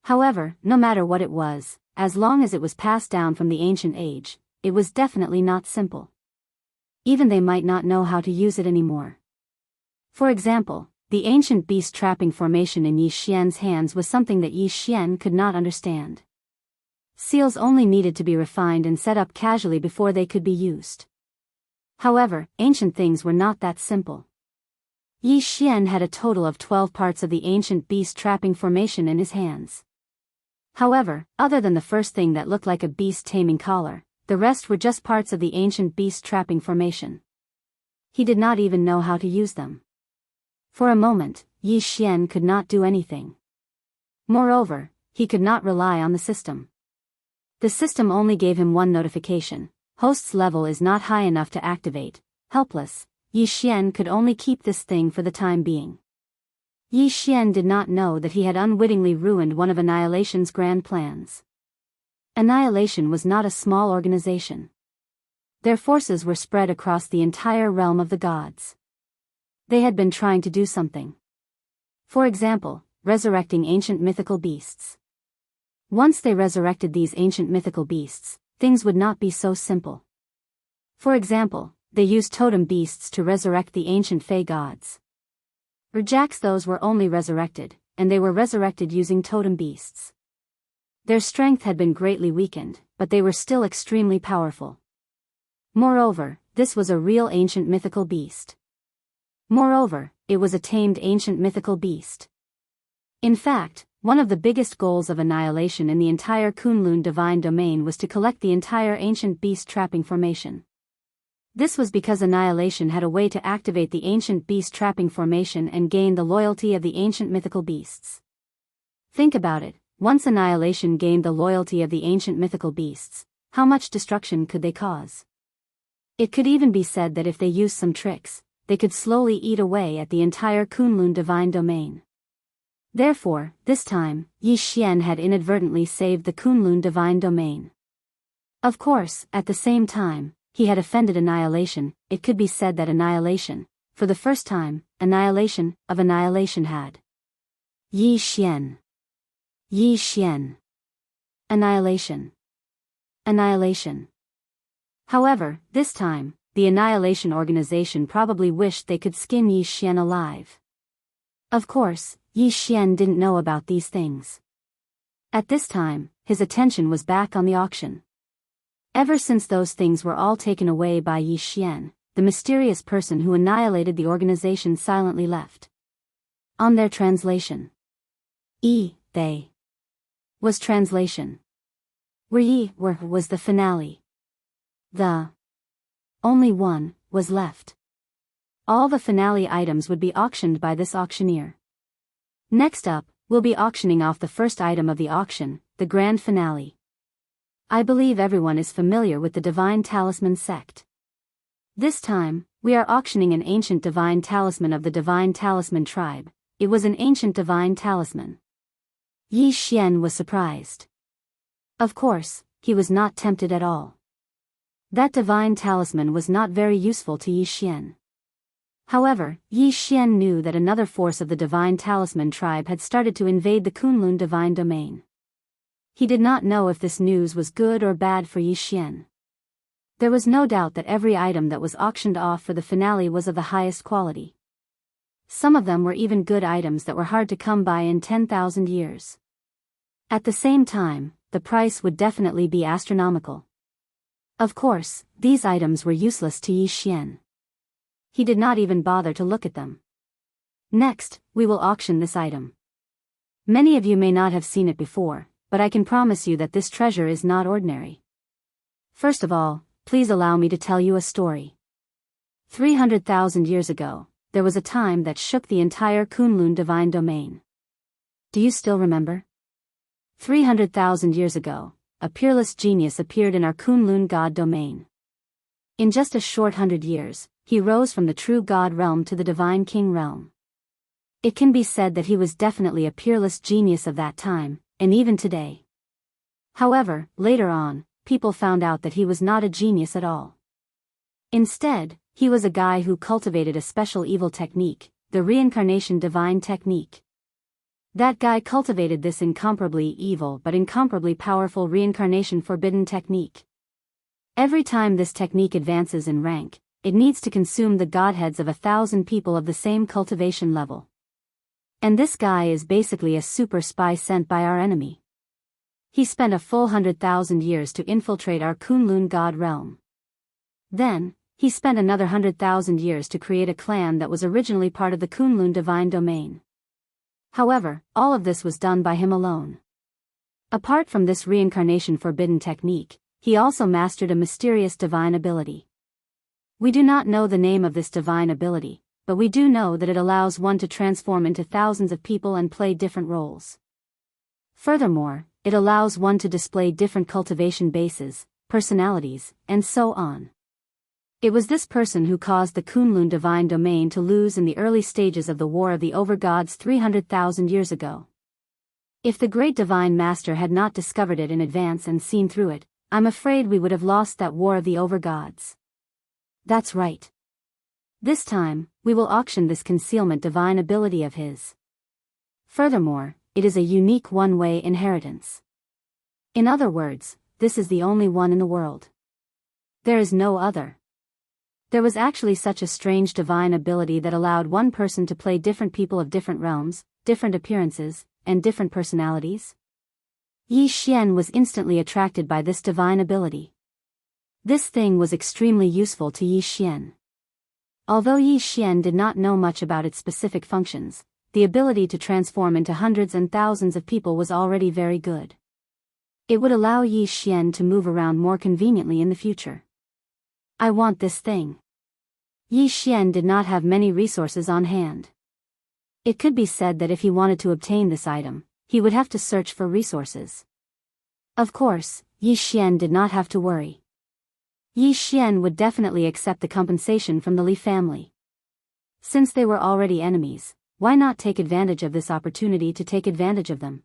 However, no matter what it was, as long as it was passed down from the ancient age, it was definitely not simple. Even they might not know how to use it anymore. For example, the ancient beast trapping formation in Yi Xian's hands was something that Yi Xian could not understand. Seals only needed to be refined and set up casually before they could be used. However, ancient things were not that simple. Yi Xian had a total of 12 parts of the ancient beast trapping formation in his hands. However, other than the first thing that looked like a beast taming collar, the rest were just parts of the ancient beast trapping formation. He did not even know how to use them. For a moment, Yi Xian could not do anything. Moreover, he could not rely on the system. The system only gave him one notification: host's level is not high enough to activate. Helpless, Yi Xian could only keep this thing for the time being. Yi Xian did not know that he had unwittingly ruined one of Annihilation's grand plans. Annihilation was not a small organization. Their forces were spread across the entire realm of the gods. They had been trying to do something. For example, resurrecting ancient mythical beasts. Once they resurrected these ancient mythical beasts, things would not be so simple. For example, they used totem beasts to resurrect the ancient Fey gods. Rejects those were only resurrected, and they were resurrected using totem beasts. Their strength had been greatly weakened, but they were still extremely powerful. Moreover, this was a real ancient mythical beast. Moreover, it was a tamed ancient mythical beast. In fact, one of the biggest goals of Annihilation in the entire Kunlun divine domain was to collect the entire ancient beast trapping formation. This was because Annihilation had a way to activate the ancient beast trapping formation and gain the loyalty of the ancient mythical beasts. Think about it, once Annihilation gained the loyalty of the ancient mythical beasts, how much destruction could they cause? It could even be said that if they used some tricks, they could slowly eat away at the entire Kunlun divine domain. Therefore, this time, Yi Xian had inadvertently saved the Kunlun divine domain. Of course, at the same time, he had offended Annihilation. It could be said that Annihilation, for the first time, Annihilation of Annihilation had Yi Xian. Yi Xian. Annihilation. Annihilation. However, this time, the Annihilation organization probably wished they could skin Yi Xian alive. Of course, Yi Xian didn't know about these things. At this time, his attention was back on the auction. Ever since those things were all taken away by Yi Xian, the mysterious person who annihilated the organization silently left. On their translation. They. Was translation. Was the finale. The only one was left. All the finale items would be auctioned by this auctioneer. Next up, we'll be auctioning off the first item of the auction, the grand finale. I believe everyone is familiar with the Divine Talisman sect. This time, we are auctioning an ancient divine talisman of the Divine Talisman tribe. It was an ancient divine talisman. Yi Xian was surprised. Of course, he was not tempted at all. That divine talisman was not very useful to Yi Xian. However, Yi Xian knew that another force of the Divine Talisman tribe had started to invade the Kunlun divine domain. He did not know if this news was good or bad for Yi Xian. There was no doubt that every item that was auctioned off for the finale was of the highest quality. Some of them were even good items that were hard to come by in 10,000 years. At the same time, the price would definitely be astronomical. Of course, these items were useless to Yi Xian. He did not even bother to look at them. Next, we will auction this item. Many of you may not have seen it before, but I can promise you that this treasure is not ordinary. First of all, please allow me to tell you a story. 300,000 years ago, there was a time that shook the entire Kunlun divine domain. Do you still remember? 300,000 years ago, a peerless genius appeared in our Kunlun god domain. In just a short 100 years, he rose from the true god realm to the divine king realm. It can be said that he was definitely a peerless genius of that time, and even today. However, later on, people found out that he was not a genius at all. Instead, he was a guy who cultivated a special evil technique, the reincarnation divine technique. That guy cultivated this incomparably evil but incomparably powerful reincarnation forbidden technique. Every time this technique advances in rank, it needs to consume the godheads of 1,000 people of the same cultivation level. And this guy is basically a super spy sent by our enemy. He spent a full 100,000 years to infiltrate our Kunlun god realm. Then, he spent another 100,000 years to create a clan that was originally part of the Kunlun divine domain. However, all of this was done by him alone. Apart from this reincarnation forbidden technique, he also mastered a mysterious divine ability. We do not know the name of this divine ability, but we do know that it allows one to transform into thousands of people and play different roles. Furthermore, it allows one to display different cultivation bases, personalities, and so on. It was this person who caused the Kunlun divine domain to lose in the early stages of the War of the Overgods 300,000 years ago. If the great divine master had not discovered it in advance and seen through it, I'm afraid we would have lost that War of the Overgods. That's right. This time, we will auction this concealment divine ability of his. Furthermore, it is a unique one-way inheritance. In other words, this is the only one in the world. There is no other. There was actually such a strange divine ability that allowed one person to play different people of different realms, different appearances, and different personalities. Yi Xian was instantly attracted by this divine ability. This thing was extremely useful to Yi Xian. Although Yi Xian did not know much about its specific functions, the ability to transform into hundreds and thousands of people was already very good. It would allow Yi Xian to move around more conveniently in the future. I want this thing. Yi Xian did not have many resources on hand. It could be said that if he wanted to obtain this item, he would have to search for resources. Of course, Yi Xian did not have to worry. Yi Xian would definitely accept the compensation from the Li family. Since they were already enemies, why not take advantage of this opportunity to take advantage of them?